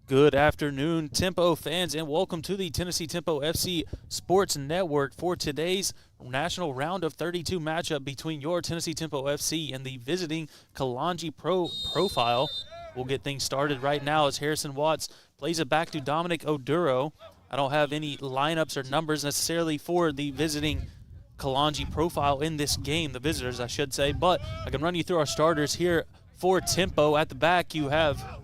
Good afternoon, Tempo fans, and welcome to the Tennessee Tempo FC Sports Network for today's national round of 32 matchup between your Tennessee Tempo FC and the visiting Kalonji profile. We'll get things started right now as Harrison Watts plays it back to Dominic Oduro. I don't have any lineups or numbers necessarily for the visiting Kalonji profile in this game, the visitors I should say, but I can run you through our starters here for Tempo. At the back you have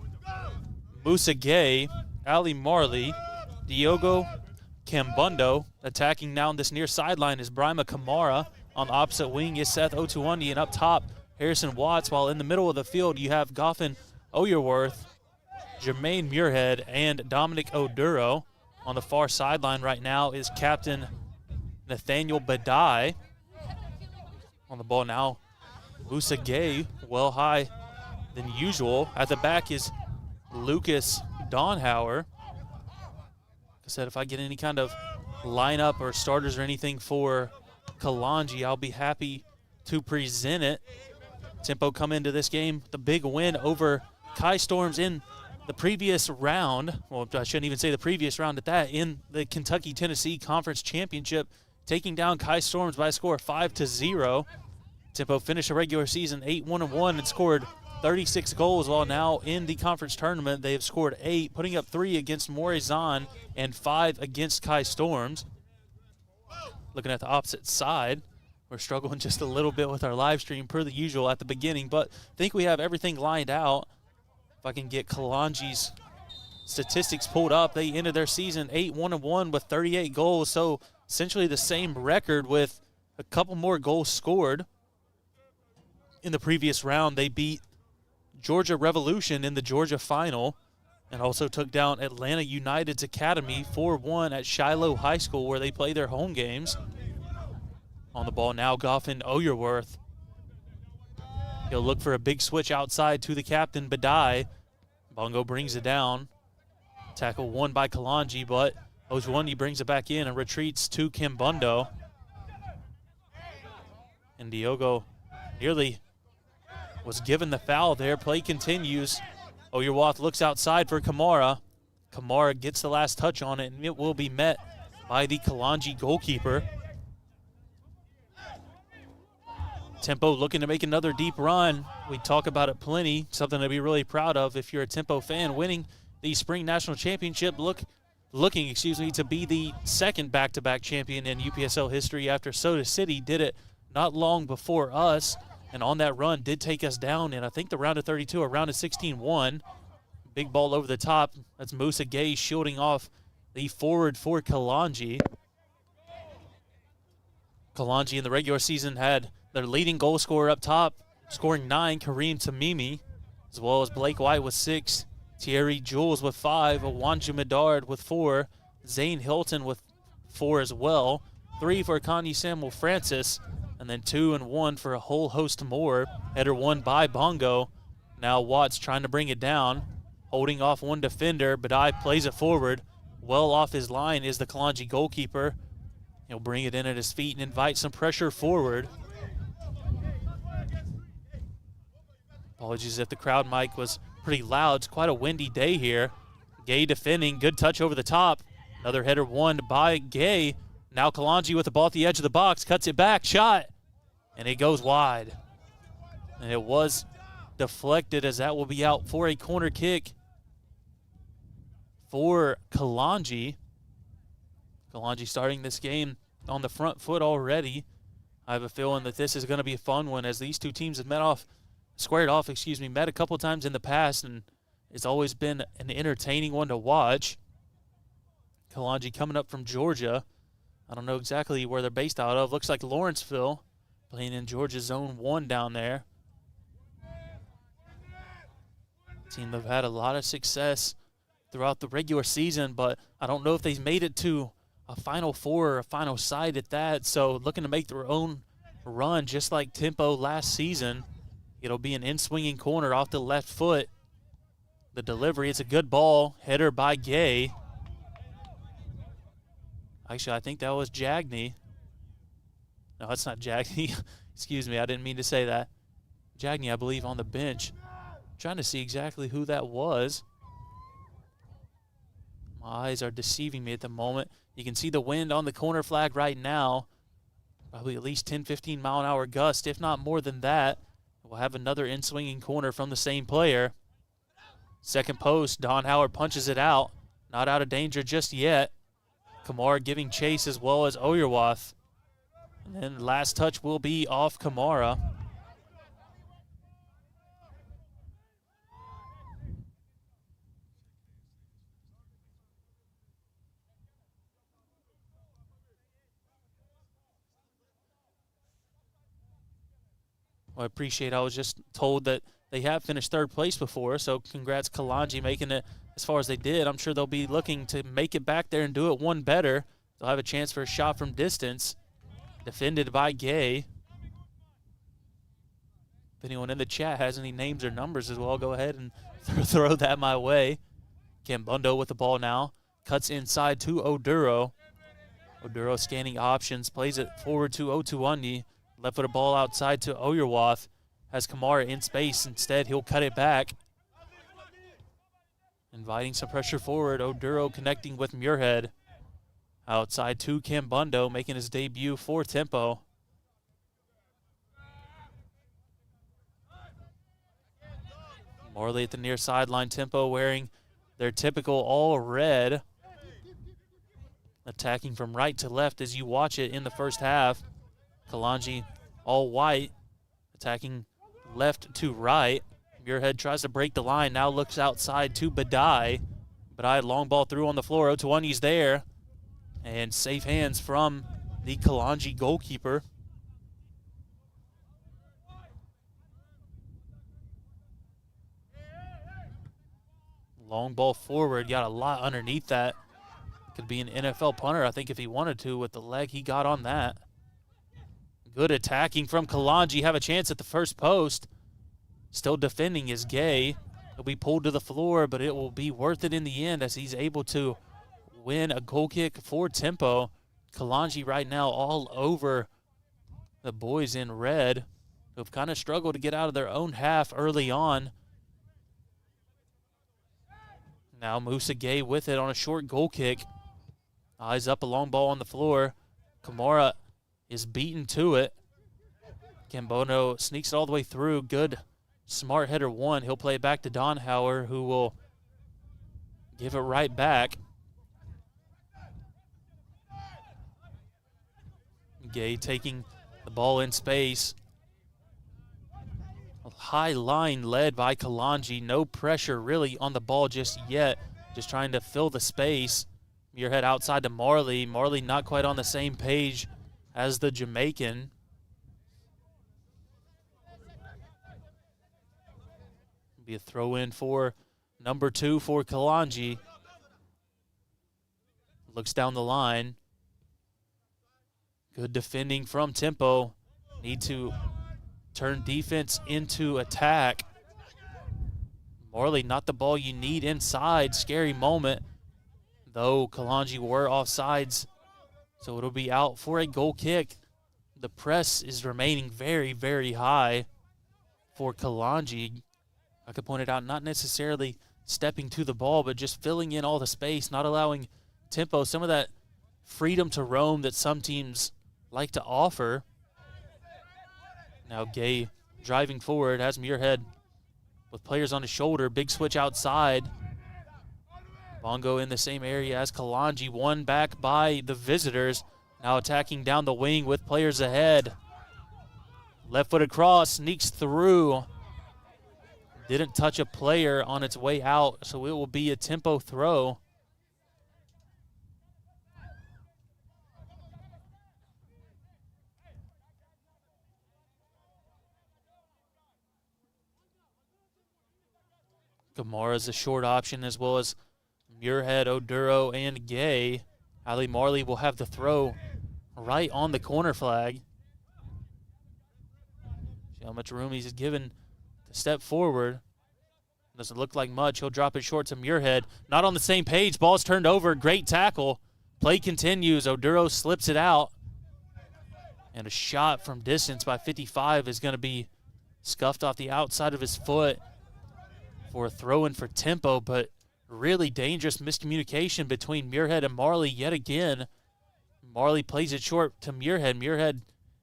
Musa Gay, Ali Marley, Diogo Cambundo. Attacking now on this near sideline is Brima Kamara. On the opposite wing is Seth Otuandi, and up top, Harrison Watts, while in the middle of the field you have Goffin Oyerworth, Jermaine Muirhead, and Dominic Oduro. On the far sideline right now is Captain Nathaniel Badai. On the ball now, Musa Gay, well high than usual. At the back is Lucas Donhauer. Like I said, if I get any kind of lineup or starters or anything for Kalonji, I'll be happy to present it. Tempo come into this game, the big win over Kai Storms in the previous round. Well, I shouldn't even say the previous round at that, in the Kentucky-Tennessee Conference Championship, taking down Kai Storms by a score of 5-0. Tempo finished the regular season 8-1-1 and scored 36 goals, while now in the conference tournament they have scored 8, putting up 3 against Morizan and 5 against Kai Storms. Looking at the opposite side, we're struggling just a little bit with our live stream per the usual at the beginning, but I think we have everything lined out. If I can get Kalonji's statistics pulled up, they ended their season 8-1-1 with 38 goals, so essentially the same record with a couple more goals scored. In the previous round, they beat Georgia Revolution in the Georgia final and also took down Atlanta United's Academy 4-1 at Shiloh High School, where they play their home games. On the ball now, Goffin Oyerworth. He'll look for a big switch outside to the captain, Badai. Bongo brings it down. Tackle won by Kalonji, but Ojuandi brings it back in and retreats to Kimbundo. And Diogo nearly was given the foul there. Play continues. Oyerworth looks outside for Kamara. Kamara gets the last touch on it, and it will be met by the Kalonji goalkeeper. Tempo looking to make another deep run. We talk about it plenty, something to be really proud of if you're a Tempo fan. Winning the Spring National Championship, looking to be the second back-to-back champion in UPSL history, after Soda City did it not long before us. And on that run did take us down in, I think, the round of 32 or round of 16-1. Big ball over the top. That's Musa Gay shielding off the forward for Kalonji. Kalonji in the regular season had their leading goal scorer up top, scoring 9, Kareem Tamimi, as well as Blake White with 6, Thierry Jules with 5, Awanju Medard with 4, Zane Hilton with 4 as well, 3 for Kanye Samuel Francis, and then 2 and 1 for a whole host more. Header won by Bongo. Now Watts trying to bring it down, holding off one defender. Badai plays it forward. Well off his line is the Kalonji goalkeeper. He'll bring it in at his feet and invite some pressure forward. Apologies if the crowd mic was pretty loud. It's quite a windy day here. Gay defending, good touch over the top. Another header won by Gay. Now Kalonji with the ball at the edge of the box, cuts it back, shot, and it goes wide. And it was deflected, as that will be out for a corner kick for Kalonji. Kalonji starting this game on the front foot already. I have a feeling that this is going to be a fun one, as these two teams have met a couple times in the past, and it's always been an entertaining one to watch. Kalonji coming up from Georgia. I don't know exactly where they're based out of. Looks like Lawrenceville, playing in Georgia Zone 1 down there. Team that have had a lot of success throughout the regular season, but I don't know if they've made it to a Final Four or a final side at that. So looking to make their own run, just like Tempo last season. It'll be an in-swinging corner off the left foot. The delivery, it's a good ball. Header by Gay. Actually, I think that was Jagney. No, that's not Jagney. Excuse me, I didn't mean to say that. Jagney, I believe, on the bench. Trying to see exactly who that was. Eyes are deceiving me at the moment. You can see the wind on the corner flag right now. Probably at least 10, 15 mile an hour gust, if not more than that. We'll have another in-swinging corner from the same player. Second post, Don Howard punches it out. Not out of danger just yet. Kamara giving chase as well as Oyerwath. And then the last touch will be off Kamara. I appreciate, I was just told that they have finished third place before, so congrats Kalonji making it as far as they did. I'm sure they'll be looking to make it back there and do it one better. They'll have a chance for a shot from distance. Defended by Gay. If anyone in the chat has any names or numbers as well, go ahead and throw that my way. Cambundo with the ball now. Cuts inside to Oduro. Oduro scanning options, plays it forward to Otuandi. Left footed ball outside to Oyerwath. Has Kamara in space. Instead, he'll cut it back. Inviting some pressure forward. Oduro connecting with Muirhead. Outside to Cambundo, making his debut for Tempo. Morley at the near sideline. Tempo wearing their typical all red. Attacking from right to left as you watch it in the first half. Kalonji all white, attacking left to right. Muirhead tries to break the line, now looks outside to Badai. Badai long ball through on the floor, Otuani's there. And safe hands from the Kalonji goalkeeper. Long ball forward, got a lot underneath that. Could be an NFL punter, I think, if he wanted to with the leg he got on that. Good attacking from Kalonji. Have a chance at the first post. Still defending is Gay. He'll be pulled to the floor, but it will be worth it in the end as he's able to win a goal kick for Tempo. Kalonji right now all over the boys in red, who have kind of struggled to get out of their own half early on. Now Musa Gay with it on a short goal kick. Eyes up, a long ball on the floor. Kamara is beaten to it. Cambono sneaks it all the way through. Good, smart header one. He'll play it back to Don Howard, who will give it right back. Gay taking the ball in space. A high line led by Kalonji. No pressure really on the ball just yet. Just trying to fill the space. Muirhead outside to Marley. Marley not quite on the same page as the Jamaican. Be a throw in for number 2 for Kalonji. Looks down the line. Good defending from Tempo. Need to turn defense into attack. Marley, not the ball you need inside. Scary moment. Though Kalonji were offsides, so it'll be out for a goal kick. The press is remaining very, very high for Kalonji. I could point it out, not necessarily stepping to the ball, but just filling in all the space, not allowing Tempo some of that freedom to roam that some teams like to offer. Now Gay driving forward, has Muirhead with players on his shoulder. Big switch outside. Bongo in the same area as Kalonji, won back by the visitors. Now attacking down the wing with players ahead. Left-footed cross, sneaks through. Didn't touch a player on its way out, so it will be a Tempo throw. Kamara's a short option, as well as Muirhead, Oduro, and Gay. Ali Marley will have the throw right on the corner flag. See how much room he's given to step forward. Doesn't look like much. He'll drop it short to Muirhead. Not on the same page. Ball's turned over. Great tackle. Play continues. Oduro slips it out. And a shot from distance by 55 is going to be scuffed off the outside of his foot for a throw-in for Tempo, but really dangerous miscommunication between Muirhead and Marley yet again. Marley plays it short to Muirhead. Muirhead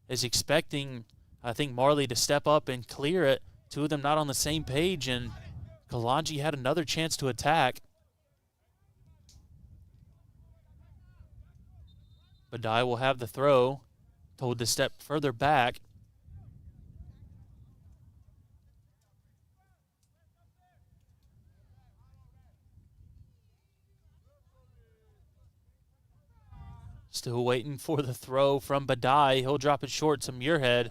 is expecting, I think, Marley to step up and clear it. Two of them not on the same page, and Kalonji had another chance to attack. Badai will have the throw, told to step further back. Still waiting for the throw from Badai. He'll drop it short to Muirhead.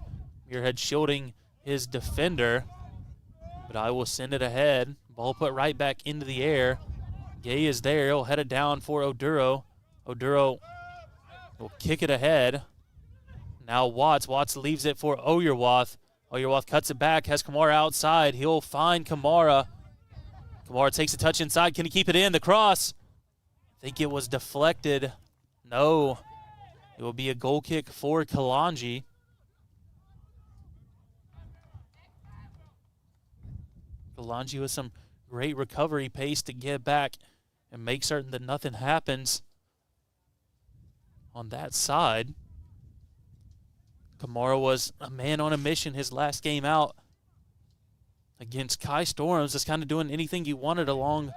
Muirhead shielding his defender. Badai will send it ahead. Ball put right back into the air. Gay is there. He'll head it down for Oduro. Oduro will kick it ahead. Now Watts. Watts leaves it for Oyerwath. Oyerwath cuts it back, has Kamara outside. He'll find Kamara. Kamara takes a touch inside. Can he keep it in? The cross. I think it was deflected. No. It will be a goal kick for Kalonji. Kalonji with some great recovery pace to get back and make certain that nothing happens on that side. Kamara was a man on a mission his last game out against Kai Storms, just kind of doing anything he wanted along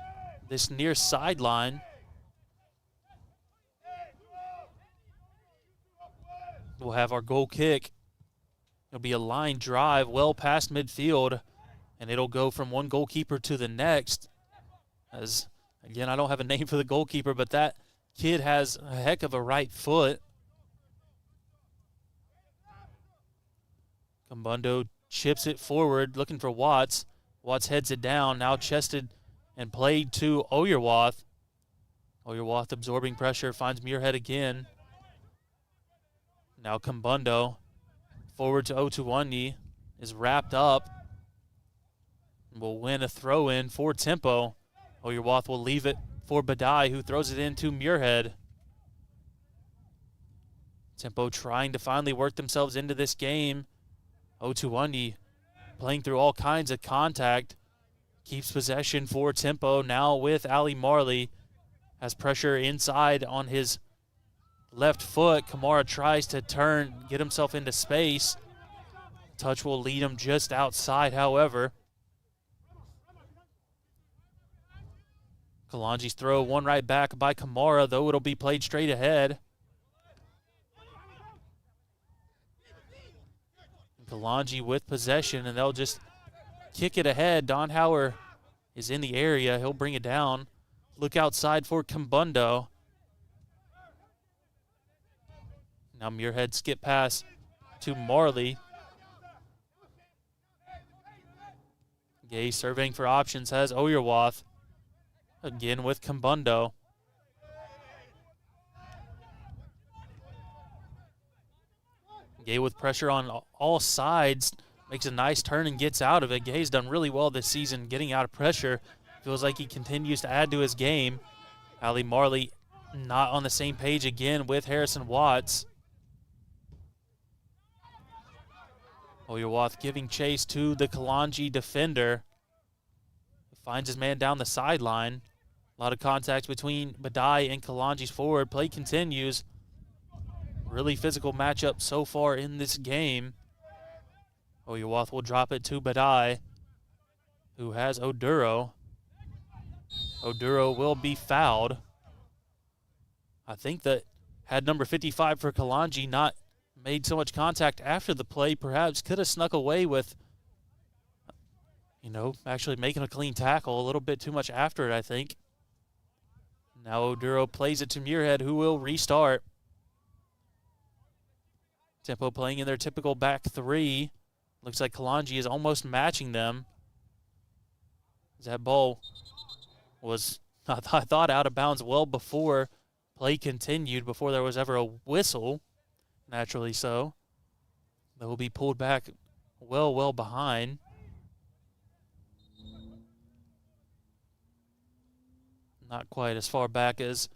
this near sideline. We'll have our goal kick. It'll be a line drive well past midfield, and it'll go from one goalkeeper to the next. As, again, I don't have a name for the goalkeeper, but that kid has a heck of a right foot. Kambundo chips it forward, looking for Watts. Watts heads it down, now chested and played to Oyerwath. Oyerwath absorbing pressure, finds Muirhead again. Now Kambundo forward to Otuwanyi is wrapped up. Will win a throw-in for Tempo. Oyerwath will leave it for Badai, who throws it into Muirhead. Tempo trying to finally work themselves into this game. Otuwanyi playing through all kinds of contact. Keeps possession for Tempo, now with Ali Marley. Has pressure inside on his left foot. Kamara tries to turn, get himself into space. Touch will lead him just outside, however. Kalonji's throw, one right back by Kamara, though it'll be played straight ahead. Kalonji with possession, and they'll just kick it ahead. Don Hauer is in the area. He'll bring it down. Look outside for Kambundo. Now Muirhead skip pass to Marley. Gay surveying for options, has Oyerwath. Again with Kambundo. Gay with pressure on all sides. Makes a nice turn and gets out of it. Gay's done really well this season getting out of pressure. Feels like he continues to add to his game. Ali Marley not on the same page again with Harrison Watts. Oyerwath giving chase to the Kalonji defender. Finds his man down the sideline. A lot of contacts between Badai and Kalonji's forward. Play continues. Really physical matchup so far in this game. Oyerwath will drop it to Badai, who has Oduro. Oduro will be fouled. I think that had number 55 for Kalonji not made so much contact after the play, perhaps could have snuck away with, actually making a clean tackle. A little bit too much after it, I think. Now Oduro plays it to Muirhead, who will restart. Tempo playing in their typical back three. Looks like Kalonji is almost matching them. That ball was, I thought, out of bounds well before play continued, before there was ever a whistle. Naturally so. They will be pulled back well behind. Not quite as far back as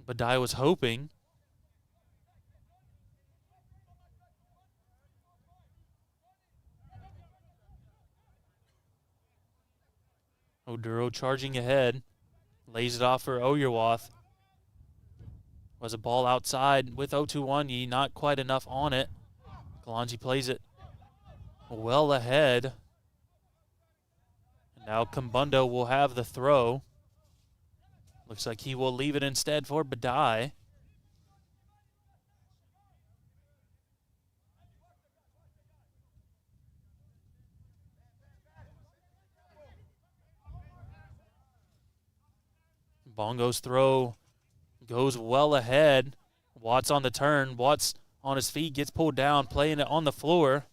Badai was hoping. Oduro charging ahead. Lays it off for Oyerwath. Was a ball outside with Otuwanyi, not quite enough on it. Kalonji plays it well ahead. Now Kambundo will have the throw. Looks like he will leave it instead for Badai. Bongo's throw goes well ahead. Watts on the turn. Watts on his feet, gets pulled down, playing it on the floor.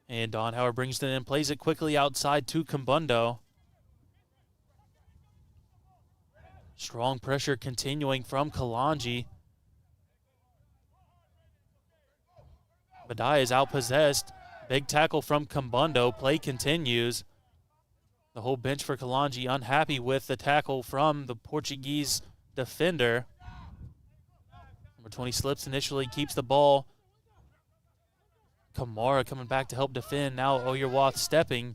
And Don Howard brings it in, plays it quickly outside to Kambundo. Strong pressure continuing from Kalonji. Badai is outpossessed. Big tackle from Kambundo. Play continues. The whole bench for Kalonji unhappy with the tackle from the Portuguese defender. Number 20 slips initially, keeps the ball. Kamara coming back to help defend. Now Oyerwath stepping.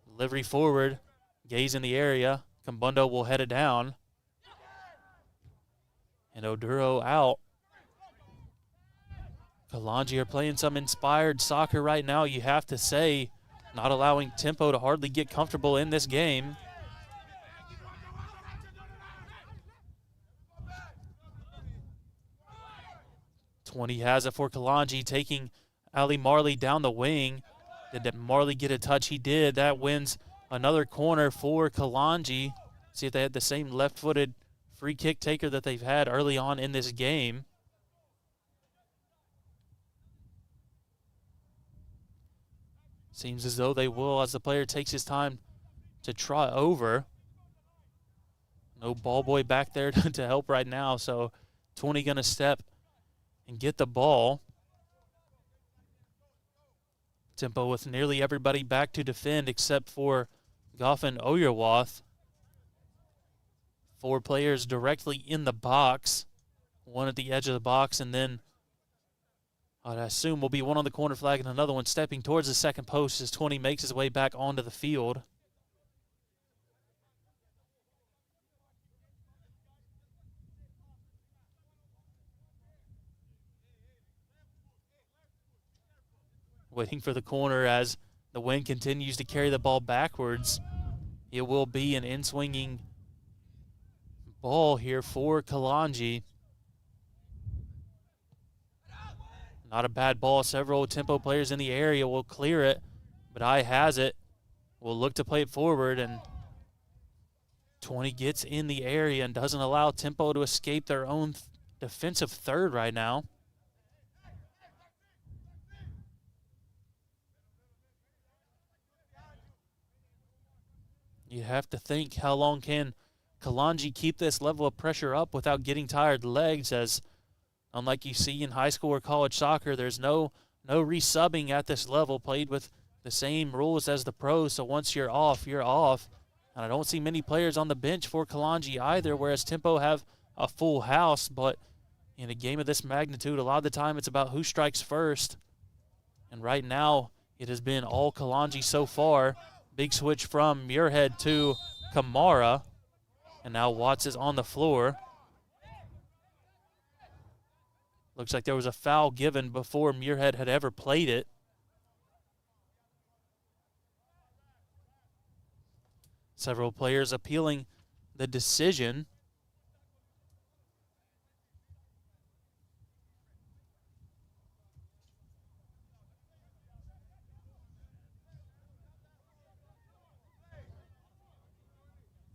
Delivery forward. Gaze in the area. Kambundo will head it down. And Oduro out. Kalonji are playing some inspired soccer right now, you have to say. Not allowing tempo to hardly get comfortable in this game. '20 has it for Kalonji, taking Ali Marley down the wing. Did Marley get a touch? He did. That wins another corner for Kalonji. See if they had the same left-footed free kick taker that they've had early on in this game. Seems as though they will as the player takes his time to trot over. No ball boy back there to help right now, so 20 going to step and get the ball. Tempo with nearly everybody back to defend except for Goff and Oyerwath. 4 players directly in the box. 1 at the edge of the box, and then I'd assume will be 1 on the corner flag and another one stepping towards the second post as 20 makes his way back onto the field. Waiting for the corner as the wind continues to carry the ball backwards. It will be an in-swinging ball here for Kalonji. Not a bad ball. Several tempo players in the area will clear it, but I has it. Will look to play it forward, and 20 gets in the area and doesn't allow tempo to escape their own defensive third right now. You have to think, how long can Kalonji keep this level of pressure up without getting tired legs, as unlike you see in high school or college soccer, there's no resubbing at this level, played with the same rules as the pros, so once you're off, you're off. And I don't see many players on the bench for Kalonji either, whereas Tempo have a full house, but in a game of this magnitude, a lot of the time it's about who strikes first. And right now, it has been all Kalonji so far. Big switch from Muirhead to Kamara, and now Watts is on the floor. Looks like there was a foul given before Muirhead had ever played it. Several players appealing the decision.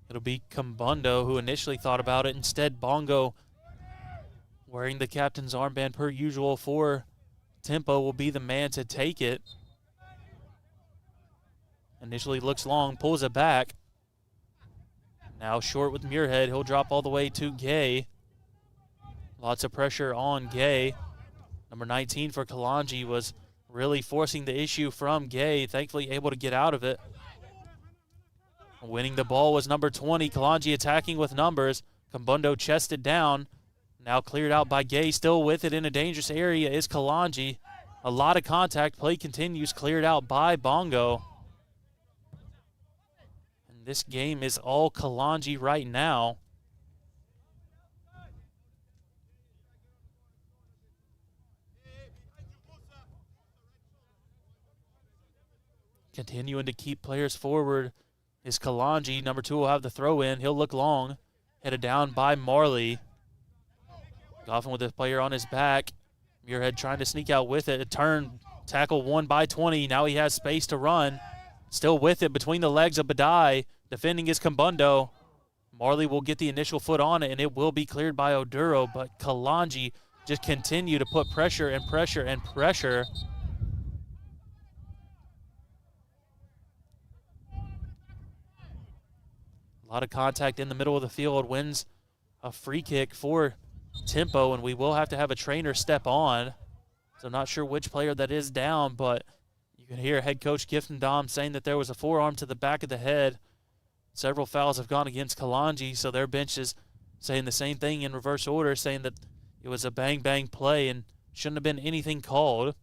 It'll be Kambundo who initially thought about it. Instead, Bongo, wearing the captain's armband per usual for Tempo, will be the man to take it. Initially looks long, pulls it back. Now short with Muirhead. He'll drop all the way to Gay. Lots of pressure on Gay. Number 19 for Kalonji was really forcing the issue from Gay. Thankfully able to get out of it. Winning the ball was number 20. Kalonji attacking with numbers. Kambundo chested down. Now cleared out by Gay. Still with it in a dangerous area is Kalonji. A lot of contact. Play continues, cleared out by Bongo. And this game is all Kalonji right now. Continuing to keep players forward is Kalonji. Number 2 will have the throw in. He'll look long. Headed down by Marley. Goffin with the player on his back. Muirhead trying to sneak out with it. A turn, tackle won by 20. Now he has space to run. Still with it between the legs of Badai. Defending is Kambundo. Marley will get the initial foot on it, and it will be cleared by Oduro, but Kalonji just continue to put pressure and pressure and pressure. A lot of contact in the middle of the field. Wins a free kick for Tempo, and we will have to have a trainer step on. So I'm not sure which player that is down, but you can hear head coach Gifton Dom saying that there was a forearm to the back of the head. Several fouls have gone against Kalonji, so their bench is saying the same thing in reverse order, saying that it was a bang-bang play and shouldn't have been anything called.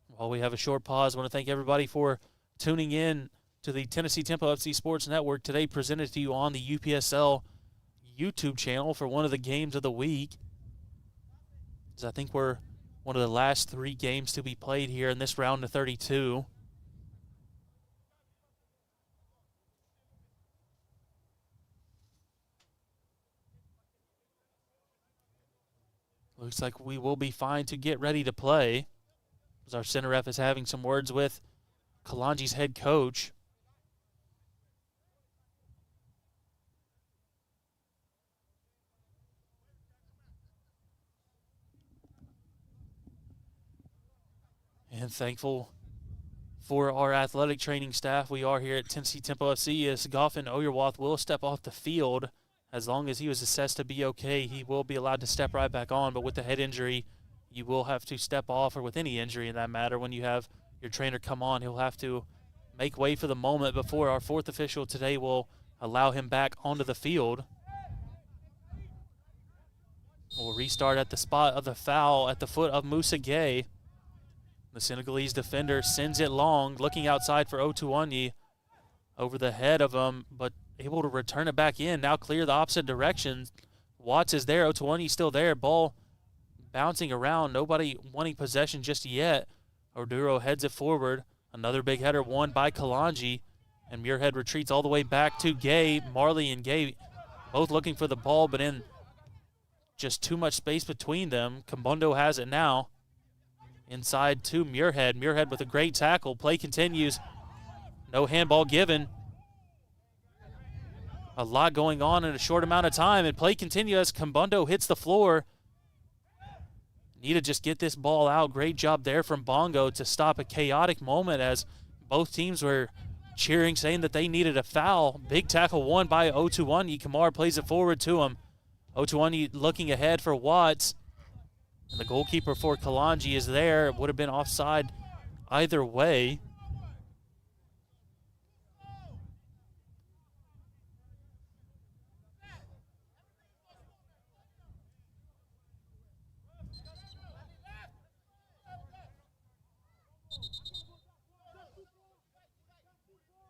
While we have a short pause, I want to thank everybody for tuning in to the Tennessee Tempo FC Sports Network today, presented to you on the UPSL YouTube channel for one of the games of the week. As I think we're one of the last 3 games to be played here in this round of 32. Looks like we will be fine to get ready to play, as our center ref is having some words with Kalonji's head coach. And thankful for our athletic training staff we are here at Tennessee Tempo FC, as Goffin Oyerwath will step off the field. As long as he was assessed to be okay, he will be allowed to step right back on, but with the head injury, you will have to step off, or with any injury in that matter, when you have your trainer come on, he'll have to make way for the moment before our 4th official today will allow him back onto the field. We'll restart at the spot of the foul at the foot of Moussa Gay. The Senegalese defender sends it long, looking outside for Otuonyi, over the head of him, but able to return it back in. Now clear the opposite direction. Watts is there, Otuonyi still there. Ball bouncing around, nobody wanting possession just yet. Oduro heads it forward. Another big header won by Kalonji, and Muirhead retreats all the way back to Gay. Marley and Gay both looking for the ball, but in just too much space between them. Kambundo has it now. Inside to Muirhead. Muirhead with a great tackle. Play continues. No handball given. A lot going on in a short amount of time, and play continues as Kambundo hits the floor. Need to just get this ball out. Great job there from Bongo to stop a chaotic moment as both teams were cheering, saying that they needed a foul. Big tackle won by Otuonyi. Kamara plays it forward to him. Otuonyi looking ahead for Watts. And the goalkeeper for Kalonji is there. It would have been offside either way.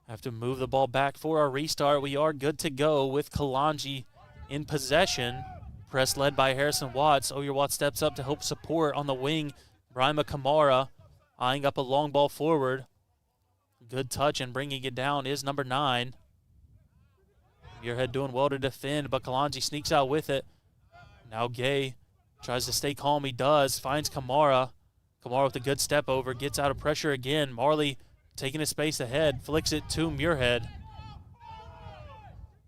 Have to move the ball back for our restart. We are good to go with Kalonji in possession. Press led by Harrison Watts. Oyerwath steps up to help support on the wing. Brima Kamara eyeing up a long ball forward. Good touch, and bringing it down is number 9. Muirhead doing well to defend, but Kalonji sneaks out with it. Now Gay tries to stay calm. He does. Finds Kamara. Kamara with a good step over. Gets out of pressure again. Marley taking his space ahead. Flicks it to Muirhead.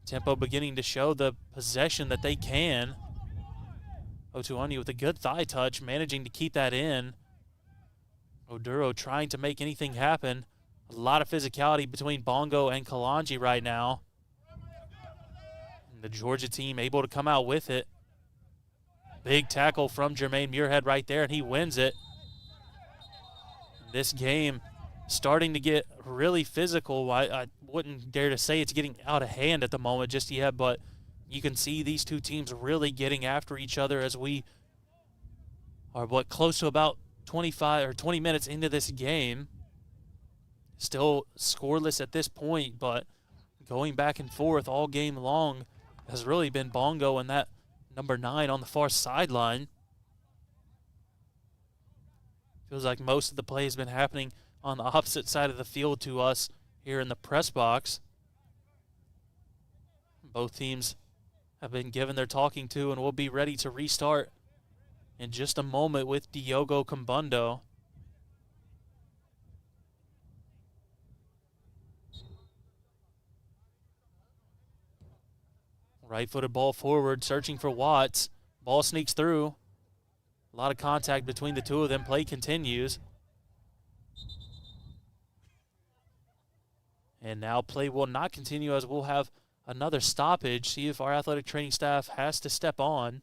Tempo beginning to show the possession that they can. Otuonyi with a good thigh touch, managing to keep that in. Oduro trying to make anything happen. A lot of physicality between Bongo and Kalonji right now. And the Georgia team able to come out with it. Big tackle from Jermaine Muirhead right there, and he wins it. This game starting to get really physical. wouldn't dare to say it's getting out of hand at the moment just yet, but you can see these two teams really getting after each other as we are, close to about 25 or 20 minutes into this game. Still scoreless at this point, but going back and forth all game long has really been Bongo and that number 9 on the far sideline. Feels like most of the play has been happening on the opposite side of the field to us here in the press box. Both teams have been given their talking to and will be ready to restart in just a moment with Diogo Cambundo. Right-footed ball forward, searching for Watts. Ball sneaks through. A lot of contact between the two of them. Play continues. And now play will not continue as we'll have another stoppage. See if our athletic training staff has to step on.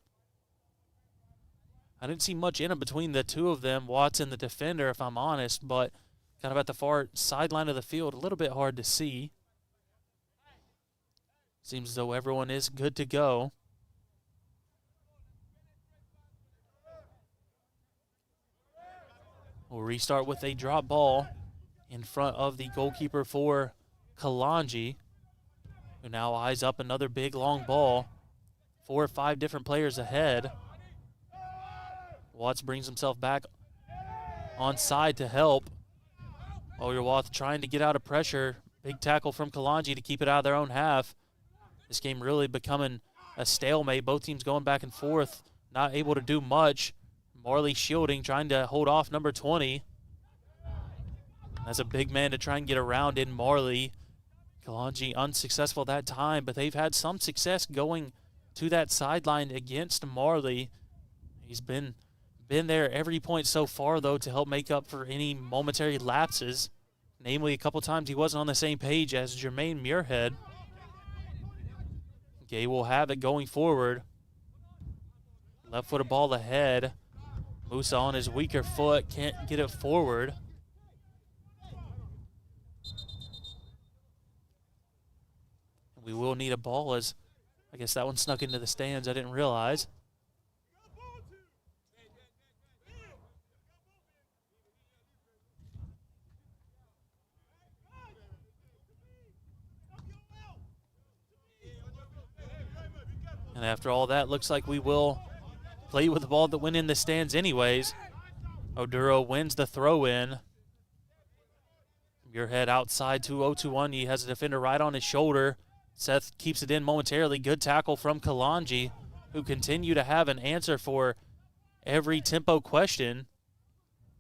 I didn't see much in it between the two of them, Watts and the defender, if I'm honest, but kind of at the far sideline of the field, a little bit hard to see. Seems as though everyone is good to go. We'll restart with a drop ball in front of the goalkeeper for Kalonji, who now eyes up another big long ball. 4 or 5 different players ahead. Watts brings himself back on side to help. Oyerwath trying to get out of pressure. Big tackle from Kalonji to keep it out of their own half. This game really becoming a stalemate. Both teams going back and forth, not able to do much. Marley shielding, trying to hold off number 20. That's a big man to try and get around in Marley. Kalonji unsuccessful that time, but they've had some success going to that sideline against Marley. He's been there every point so far, though, to help make up for any momentary lapses. Namely, a couple times he wasn't on the same page as Jermaine Muirhead. Gay will have it going forward. Left-footed ball ahead. Musa on his weaker foot, can't get it forward. We will need a ball, as I guess that one snuck into the stands. I didn't realize. And after all that, looks like we will play with the ball that went in the stands anyways. Oduro wins the throw-in. Muirhead outside to Otuonyi. He has a defender right on his shoulder. Seth keeps it in momentarily. Good tackle from Kalonji, who continue to have an answer for every tempo question.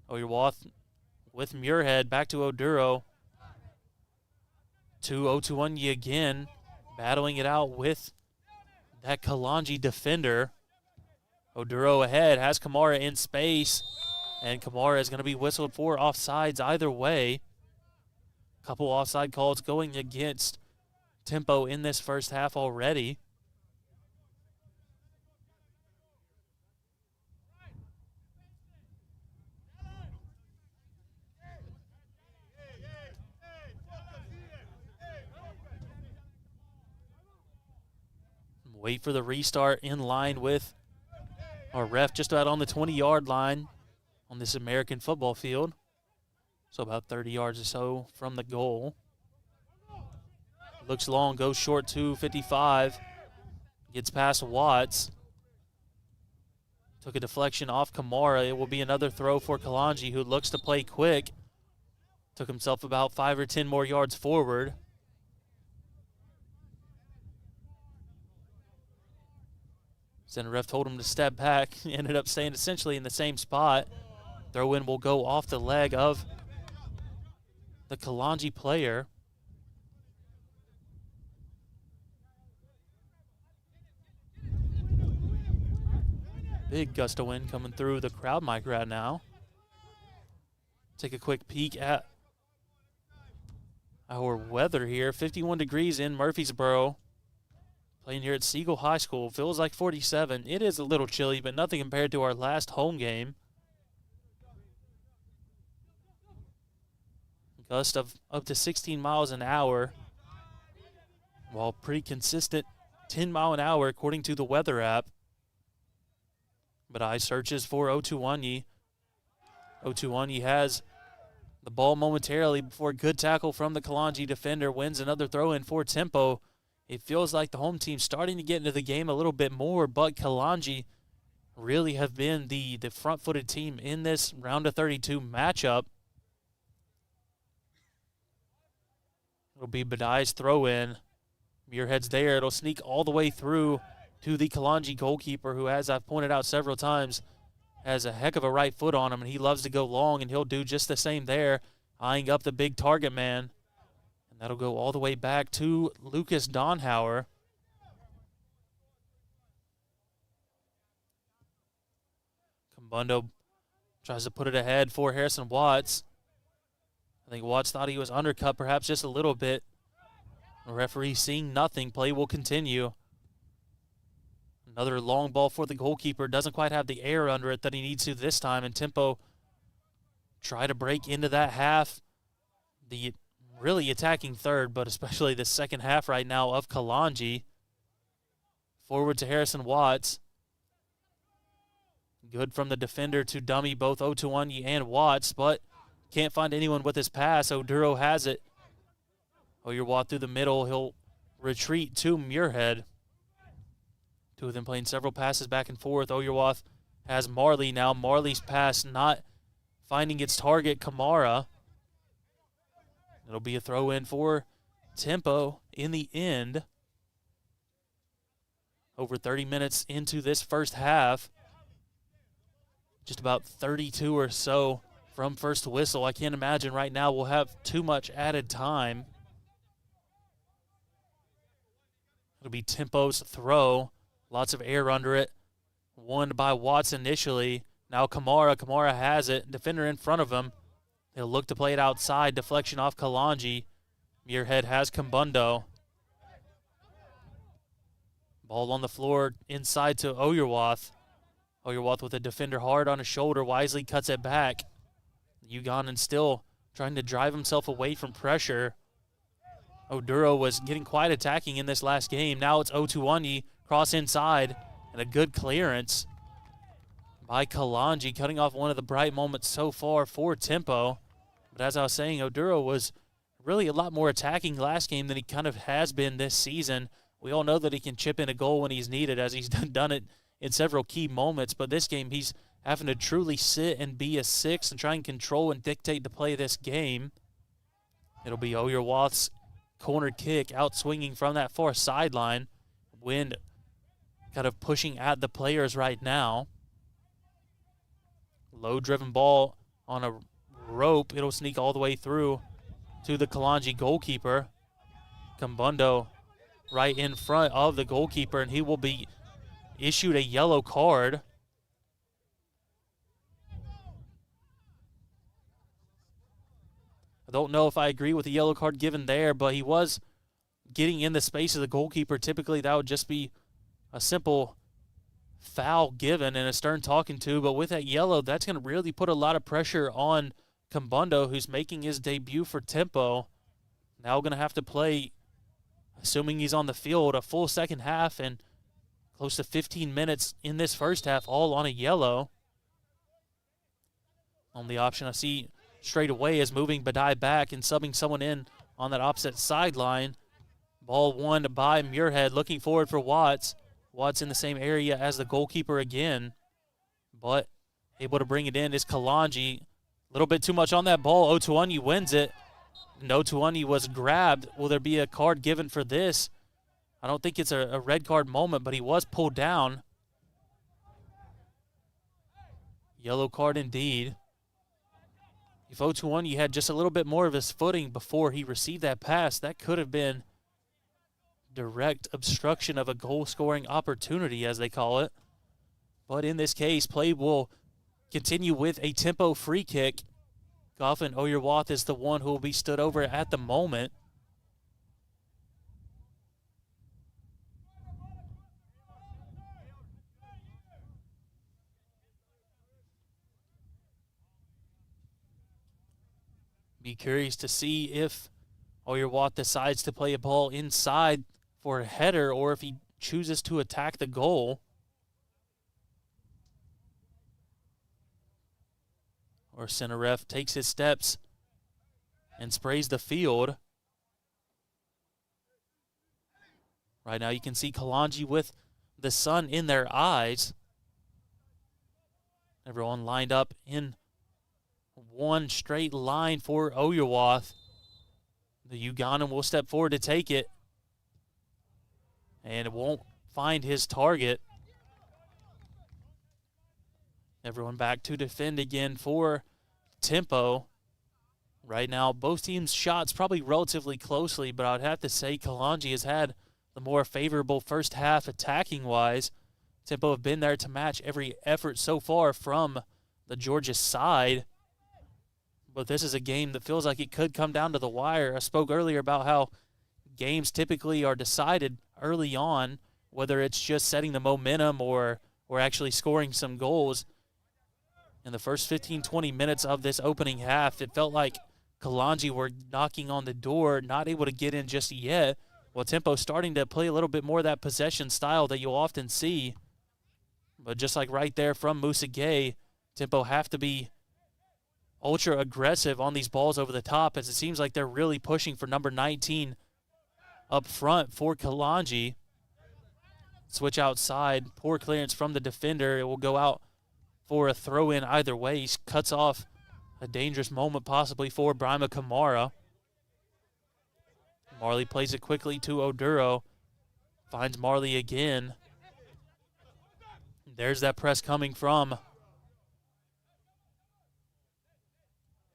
Oyerwath with Muirhead, back to Oduro. To Otuonyi again, battling it out with that Kalonji defender. Oduro ahead, has Kamara in space, and Kamara is going to be whistled for offsides either way. Couple offside calls going against tempo in this first half already. Wait for the restart in line with our ref just about on the 20-yard line on this American football field. So about 30 yards or so from the goal. Looks long, goes short to 55. Gets past Watts. Took a deflection off Kamara. It will be another throw for Kalonji, who looks to play quick. Took himself about 5 or 10 more yards forward. Center ref told him to step back. Ended up staying essentially in the same spot. Throw-in will go off the leg of the Kalonji player. Big gust of wind coming through the crowd mic right now. Take a quick peek at our weather here. 51 degrees in Murfreesboro. Playing here at Siegel High School. Feels like 47. It is a little chilly, but nothing compared to our last home game. Gust of up to 16 miles an hour. Well, pretty consistent 10 mile an hour according to the weather app. But I searches for Otuwanyi. Otuwanyi has the ball momentarily before a good tackle from the Kalonji defender wins another throw in for Tempo. It feels like the home team's starting to get into the game a little bit more, but Kalonji really have been the front-footed team in this round of 32 matchup. It'll be Badai's throw-in. Muirhead's there. It'll sneak all the way through to the Kalonji goalkeeper, who, as I've pointed out several times, has a heck of a right foot on him, and he loves to go long, and he'll do just the same there, eyeing up the big target man. And that'll go all the way back to Lucas Donhauer. Kambundo tries to put it ahead for Harrison Watts. I think Watts thought he was undercut perhaps just a little bit. The referee seeing nothing. Play will continue. Another long ball for the goalkeeper. Doesn't quite have the air under it that he needs to this time. And Tempo try to break into that half. The really attacking third, but especially the second half right now of Kalonji. Forward to Harrison Watts. Good from the defender to dummy both Otuwanyi and Watts, but can't find anyone with his pass. Oduro has it. Oyerwath through the middle. He'll retreat to Muirhead. Two of them playing several passes back and forth. Oyerwath has Marley now. Marley's pass not finding its target, Kamara. It'll be a throw-in for Tempo in the end. Over 30 minutes into this first half. Just about 32 or so from first whistle. I can't imagine right now we'll have too much added time. It'll be Tempo's throw. Lots of air under it. Won by Watts initially. Now Kamara. Kamara has it. Defender in front of him. He'll look to play it outside. Deflection off Kalonji. Muirhead has Kambundo. Ball on the floor inside to Oyerwath. Oyerwath with a defender hard on his shoulder. Wisely cuts it back. Ugandan still trying to drive himself away from pressure. Oduro was getting quite attacking in this last game. Now it's Otuwanyi. Cross inside. And a good clearance by Kalonji, cutting off one of the bright moments so far for Tempo. But as I was saying, Oduro was really a lot more attacking last game than he kind of has been this season. We all know that he can chip in a goal when he's needed, as he's done it in several key moments. But this game, he's having to truly sit and be a six and try and control and dictate the play of this game. It'll be Oyerwath's corner kick out swinging from that far sideline. Wind kind of pushing at the players right now. Low-driven ball on a rope. It'll sneak all the way through to the Kalonji goalkeeper. Kambundo right in front of the goalkeeper, and he will be issued a yellow card. I don't know if I agree with the yellow card given there, but he was getting in the space of the goalkeeper. Typically, that would just be a simple foul given and a stern talking to, but with that yellow, that's going to really put a lot of pressure on Kambundo, who's making his debut for Tempo. Now going to have to play, assuming he's on the field, a full second half and close to 15 minutes in this first half, all on a yellow. Only option I see straight away is moving Badai back and subbing someone in on that opposite sideline. Ball won by Muirhead, looking forward for Watts. Watts in the same area as the goalkeeper again, but able to bring it in is Kalonji. A little bit too much on that ball. Otuwanyi wins it. And Otuwanyi was grabbed. Will there be a card given for this? I don't think it's a red card moment, but he was pulled down. Yellow card indeed. If Otuwanyi had just a little bit more of his footing before he received that pass, that could have been direct obstruction of a goal-scoring opportunity, as they call it. But in this case, play will continue with a Tempo free kick. Goffin Oyerwath is the one who will be stood over at the moment. Be curious to see if Oyerwath decides to play a ball inside for a header or if he chooses to attack the goal. Or center ref takes his steps and sprays the field. Right now you can see Kalonji with the sun in their eyes. Everyone lined up in one straight line for Oyawath. The Ugandan will step forward to take it. And it won't find his target. Everyone back to defend again for Tempo. Right now, both teams' shots probably relatively closely, but I'd have to say Kalonji has had the more favorable first half attacking-wise. Tempo have been there to match every effort so far from the Georgia side. But this is a game that feels like it could come down to the wire. I spoke earlier about how games typically are decided early on, whether it's just setting the momentum or actually scoring some goals. In the first 15, 20 minutes of this opening half, it felt like Kalonji were knocking on the door, not able to get in just yet. Well, Tempo starting to play a little bit more of that possession style that you'll often see. But just like right there from Musa Gay, Tempo have to be ultra aggressive on these balls over the top, as it seems like they're really pushing for number 19 up front for Kalonji. Switch outside, poor clearance from the defender. It will go out for a throw-in either way. He cuts off a dangerous moment possibly for Brima Kamara. Marley plays it quickly to Oduro. Finds Marley again. There's that press coming from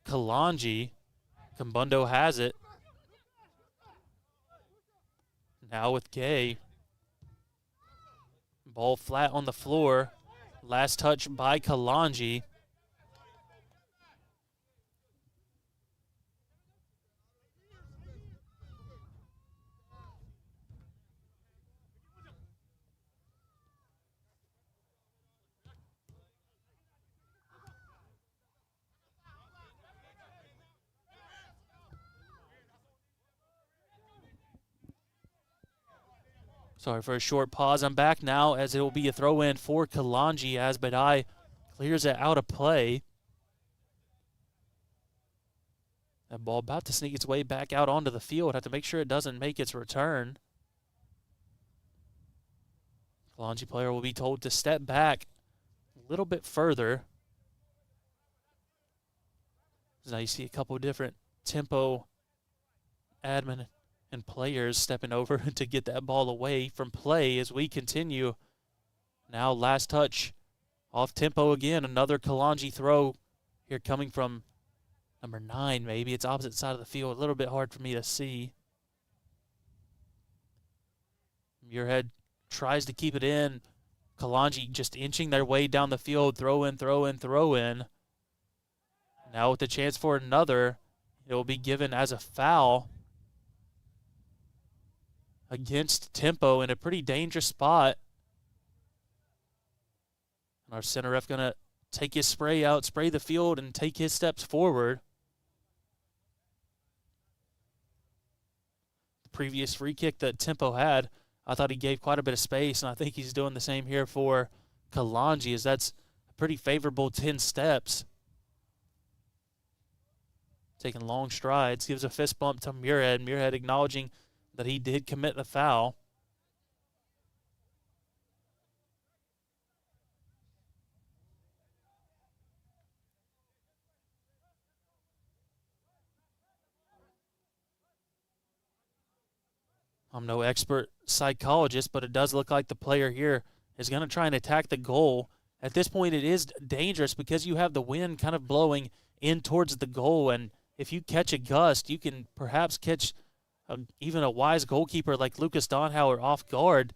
Kalonji. Kambundo has it. Now with Gay. Ball flat on the floor. Last touch by Kalonji. Sorry for a short pause. I'm back now as it will be a throw-in for Kalonji as Badai clears it out of play. That ball about to sneak its way back out onto the field. Have to make sure it doesn't make its return. Kalonji player will be told to step back a little bit further. Now you see a couple of different Tempo admin and players stepping over to get that ball away from play as we continue. Now last touch off Tempo again. Another Kalonji throw here coming from number 9 maybe. It's opposite side of the field. A little bit hard for me to see. Muirhead tries to keep it in. Kalonji just inching their way down the field. Throw in, throw in, throw in. Now with the chance for another, it will be given as a foul against Tempo in a pretty dangerous spot. And our center ref going to take his spray out, spray the field, and take his steps forward. The previous free kick that Tempo had, I thought he gave quite a bit of space, and I think he's doing the same here for Kalonji, as that's a pretty favorable 10 steps. Taking long strides, gives a fist bump to Muirhead. Muirhead acknowledging that he did commit the foul. I'm no expert psychologist, but it does look like the player here is going to try and attack the goal. At this point, it is dangerous because you have the wind kind of blowing in towards the goal, and if you catch a gust, you can perhaps catch even a wise goalkeeper like Lucas Donhauer off guard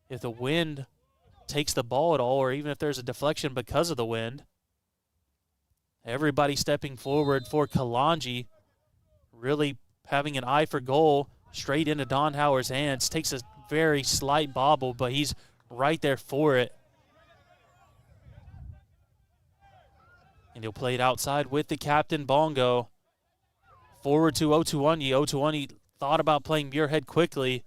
if the wind takes the ball at all, or even if there's a deflection because of the wind. Everybody stepping forward for Kalonji, really having an eye for goal, straight into Donhauer's hands. Takes a very slight bobble, but he's right there for it. And he'll play it outside with the captain, Bongo. Forward to Otuonyi. Otuonyi thought about playing Muirhead quickly.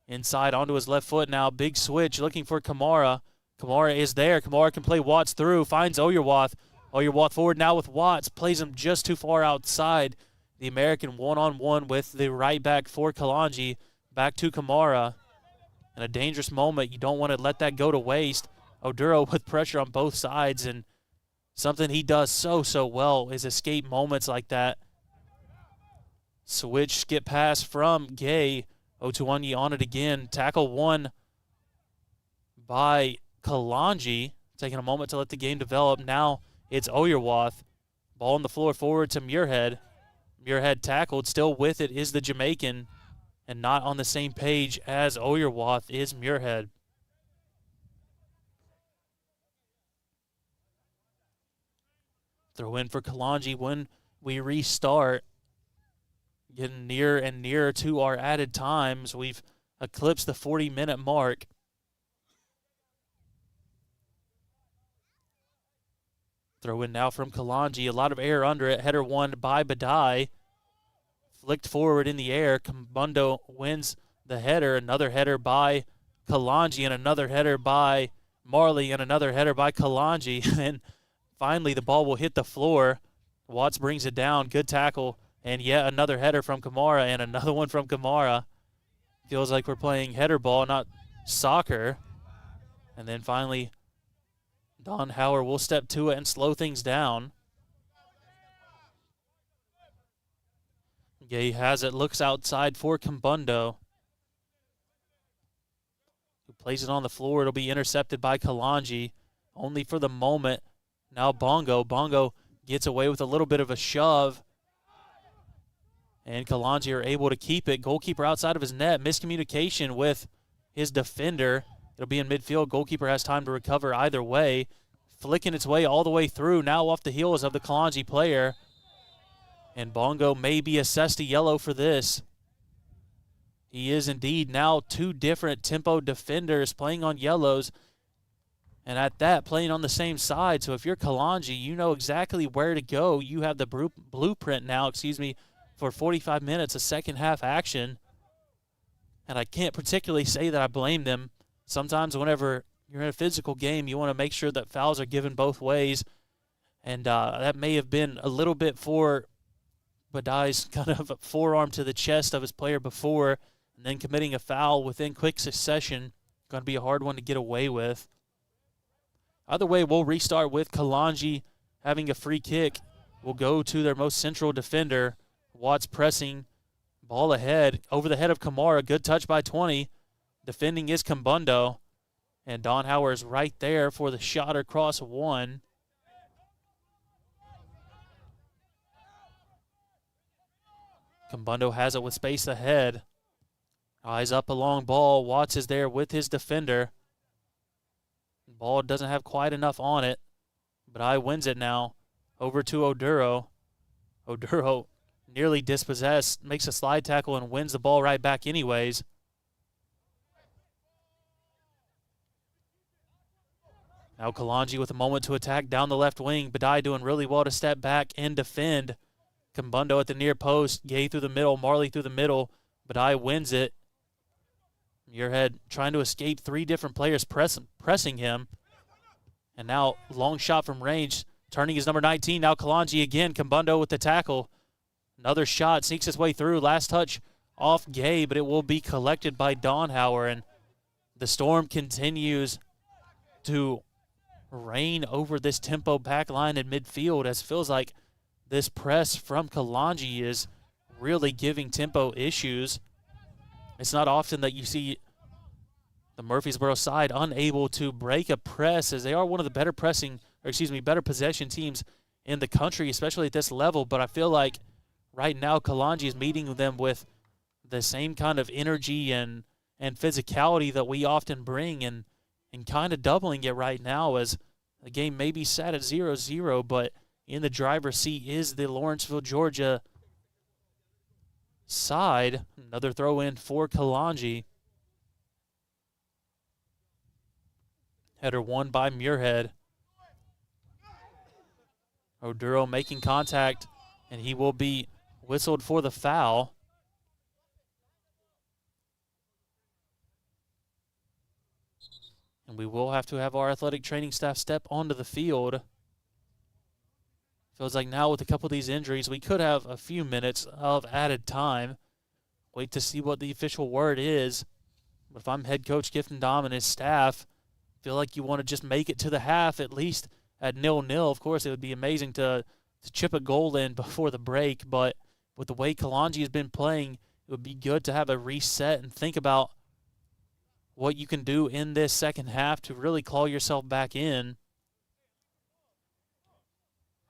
Inside onto his left foot now. Big switch looking for Kamara. Kamara is there. Kamara can play Watts through. Finds Oyerwath. Oyerwath forward now with Watts. Plays him just too far outside. The American one-on-one with the right back for Kalonji. Back to Kamara. In a dangerous moment, you don't want to let that go to waste. Oduro with pressure on both sides, and something he does so well is escape moments like that. Switch, skip pass from Gay. Otuanyi on it again. Tackle won by Kalonji. Taking a moment to let the game develop. Now it's Oyerwath. Ball on the floor forward to Muirhead. Muirhead tackled. Still with it is the Jamaican. And not on the same page as Oyerwath is Muirhead. Throw in for Kalonji when we restart. Getting nearer and nearer to our added times. We've eclipsed the 40-minute mark. Throw in now from Kalonji. A lot of air under it. Header won by Badai. Flicked forward in the air. Kambundo wins the header. Another header by Kalonji and another header by Marley and another header by Kalonji. And finally the ball will hit the floor. Watts brings it down. Good tackle. And yet another header from Kamara and another one from Kamara. Feels like we're playing header ball, not soccer. And then finally, Don Howard will step to it and slow things down. Gay has it, looks outside for Kambundo, who plays it on the floor. It'll be intercepted by Kalonji, only for the moment. Now Bongo. Bongo gets away with a little bit of a shove. And Kalonji are able to keep it. Goalkeeper outside of his net. Miscommunication with his defender. It'll be in midfield. Goalkeeper has time to recover either way. Flicking its way all the way through. Now off the heels of the Kalonji player. And Bongo may be assessed a yellow for this. He is indeed. Now two different tempo defenders playing on yellows. And at that, playing on the same side. So if you're Kalonji, you know exactly where to go. You have the blueprint now, for 45 minutes of second half action. And I can't particularly say that I blame them. Sometimes whenever you're in a physical game, you want to make sure that fouls are given both ways. And that may have been a little bit for Badai's kind of forearm to the chest of his player before, and then committing a foul within quick succession. Going to be a hard one to get away with. Either way, we'll restart with Kalonji having a free kick. We'll go to their most central defender. Watts pressing, ball ahead, over the head of Kamara. Good touch by 20. Defending is Kambundo. And Don Howard is right there for the shot across one. Kambundo has it with space ahead. Eyes up a long ball. Watts is there with his defender. Ball doesn't have quite enough on it, but I wins it now. Over to Oduro. Oduro nearly dispossessed, makes a slide tackle and wins the ball right back anyways. Now Kalonji with a moment to attack down the left wing. Badai doing really well to step back and defend. Kambundo at the near post. Gay through the middle. Marley through the middle. Badai wins it. Muirhead trying to escape three different players pressing him. And now long shot from range. Turning his number 19. Now Kalonji again. Kambundo with the tackle. Another shot sneaks his way through. Last touch off Gay, but it will be collected by Donhauer. And the storm continues to reign over this tempo back line in midfield, as it feels like this press from Kalonji is really giving tempo issues. It's not often that you see the Murfreesboro side unable to break a press, as they are one of the better better possession teams in the country, especially at this level. But I feel like right now Kalonji is meeting them with the same kind of energy and physicality that we often bring, and kind of doubling it right now, as the game may be set at 0-0, but in the driver's seat is the Lawrenceville, Georgia side. Another throw in for Kalonji. Header won by Muirhead. Oduro making contact, and he will be whistled for the foul. And we will have to have our athletic training staff step onto the field. Feels like now with a couple of these injuries, we could have a few minutes of added time. Wait to see what the official word is. But if I'm head coach Gifton Dom and his staff, I feel like you want to just make it to the half at least at 0-0. Of course, it would be amazing to chip a goal in before the break, but with the way Kalonji has been playing, it would be good to have a reset and think about what you can do in this second half to really claw yourself back in.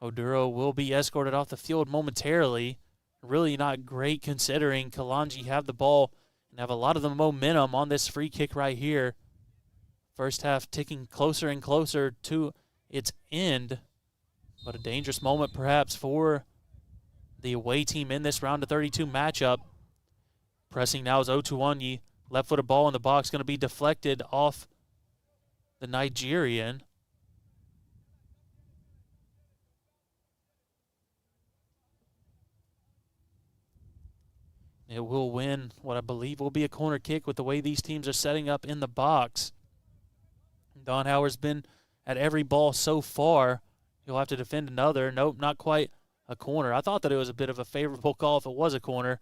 Oduro will be escorted off the field momentarily. Really not great considering Kalonji have the ball and have a lot of the momentum on this free kick right here. First half ticking closer and closer to its end, but a dangerous moment perhaps for the away team in this round of 32 matchup. Pressing now is Otuonyi. Left-footed ball in the box, going to be deflected off the Nigerian. It will win what I believe will be a corner kick with the way these teams are setting up in the box. Don Howard's been at every ball so far. He'll have to defend another. Nope, not quite a corner. I thought that it was a bit of a favorable call if it was a corner.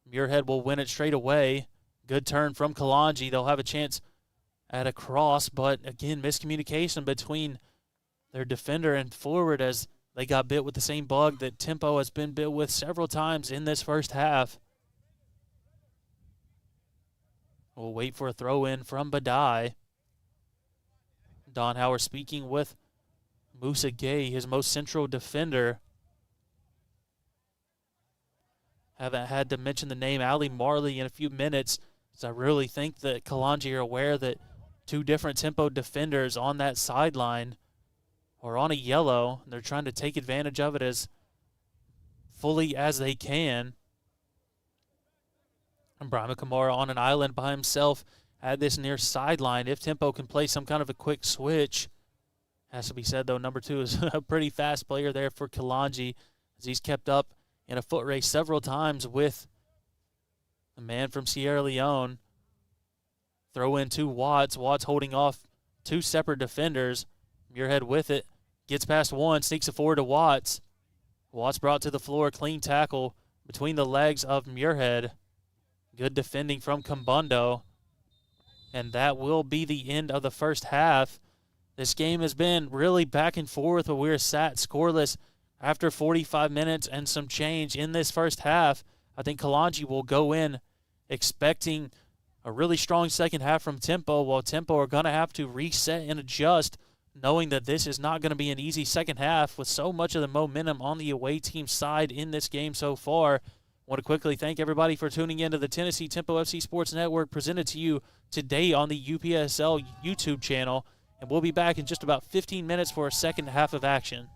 Muirhead will win it straight away. Good turn from Kalonji. They'll have a chance at a cross, but again, miscommunication between their defender and forward as they got bit with the same bug that Tempo has been bit with several times in this first half. We'll wait for a throw-in from Badai. Don Howard speaking with Musa Gay, his most central defender. Haven't had to mention the name Ali Marley in a few minutes, because I really think that Kalonji are aware that two different Tempo defenders on that sideline are on a yellow. They're trying to take advantage of it as fully as they can. And Brahma Kamara on an island by himself at this near sideline. If Tempo can play some kind of a quick switch, has to be said, though, number 2 is a pretty fast player there for Kalonji, as he's kept up in a foot race several times with the man from Sierra Leone. Throw in to Watts. Watts holding off two separate defenders. Muirhead with it. Gets past one, sneaks it forward to Watts. Watts brought to the floor, clean tackle between the legs of Muirhead. Good defending from Kambundo. And that will be the end of the first half. This game has been really back and forth, but we're sat scoreless after 45 minutes and some change in this first half. I think Kalonji will go in expecting a really strong second half from Tempo, while Tempo are going to have to reset and adjust, knowing that this is not going to be an easy second half with so much of the momentum on the away team side in this game so far. I want to quickly thank everybody for tuning in to the Tennessee Tempo FC Sports Network, presented to you today on the UPSL YouTube channel, and we'll be back in just about 15 minutes for a second half of action.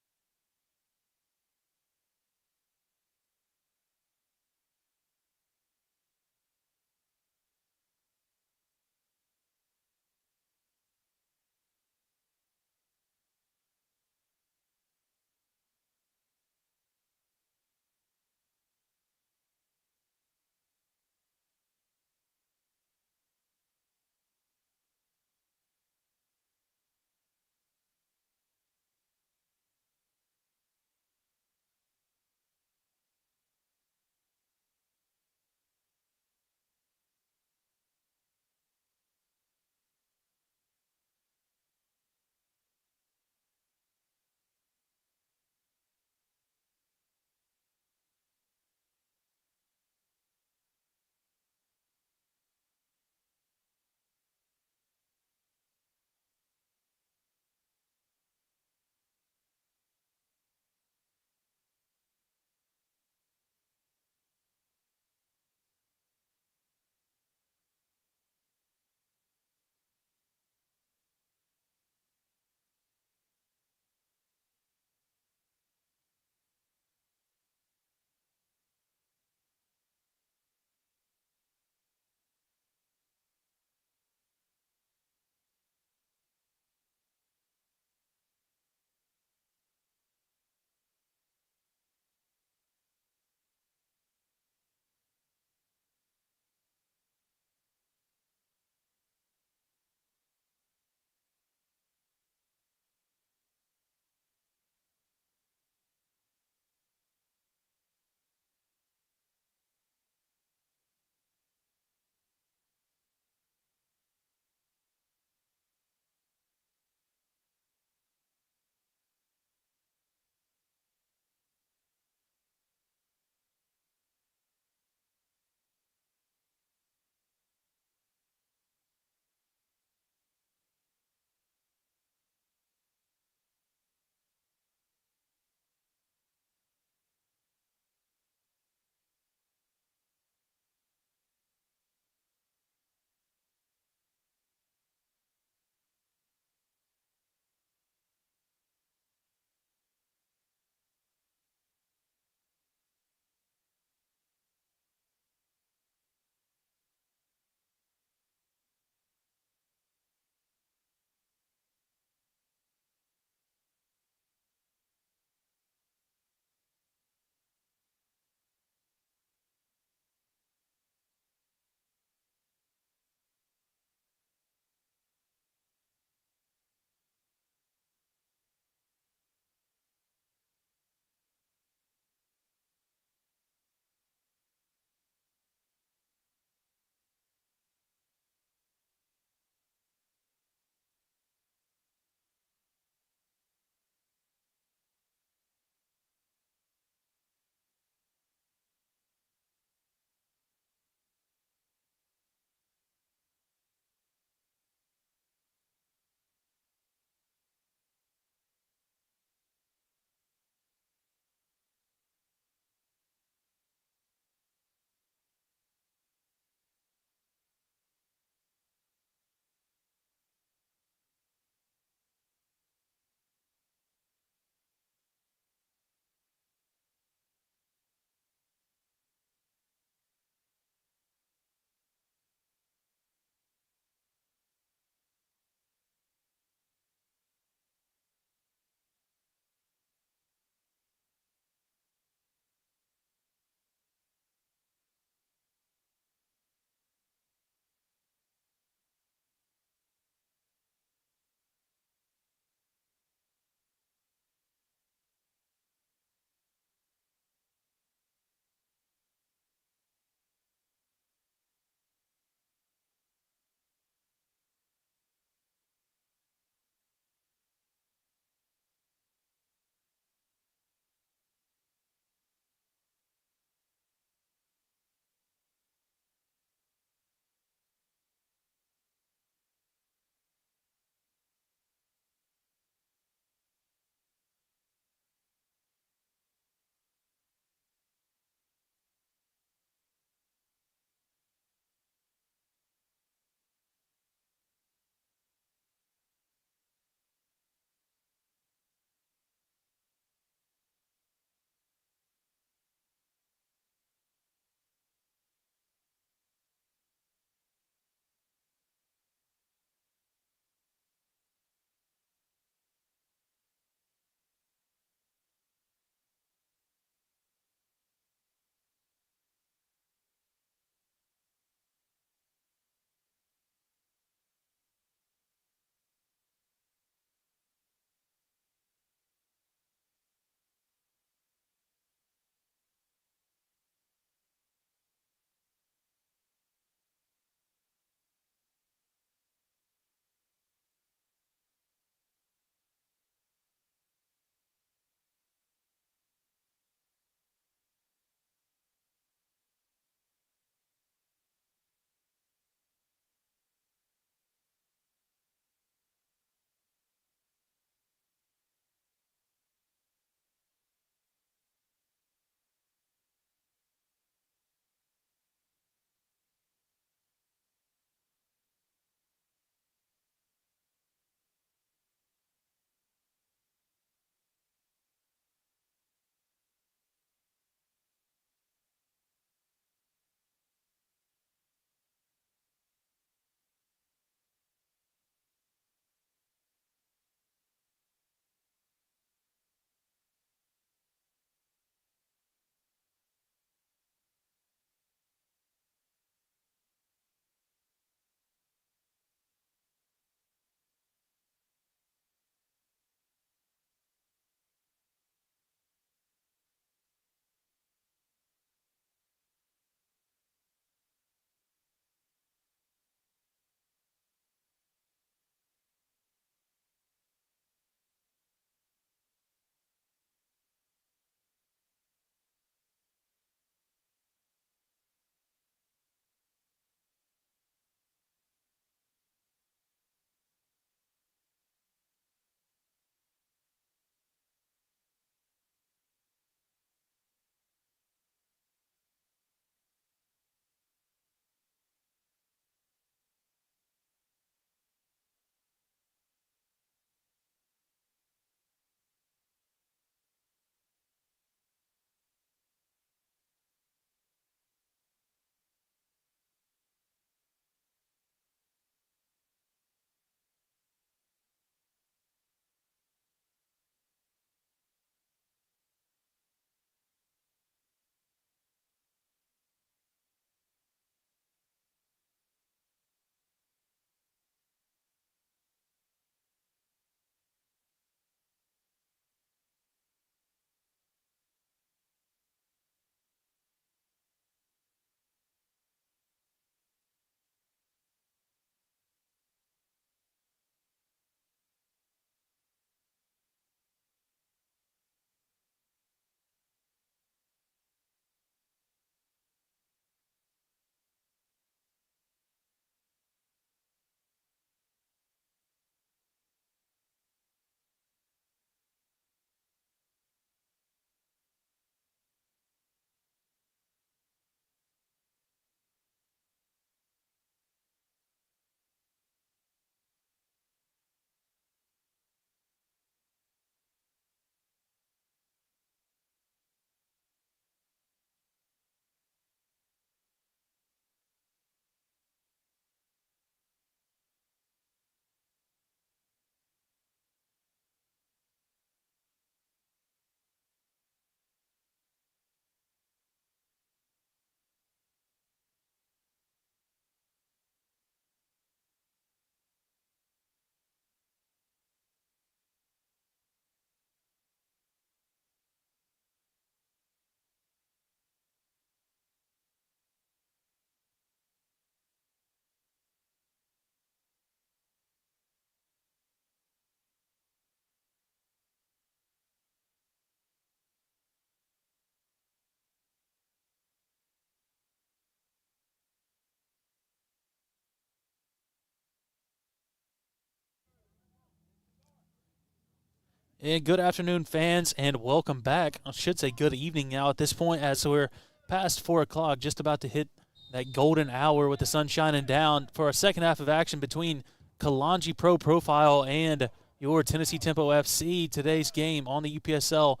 And good afternoon, fans, and welcome back. I should say good evening now at this point, as we're past 4 o'clock, just about to hit that golden hour with the sun shining down for our second half of action between Kalonji Pro Profile and your Tennessee Tempo FC. Today's game on the UPSL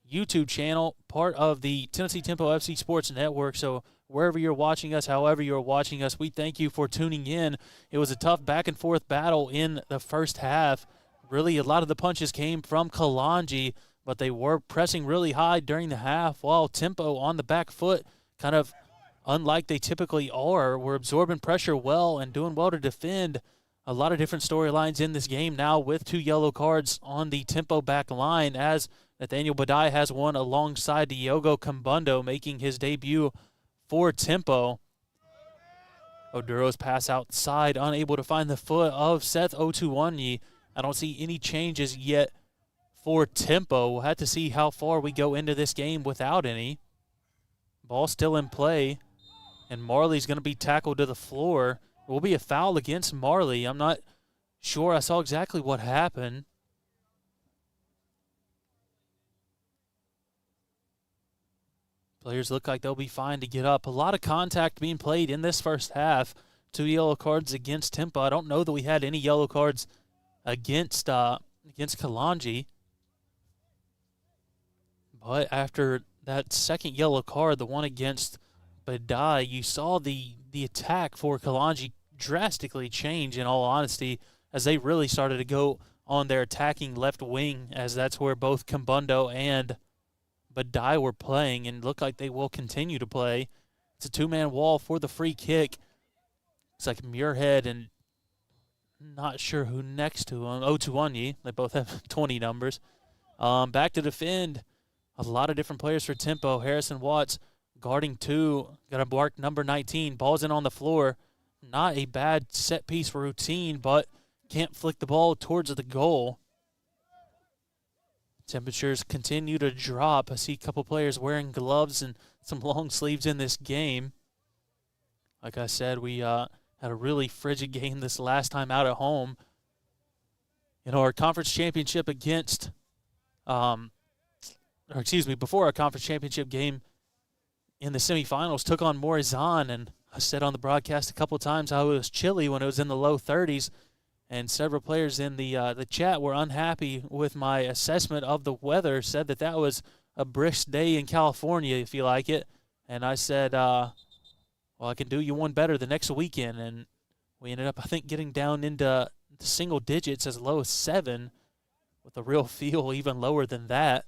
YouTube channel, part of the Tennessee Tempo FC Sports Network. So wherever you're watching us, however you're watching us, we thank you for tuning in. It was a tough back-and-forth battle in the first half. Really, a lot of the punches came from Kalonji, but they were pressing really high during the half, while Tempo on the back foot, kind of unlike they typically are, were absorbing pressure well and doing well to defend. A lot of different storylines in this game now with 2 yellow cards on the Tempo back line, as Nathaniel Badai has one alongside Diogo Cambundo making his debut for Tempo. Oduro's pass outside, unable to find the foot of Seth Otuonyi. I don't see any changes yet for Tempo. We'll have to see how far we go into this game without any. Ball still in play, and Marley's going to be tackled to the floor. It will be a foul against Marley. I'm not sure I saw exactly what happened. Players look like they'll be fine to get up. A lot of contact being played in this first half. 2 yellow cards against Tempo. I don't know that we had any yellow cards against Kalonji. But after that second yellow card, the one against Badai, you saw the attack for Kalonji drastically change, in all honesty, as they really started to go on their attacking left wing, as that's where both Cambundo and Badai were playing and look like they will continue to play. It's a 2-man wall for the free kick. It's like Muirhead and not sure who next to him. Otuonyi. They both have 20 numbers. Back to defend. A lot of different players for Tempo. Harrison Watts guarding 2. Got to mark number 19. Ball's in on the floor. Not a bad set piece routine, but can't flick the ball towards the goal. Temperatures continue to drop. I see a couple players wearing gloves and some long sleeves in this game. Like I said, we had a really frigid game this last time out at home. In our conference championship against, before our conference championship game in the semifinals, took on Morizan, and I said on the broadcast a couple times how it was chilly when it was in the low 30s, and several players in the chat were unhappy with my assessment of the weather, said that was a brisk day in California, if you like it, and I said, well, I can do you one better the next weekend, and we ended up, I think, getting down into single digits as low as 7, with a real feel even lower than that.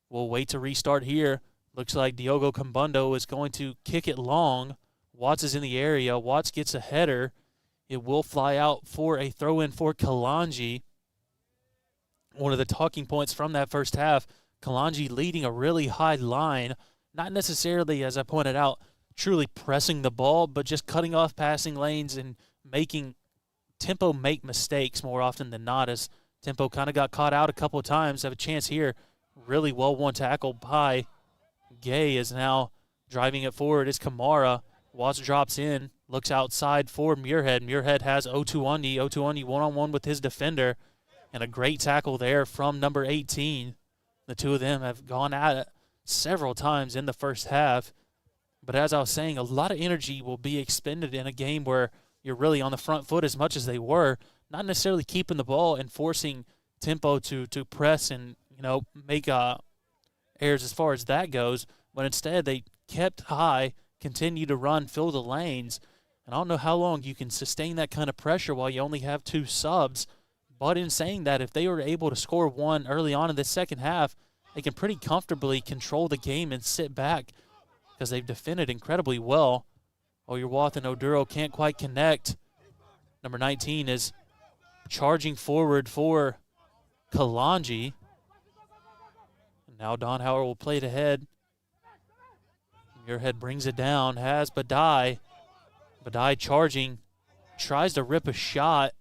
We'll wait to restart here. Looks like Diogo Cambundo is going to kick it long. Watts is in the area. Watts gets a header. It will fly out for a throw-in for Kalonji. One of the talking points from that first half, Kalonji leading a really high line, not necessarily, as I pointed out, truly pressing the ball, but just cutting off passing lanes and making Tempo make mistakes more often than not, as Tempo kind of got caught out a couple of times. Have a chance here. Really well-won tackle by Gay is now driving it forward. It's Kamara. Watts drops in, looks outside for Muirhead. Muirhead has Otuonyi. Otuonyi one-on-one with his defender, and a great tackle there from number 18. The two of them have gone at it several times in the first half. But as I was saying, a lot of energy will be expended in a game where you're really on the front foot as much as they were, not necessarily keeping the ball and forcing Tempo to press and, make errors as far as that goes, but instead they kept high, continue to run, fill the lanes, and I don't know how long you can sustain that kind of pressure while you only have 2 subs, but in saying that, if they were able to score 1 early on in the second half, they can pretty comfortably control the game and sit back because they've defended incredibly well. Oyerwath and Oduro can't quite connect. Number 19 is charging forward for Kalonji. Now Don Howard will play it ahead. Muirhead brings it down, has Badai. Badai charging, tries to rip a shot.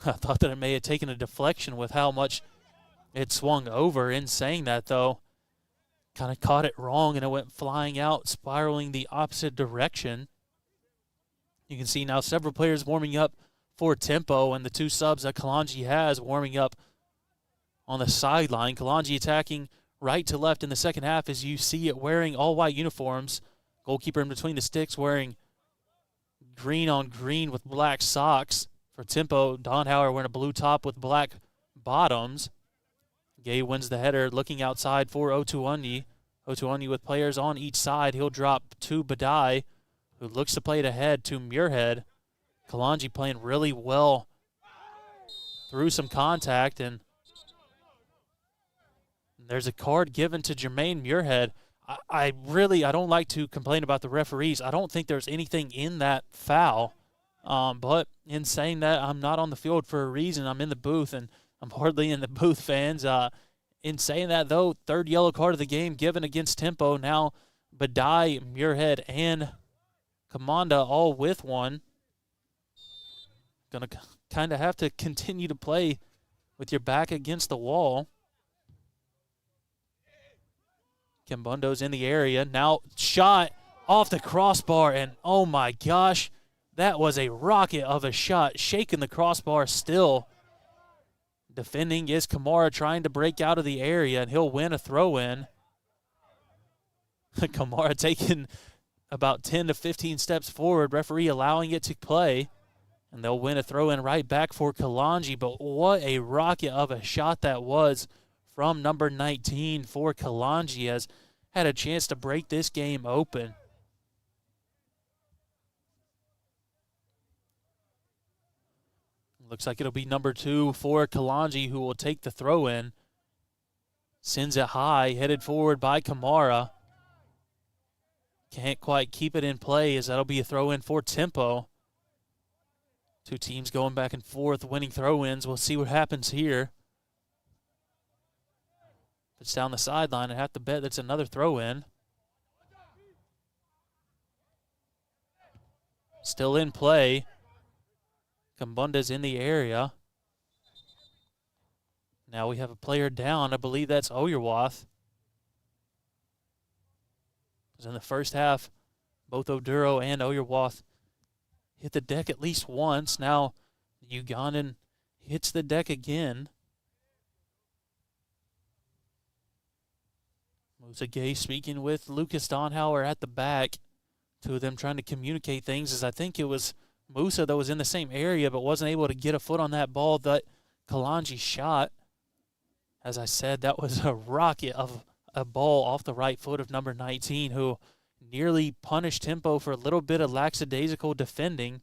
I thought that it may have taken a deflection with how much it swung over. In saying that, though, kind of caught it wrong, and it went flying out, spiraling the opposite direction. You can see now several players warming up for Tempo, and the two subs that Kalonji has warming up on the sideline. Kalonji attacking right to left in the second half, as you see it, wearing all white uniforms. Goalkeeper in between the sticks wearing green on green with black socks. For Tempo, Donhauer wearing a blue top with black bottoms. Gay wins the header, looking outside for Otuonyi. Otuonyi with players on each side. He'll drop to Badai, who looks to play it ahead to Muirhead. Kalonji playing really well through some contact, and there's a card given to Jermaine Muirhead. I don't like to complain about the referees. I don't think there's anything in that foul. But in saying that, I'm not on the field for a reason. I'm in the booth, and I'm hardly in the booth, fans. In saying that, though, third yellow card of the game given against Tempo. Now Badai, Muirhead, and Commanda all with one. Going to kind of have to continue to play with your back against the wall. Kimbundo's in the area. Now shot off the crossbar, and oh my gosh, that was a rocket of a shot, shaking the crossbar still. Defending is Kamara, trying to break out of the area, and he'll win a throw-in. Kamara taking about 10 to 15 steps forward, referee allowing it to play, and they'll win a throw-in right back for Kalonji. But what a rocket of a shot that was from number 19 for Kalonji, has had a chance to break this game open. Looks like it'll be number 2 for Kalonji, who will take the throw-in. Sends it high, headed forward by Kamara. Can't quite keep it in play, as that'll be a throw-in for Tempo. Two teams going back and forth, winning throw-ins. We'll see what happens here. It's down the sideline. I have to bet that's another throw-in. Still in play. Kambunda's in the area. Now we have a player down. I believe that's Oyerwath. Because in the first half, both Oduro and Oyerwath hit the deck at least once. Now the Ugandan hits the deck again. Musa Gay speaking with Lucas Donhauer at the back. Two of them trying to communicate things, as I think it was Musa that was in the same area but wasn't able to get a foot on that ball that Kalonji shot. As I said, that was a rocket of a ball off the right foot of number 19, who nearly punished Tempo for a little bit of lackadaisical defending.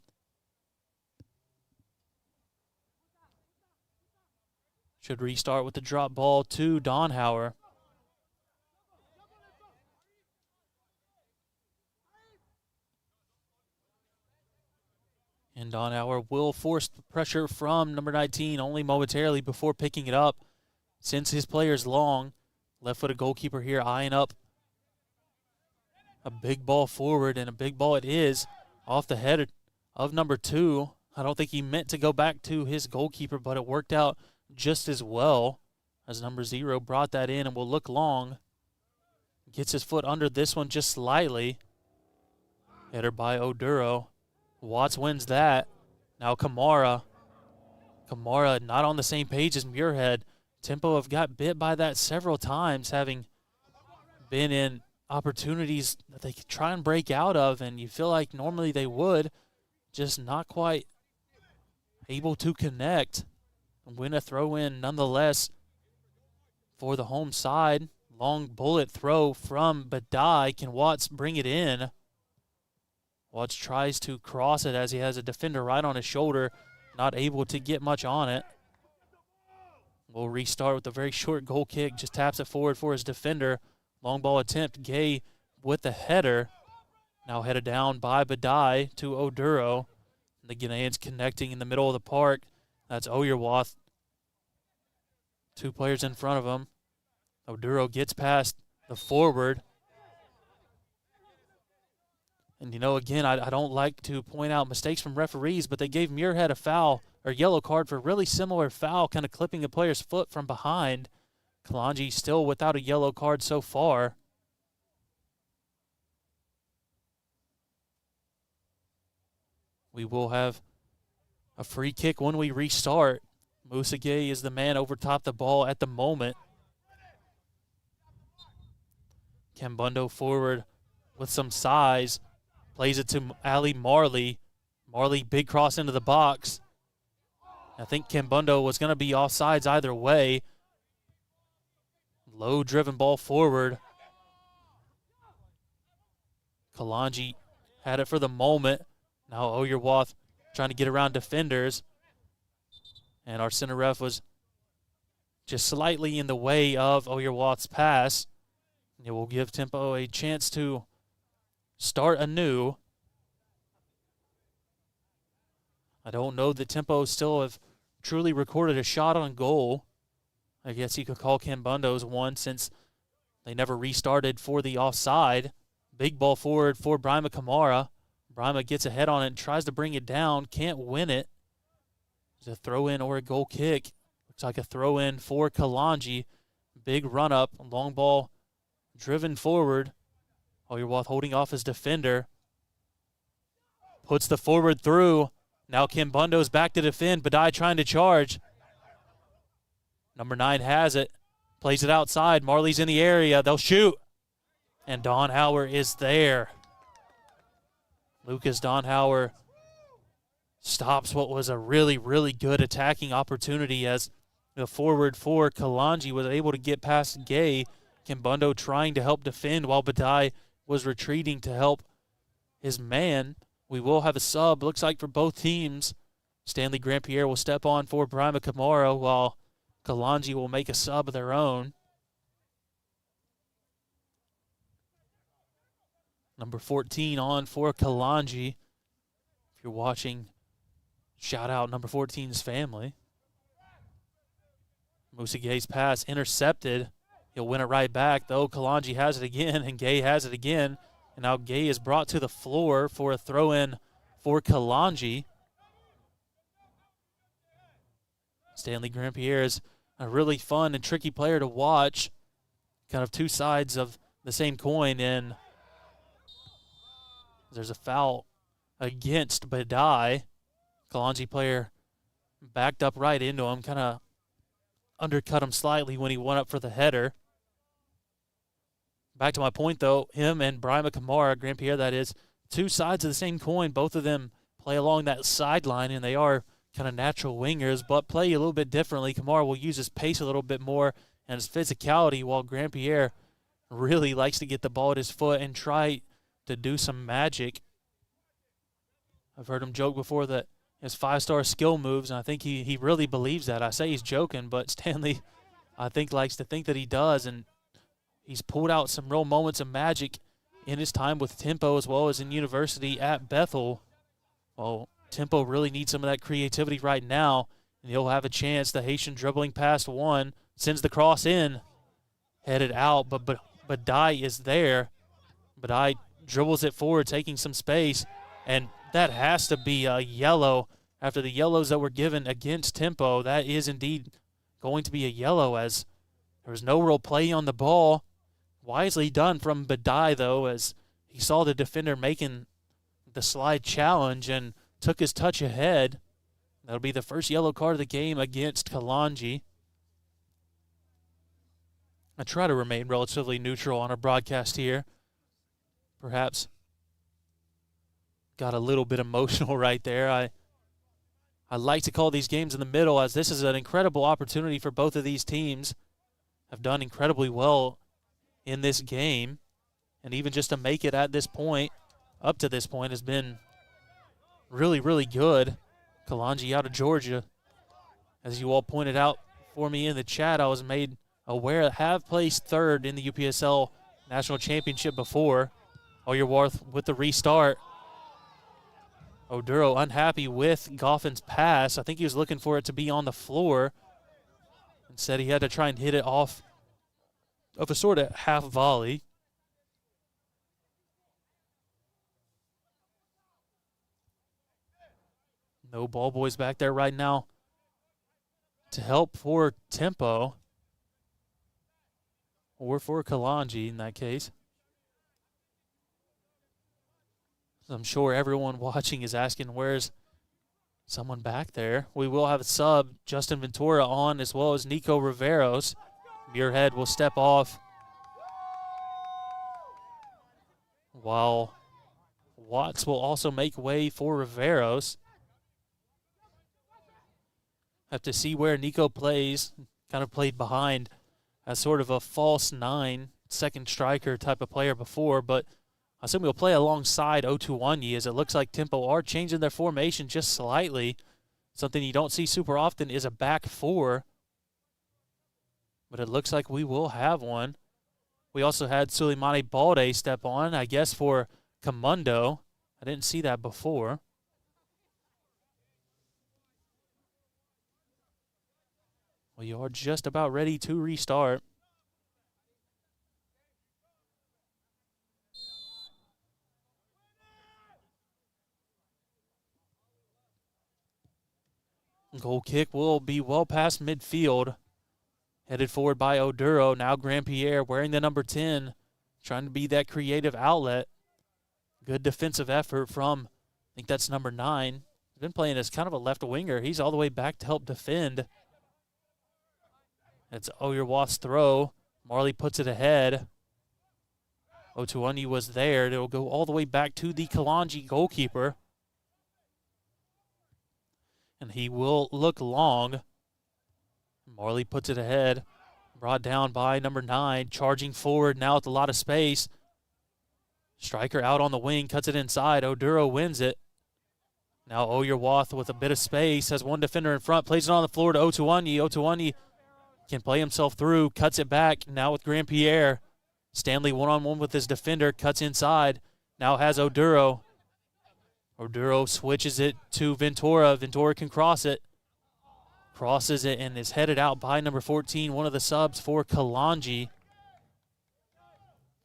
Should restart with the drop ball to Donhauer. And Donhauer will force pressure from number 19 only momentarily before picking it up. Since his player's long, left-footed goalkeeper here eyeing up a big ball forward, and a big ball it is off the head of number 2. I don't think he meant to go back to his goalkeeper, but it worked out just as well, as number 0 brought that in and will look long. Gets his foot under this one just slightly. Header by Oduro. Watts wins that. Now Kamara. Kamara not on the same page as Muirhead. Tempo have got bit by that several times, having been in opportunities that they could try and break out of, and you feel like normally they would, just not quite able to connect. And win a throw-in nonetheless for the home side. Long bullet throw from Badai. Can Watts bring it in? Watts tries to cross it as he has a defender right on his shoulder, not able to get much on it. We'll restart with a very short goal kick, just taps it forward for his defender. Long ball attempt, Gay with the header. Now headed down by Badai to Oduro. The Ghanaians connecting in the middle of the park. That's Oyerwath. Two players in front of him. Oduro gets past the forward. And, you know, again, I don't like to point out mistakes from referees, but they gave Muirhead a foul, or yellow card, for a really similar foul, kind of clipping a player's foot from behind. Kalonji still without a yellow card so far. We will have A free kick when we restart. Musagay is the man over top the ball at the moment. Kambundo forward with some size. Plays it to Ali Marley. Marley, big cross into the box. I think Kambundo was going to be offsides either way. Low driven ball forward. Kalonji had it for the moment. Now Oyerwath trying to get around defenders. And our center ref was just slightly in the way of Oyerwath's pass. It will give Tempo a chance to start anew. I don't know that Tempo still have truly recorded a shot on goal. I guess you could call Kambundo's one since they never restarted for the offside. Big ball forward for Brima Kamara. Brima gets ahead on it and tries to bring it down. Can't win it. It's a throw-in or a goal kick. Looks like a throw-in for Kalonji. Big run-up. Long ball driven forward. Oyerwath holding off his defender. Puts the forward through. Now Kambundo's back to defend. Badai trying to charge. Number 9 has it. Plays it outside. Marley's in the area. They'll shoot. And Donhauer is there. Lucas Donhauer stops what was a really, really good attacking opportunity as the forward for Kalonji was able to get past Gay. Kambundo trying to help defend while Badai was retreating to help his man. We will have a sub, looks like, for both teams. Stanley Grandpierre will step on for Brima Kamara while Kalonji will make a sub of their own. Number 14 on for Kalonji. If you're watching, shout out number 14's family. Musagay's pass intercepted. He'll win it right back, though. Kalonji has it again, and Gay has it again. And now Gay is brought to the floor for a throw-in for Kalonji. Stanley Grandpierre is a really fun and tricky player to watch. Kind of two sides of the same coin, and there's a foul against Badai. Kalonji player backed up right into him, kind of undercut him slightly when he went up for the header. Back to my point, though, him and Brima Kamara, Grandpierre that is, two sides of the same coin. Both of them play along that sideline, and they are kind of natural wingers, but play a little bit differently. Kamara will use his pace a little bit more and his physicality, while Grandpierre really likes to get the ball at his foot and try to do some magic. I've heard him joke before that his 5-star skill moves, and I think he really believes that. I say he's joking, but Stanley, I think, likes to think that he does, and he's pulled out some real moments of magic in his time with Tempo as well as in university at Bethel. Well, Tempo really needs some of that creativity right now, and he'll have a chance. The Haitian dribbling past one, sends the cross in, headed out, but Badai is there. Badai dribbles it forward, taking some space, and that has to be a yellow. After the yellows that were given against Tempo, that is indeed going to be a yellow, as there was no real play on the ball. Wisely done from Badai, though, as he saw the defender making the slide challenge and took his touch ahead. That'll be the first yellow card of the game against Kalonji. I try to remain relatively neutral on our broadcast here. Perhaps got a little bit emotional right there. I like to call these games in the middle, as this is an incredible opportunity for both of these teams. Have done incredibly well in this game, and even just to make it at this point, up to this point, has been really, really good. Kalonji out of Georgia, as you all pointed out for me in the chat, I was made aware have placed third in the UPSL National Championship before. Oyerwath with the restart. Oduro unhappy with Goffin's pass. I think he was looking for it to be on the floor. Instead, he had to try and hit it off of a sort of half volley. No ball boys back there right now to help for Tempo, or for Kalonji in that case. I'm sure everyone watching is asking, where's Someone back there. We will have a sub, Justin Ventura on, as well as Nico Riveros. Muirhead will step off, while Watts will also make way for Riveros. Have to see where Nico plays. Kind of played behind as sort of a false nine, second striker type of player before, but I assume he'll play alongside Otuwanyi, as it looks like Tempo are changing their formation just slightly. Something you don't see super often is a back four, but it looks like we will have one. We also had Suleimani Balde step on, I guess, for Comundo. I didn't see that before. We are just about ready to restart. Goal kick will be well past midfield. Headed forward by Oduro. Now Grandpierre wearing the number 10. Trying to be that creative outlet. Good defensive effort from, I think that's number 9. He's been playing as kind of a left winger. He's all the way back to help defend. It's Oyerwath's throw. Marley puts it ahead. Otuwanyi was there. It'll go all the way back to the Kalonji goalkeeper. And he will look long. Marley puts it ahead. Brought down by number 9. Charging forward now with a lot of space. Striker out on the wing. Cuts it inside. Oduro wins it. Now Oyerwath with a bit of space. Has one defender in front. Plays it on the floor to Otuwanyi. Otuwanyi can play himself through. Cuts it back. Now with Grandpierre. Stanley one-on-one with his defender. Cuts inside. Now has Oduro. Oduro switches it to Ventura. Ventura can cross it. Crosses it and is headed out by number 14, one of the subs for Kalonji. It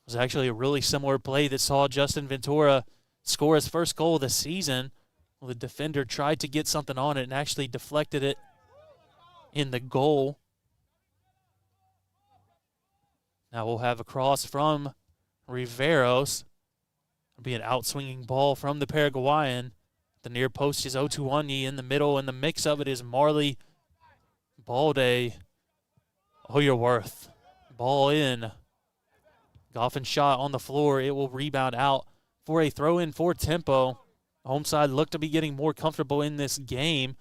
was actually a really similar play that saw Justin Ventura score his first goal of the season. Well, the defender tried to get something on it and actually deflected it in the goal. Now we'll have a cross from Riveros. It'll be an outswinging ball from the Paraguayan. The near post is Otuwanyi in the middle, and the mix of it is Marley, Balde, Oyerwath. Ball in. Goffin shot on the floor. It will rebound out for a throw-in for Tempo. The home side looked to be getting more comfortable in this game,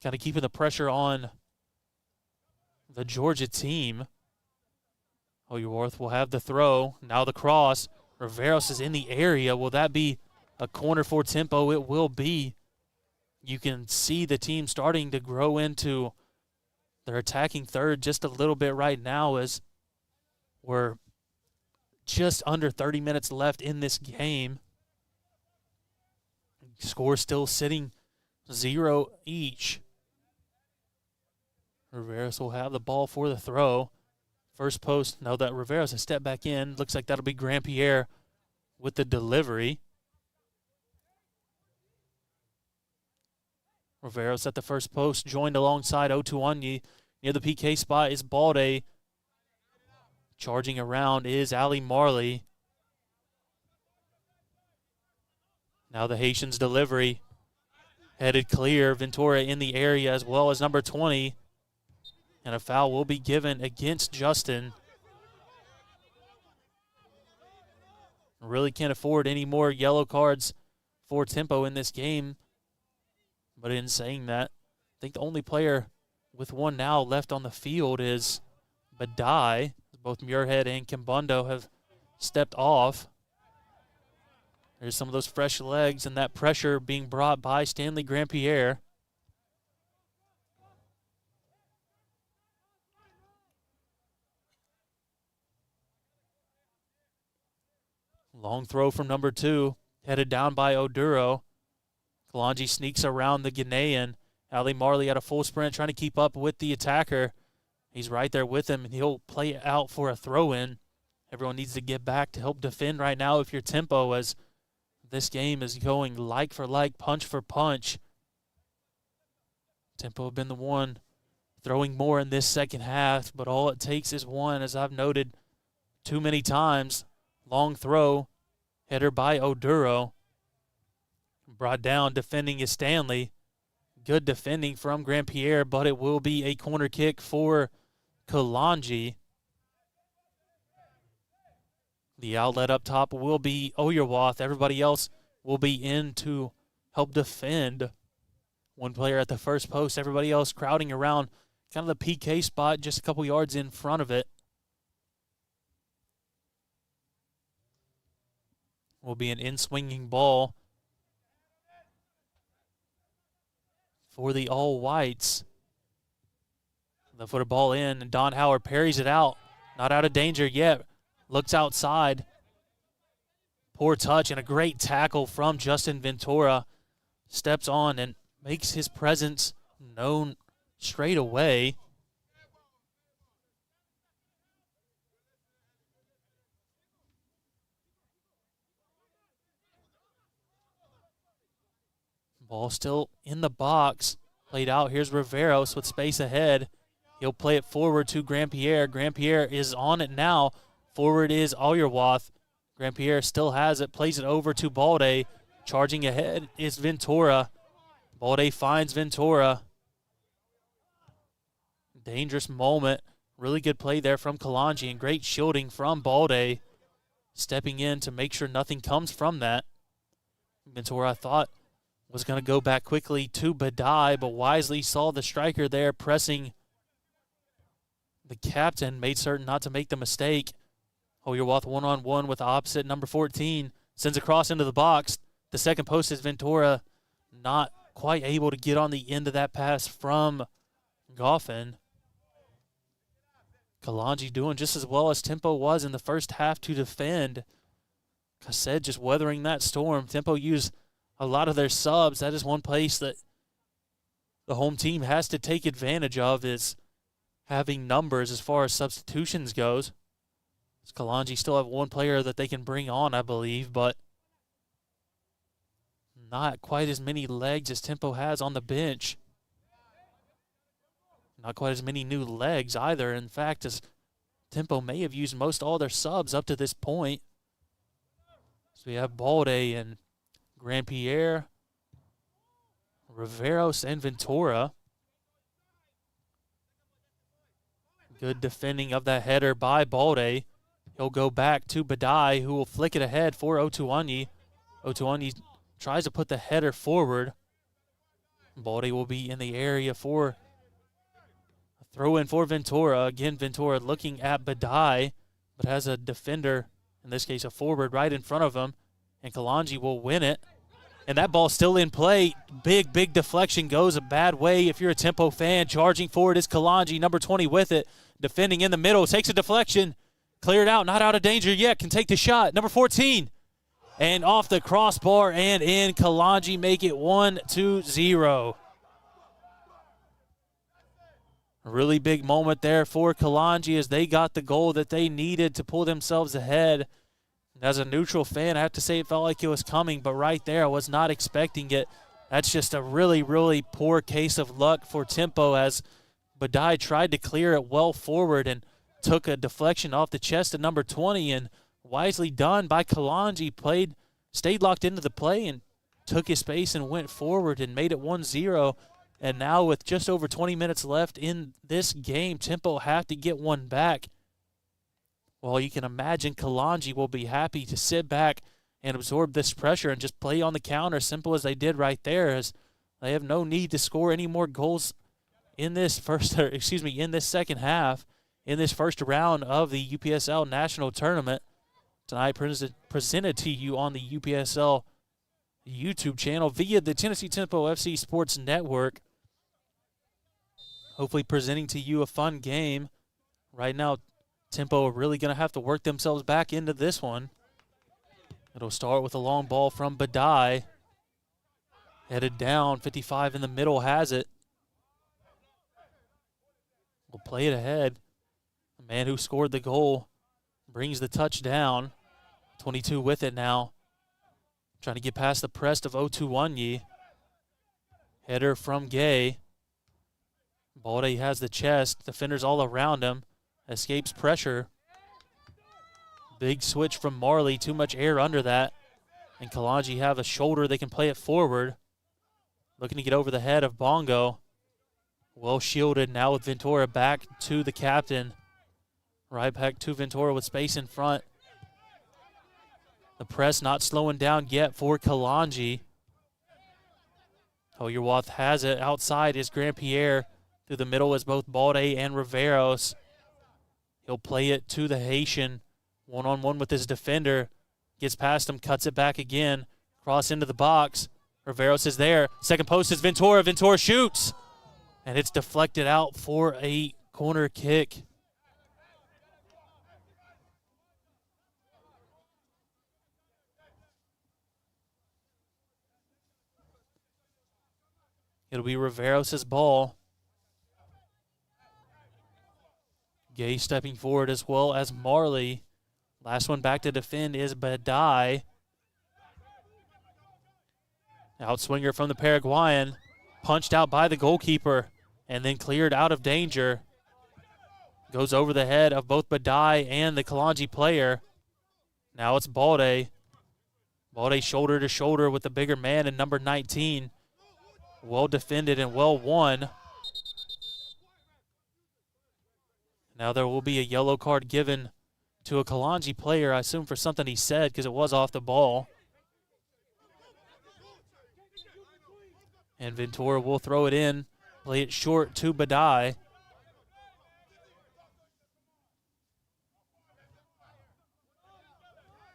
kind of keeping the pressure on the Georgia team. Oyerwath will have the throw. Now the cross. Riveros is in the area. Will that be a corner for Tempo? It will be. You can see the team starting to grow into their attacking third just a little bit right now, as we're just under 30 minutes left in this game. Score still sitting 0 each. Riveros will have the ball for the throw. First post, no, that Riveros has stepped back in. Looks like that'll be Grandpierre with the delivery. Riveros at the first post, joined alongside Otuwanyi. Near the PK spot is Balde. Charging around is Ali Marley. Now the Haitians' delivery. Headed clear. Ventura in the area as well as number 20. And a foul will be given against Justin. Really can't afford any more yellow cards for Tempo in this game. But in saying that, I think the only player with one now left on the field is Badai. Both Muirhead and Kimbundo have stepped off. There's some of those fresh legs and that pressure being brought by Stanley Grandpierre. Long throw from number 2, headed down by Oduro. Kalonji sneaks around the Ghanaian. Ali Marley at a full sprint trying to keep up with the attacker. He's right there with him, and he'll play it out for a throw-in. Everyone needs to get back to help defend right now if you're Tempo, as this game is going like for like, punch for punch. Tempo have been the one throwing more in this second half, but all it takes is one, as I've noted too many times. Long throw, header by Oduro. Brought down, defending is Stanley. Good defending from Grandpierre, but it will be a corner kick for Kalonji. The outlet up top will be Oyerwath. Everybody else will be in to help defend. One player at the first post, everybody else crowding around kind of the PK spot, just a couple yards in front of it. Will be an in-swinging ball for the All-Whites. The footer ball in, and Don Howard parries it out. Not out of danger yet. Looks outside. Poor touch and a great tackle from Justin Ventura. Steps on and makes his presence known straight away. Ball still in the box. Played out. Here's Riveros with space ahead. He'll play it forward to Grandpierre. Grandpierre is on it now. Forward is Oyerwath. Grandpierre still has it. Plays it over to Balde. Charging ahead is Ventura. Balde finds Ventura. Dangerous moment. Really good play there from Kalonji and great shielding from Balde. Stepping in to make sure nothing comes from that. Ventura, I thought, was going to go back quickly to Badai, but wisely saw the striker there pressing the captain, made certain not to make the mistake. Oyerwath one-on-one with the opposite number 14. Sends a cross into the box. The second post is Ventura, not quite able to get on the end of that pass from Goffin. Kalonji doing just as well as Tempo was in the first half to defend. Cassette just weathering that storm. Tempo used a lot of their subs. That is one place that the home team has to take advantage of, is having numbers as far as substitutions goes. Kalonji still have one player that they can bring on, I believe, but not quite as many legs as Tempo has on the bench. Not quite as many new legs either. In fact, as Tempo may have used most all their subs up to this point. So we have Balde and Grandpierre, Riveros, and Ventura. Good defending of that header by Balde. He'll go back to Badai, who will flick it ahead for Otuanyi. Otuanyi tries to put the header forward. Balde will be in the area for a throw-in for Ventura. Again, Ventura looking at Badai, but has a defender, in this case a forward, right in front of him. And Kalonji will win it. And that ball's still in play. Big deflection, goes a bad way. If you're a Tempo fan, charging forward is Kalonji, number 20 with it. Defending in the middle, takes a deflection. Cleared out, not out of danger yet, can take the shot. Number 14. And off the crossbar and in. Kalonji make it 1-0. A really big moment there for Kalonji as they got the goal that they needed to pull themselves ahead. As a neutral fan, I have to say it felt like it was coming, but right there I was not expecting it. That's just a really poor case of luck for Tempo as Badai tried to clear it well forward and took a deflection off the chest of number 20, and wisely done by Kalonji. Stayed locked into the play and took his space and went forward and made it 1-0. And now with just over 20 minutes left in this game, Tempo have to get one back. Well, you can imagine Kalonji will be happy to sit back and absorb this pressure and just play on the counter, simple as they did right there, as they have no need to score any more goals in this in this second half, in this first round of the UPSL National Tournament. Tonight presented to you on the UPSL YouTube channel via the Tennessee Tempo FC Sports Network. Hopefully presenting to you a fun game. Right now, Tempo are really going to have to work themselves back into this one. It'll start with a long ball from Badai. Headed down, 55 in the middle has it. We'll play it ahead. The man who scored the goal brings the touchdown. 22 with it now. Trying to get past the press of Otuanyi. Header from Gay. Balde has the chest. Defenders all around him. Escapes pressure. Big switch from Marley. Too much air under that. And Kalonji have a shoulder. They can play it forward. Looking to get over the head of Bongo. Well shielded now with Ventura back to the captain. Right back to Ventura with space in front. The press not slowing down yet for Kalonji. Oyerwath has it. Outside is Grand Pierre. Through the middle is both Balde and Riveros. He'll play it to the Haitian. One-on-one with his defender. Gets past him, cuts it back again. Cross into the box. Riveros is there. Second post is Ventura. Ventura shoots. And it's deflected out for a corner kick. It'll be Riveros' ball. Gay stepping forward as well as Marley. Last one back to defend is Badai. Outswinger from the Paraguayan. Punched out by the goalkeeper and then cleared out of danger. Goes over the head of both Badai and the Kalonji player. Now it's Balde. Balde shoulder to shoulder with the bigger man in number 19. Well defended and well won. Now there will be a yellow card given to a Kalonji player, I assume for something he said because it was off the ball. And Ventura will throw it in, play it short to Badai.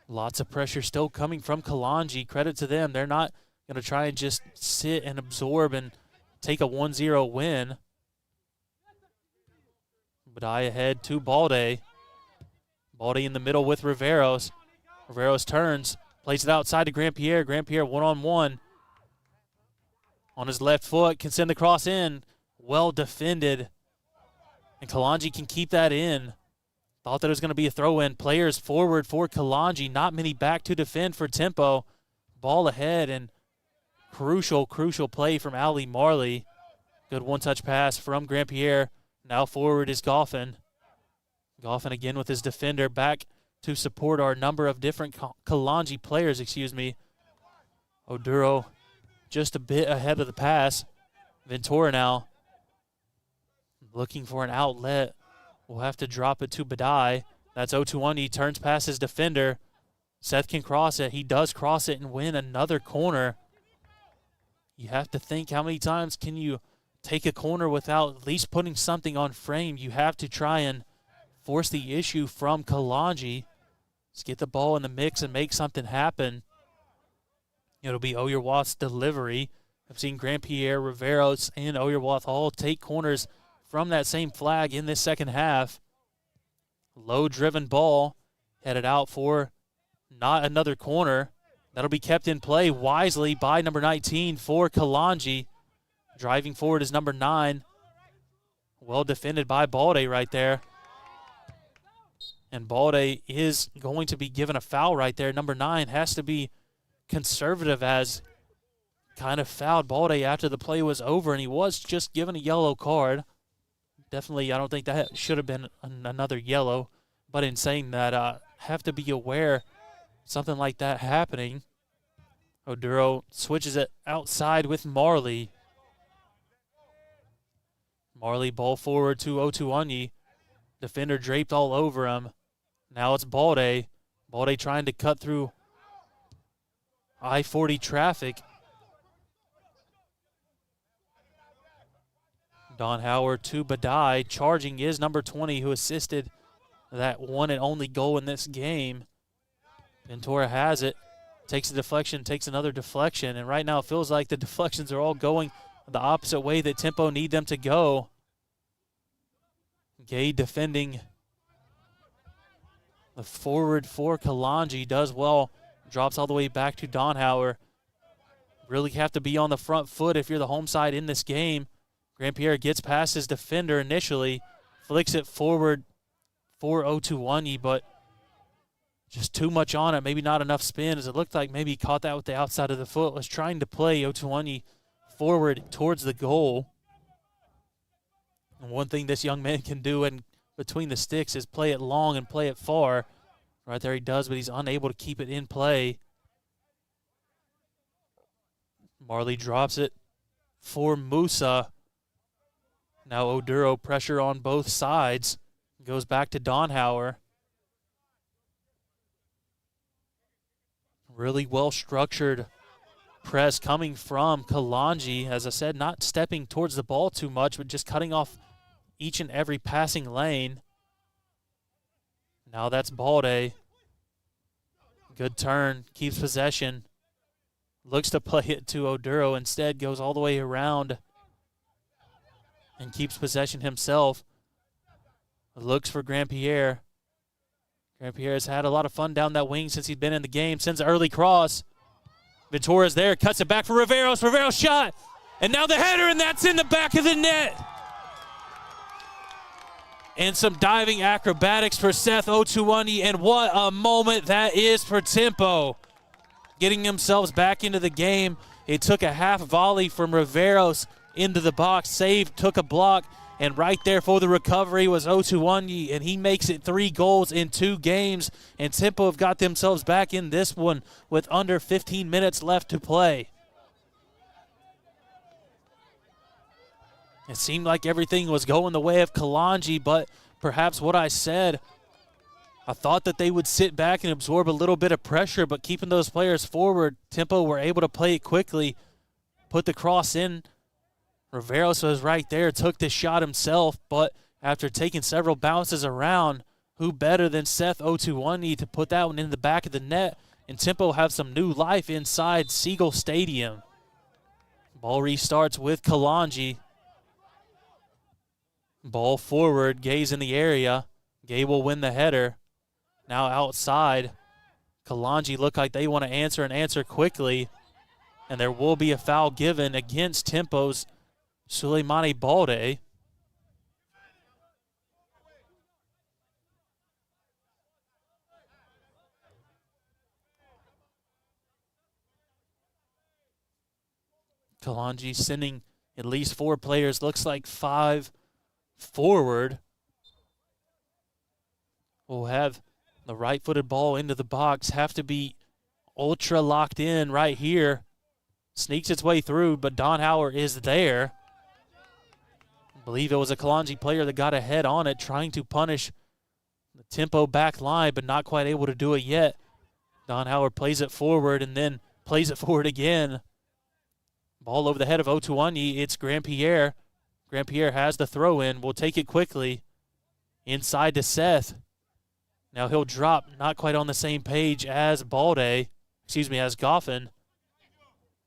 Lots of pressure still coming from Kalonji. Credit to them. They're not going to try and just sit and absorb and take a 1-0 win. Badai ahead to Balde. Balde in the middle with Riveros. Riveros turns, plays it outside to Grand Pierre. Grand Pierre one-on-one. On his left foot, can send the cross in. Well defended. And Kalonji can keep that in. Thought that it was going to be a throw-in. Players forward for Kalonji. Not many back to defend for Tempo. Ball ahead and crucial play from Ali Marley. Good one-touch pass from Grand Pierre. Now forward is Goffin. Goffin again with his defender back to support our number of different Kalonji players, Oduro just a bit ahead of the pass. Ventura now looking for an outlet. We'll have to drop it to Badai. That's Otuani, turns past his defender. Seth can cross it. He does cross it and win another corner. You have to think, how many times can you take a corner without at least putting something on frame? You have to try and force the issue from Kalonji. Let's get the ball in the mix and make something happen. It'll be Oyerwath's delivery. I've seen Grand Pierre, Riveros, and Oyerwath all take corners from that same flag in this second half. Low-driven ball headed out for not another corner. That'll be kept in play wisely by number 19 for Kalonji. Driving forward is number 9. Well defended by Balde right there. And Balde is going to be given a foul right there. Number 9 has to be conservative, as kind of fouled Balde after the play was over, and he was just given a yellow card. Definitely, I don't think that should have been another yellow. But in saying that, have to be aware something like that happening. Oduro switches it outside with Marley. Marley ball forward to Otuanyi. Defender draped all over him. Now it's Balde. Balde trying to cut through I-40 traffic. Don Howard to Badai. Charging is number 20, who assisted that one and only goal in this game. Ventura has it. Takes a deflection, takes another deflection. And right now it feels like the deflections are all going the opposite way that Tempo need them to go. Gay defending the forward for Kalonji. Does well. Drops all the way back to Donhauer. Really have to be on the front foot if you're the home side in this game. Grand Pierre gets past his defender initially. Flicks it forward for Otuanyi, but just too much on it. Maybe not enough spin, as it looked like maybe he caught that with the outside of the foot. Was trying to play Otuanyi forward towards the goal. And one thing this young man can do in between the sticks is play it long and play it far. Right there he does, but he's unable to keep it in play. Marley drops it for Musa. Now Oduro pressure on both sides. Goes back to Donhauer. Really well-structured press coming from Kalonji. As I said, not stepping towards the ball too much, but just cutting off each and every passing lane. Now that's Balde. Good turn, keeps possession. Looks to play it to Oduro. Instead, goes all the way around and keeps possession himself. Looks for Grandpierre. Grandpierre has had a lot of fun down that wing since he's been in the game. Sends an early cross. Ventura's there, cuts it back for Riveros. Riveros shot. And now the header, and that's in the back of the net. And some diving acrobatics for Seth Otuwani. And what a moment that is for Tempo. Getting themselves back into the game. It took a half volley from Riveros into the box. Saved, took a block. And right there for the recovery was Otuwani, and he makes it 3 goals in 2 games. And Tempo have got themselves back in this one with under 15 minutes left to play. It seemed like everything was going the way of Kalonji, but perhaps what I said, I thought that they would sit back and absorb a little bit of pressure, but keeping those players forward, Tempo were able to play it quickly, put the cross in. Riveros was right there, took the shot himself, but after taking several bounces around, who better than Seth Otuwani to put that one in the back of the net, and Tempo have some new life inside Siegel Stadium. Ball restarts with Kalonji. Ball forward, Gay's in the area. Gay will win the header. Now outside, Kalonji look like they want to answer and answer quickly, and there will be a foul given against Tempo's Suleimani Balde. Kalonji sending at least 4 players, looks like 5 forward. We'll have the right-footed ball into the box, have to be ultra locked in right here. Sneaks its way through, but Donhauer is there. I believe it was a Kalonji player that got ahead on it, trying to punish the Tempo back line, but not quite able to do it yet. Donhauer plays it forward and then plays it forward again. Ball over the head of Otuwani. It's Grandpierre. Grandpierre has the throw-in. Will take it quickly. Inside to Seth. Now he'll drop, not quite on the same page as Balde. Excuse me, as Goffin.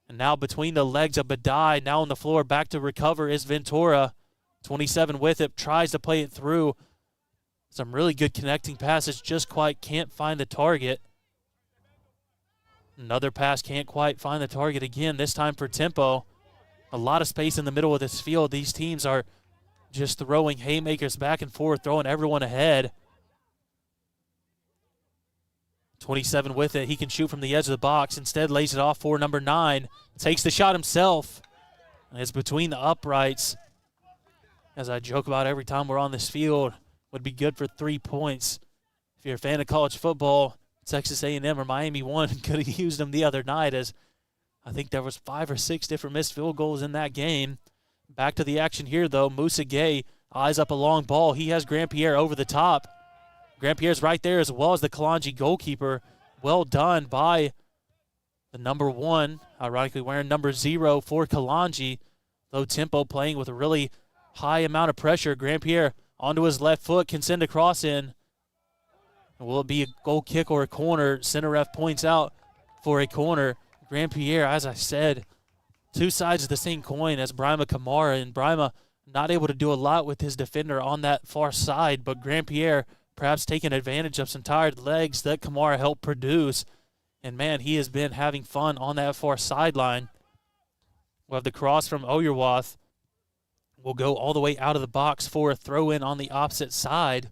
And now between the legs of Badai, now on the floor, back to recover is Ventura. 27 with it, tries to play it through. Some really good connecting passes, just quite can't find the target. Another pass, can't quite find the target again, this time for Tempo. A lot of space in the middle of this field. These teams are just throwing haymakers back and forth, throwing everyone ahead. 27 with it, he can shoot from the edge of the box. Instead lays it off for number 9. Takes the shot himself. And it's between the uprights. As I joke about every time we're on this field, would be good for 3 points. If you're a fan of college football, Texas A&M or Miami won could have used them the other night, as I think there was 5 or 6 different missed field goals in that game. Back to the action here, though. Musa Gay eyes up a long ball. He has Grandpierre over the top. Grandpierre's right there, as well as the Kalonji goalkeeper. Well done by the number 1, ironically wearing number 0 for Kalonji. Low tempo, playing with a really high amount of pressure. Grandpierre onto his left foot, can send a cross in. Will it be a goal kick or a corner? Center ref points out for a corner. Grandpierre, as I said, 2 sides of the same coin as Brima Kamara, and Brima not able to do a lot with his defender on that far side, but Grandpierre perhaps taking advantage of some tired legs that Kamara helped produce. And, man, he has been having fun on that far sideline. We'll have the cross from Oyerwath. Will go all the way out of the box for a throw-in on the opposite side.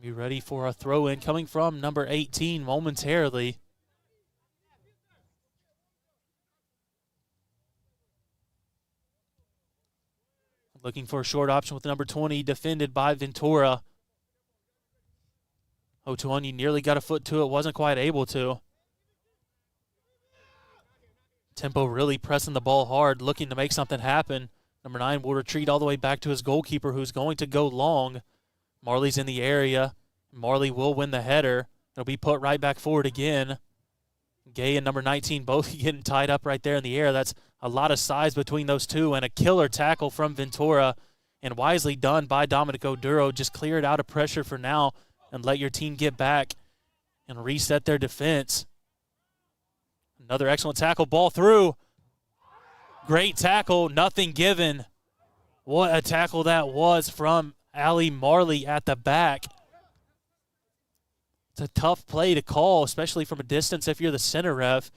Be ready for a throw-in coming from number 18 momentarily. Looking for a short option with number 20, defended by Ventura. Otuonyi nearly got a foot to it, wasn't quite able to. Tempo really pressing the ball hard, looking to make something happen. Number 9 will retreat all the way back to his goalkeeper, who's going to go long. Marley's in the area. Marley will win the header. It'll be put right back forward again. Gay and number 19 both getting tied up right there in the air. That's a lot of size between those two, and a killer tackle from Ventura. And wisely done by Dominic Oduro. Just clear it out of pressure for now and let your team get back and reset their defense. Another excellent tackle, ball through. Great tackle, nothing given. What a tackle that was from Ali Marley at the back. It's a tough play to call, especially from a distance if you're the center ref.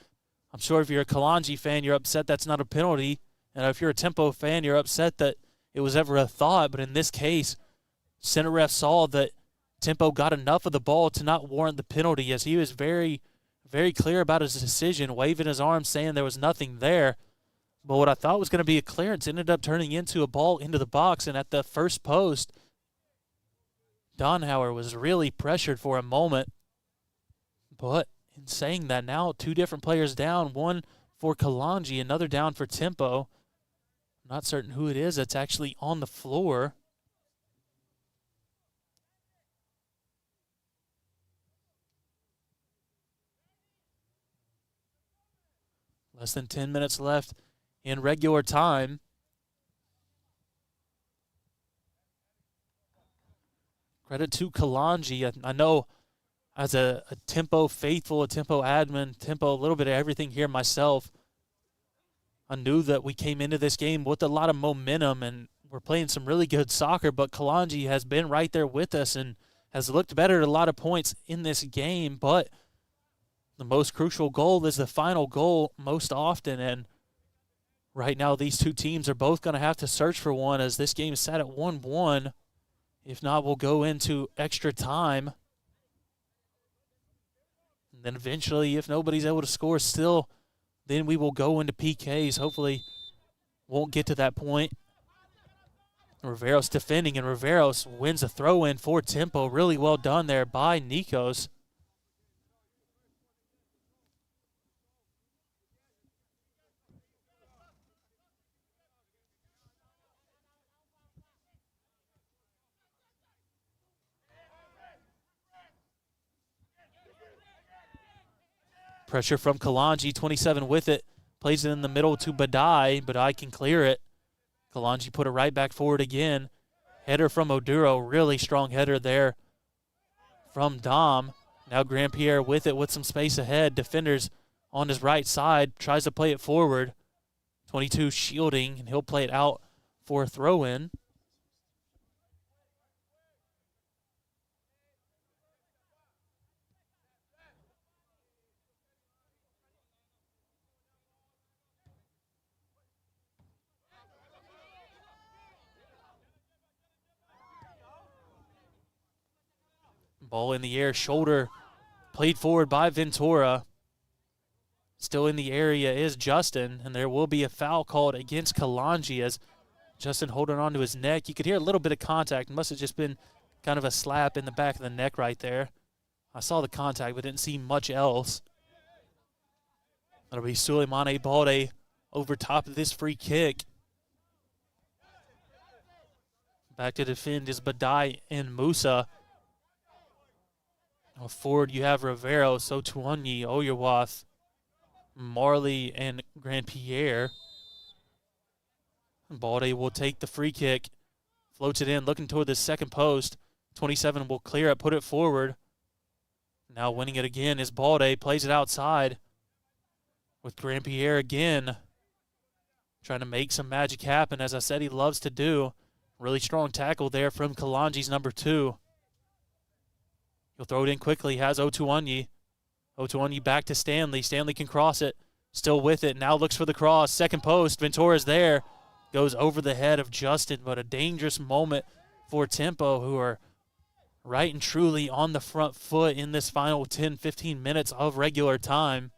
I'm sure if you're a Kalonji fan, you're upset that's not a penalty. And if you're a Tempo fan, you're upset that it was ever a thought. But in this case, center ref saw that Tempo got enough of the ball to not warrant the penalty, as he was very, very clear about his decision, waving his arm saying there was nothing there. But what I thought was going to be a clearance ended up turning into a ball into the box, and at the first post, Donhauer was really pressured for a moment. But in saying that, now 2 different players down, one for Kalonji, another down for Tempo. I'm not certain who it is that's actually on the floor. Less than 10 minutes left in regular time. Credit to Kalonji. I know as a Tempo faithful, a Tempo admin, Tempo, a little bit of everything here myself, I knew that we came into this game with a lot of momentum and we're playing some really good soccer, but Kalonji has been right there with us and has looked better at a lot of points in this game, but the most crucial goal is the final goal most often, and right now these two teams are both going to have to search for one, as this game is set at 1-1. If not, we'll go into extra time. And then eventually, if nobody's able to score still, then we will go into PKs. Hopefully won't get to that point. Riveros defending, and Riveros wins a throw-in for Tempo. Really well done there by Nikos. Pressure from Kalonji, 27 with it. Plays it in the middle to Badai. Badai can clear it. Kalonji put it right back forward again. Header from Oduro. Really strong header there from Dom. Now Grandpierre with it with some space ahead. Defenders on his right side. Tries to play it forward. 22 shielding, and he'll play it out for a throw-in. Ball in the air, shoulder played forward by Ventura. Still in the area is Justin, and there will be a foul called against Kalonji as Justin holding on to his neck. You could hear a little bit of contact. It must have just been kind of a slap in the back of the neck right there. I saw the contact, but didn't see much else. That'll be Suleimane Balde over top of this free kick. Back to defend is Badai and Musa. Forward you have Rivero, Sotuanyi, Oyerwath, Marley, and Grandpierre. Balde will take the free kick, floats it in, looking toward the second post. 27 will clear it, put it forward. Now winning it again is Balde, plays it outside with Grandpierre again. Trying to make some magic happen, as I said he loves to do. Really strong tackle there from Kalonji's number 2. He'll throw it in quickly, has Otuonyi. Otuonyi back to Stanley. Stanley can cross it, still with it. Now looks for the cross, second post. Ventura's there, goes over the head of Justin, but a dangerous moment for Tempo, who are right and truly on the front foot in this final 10-15 minutes of regular time.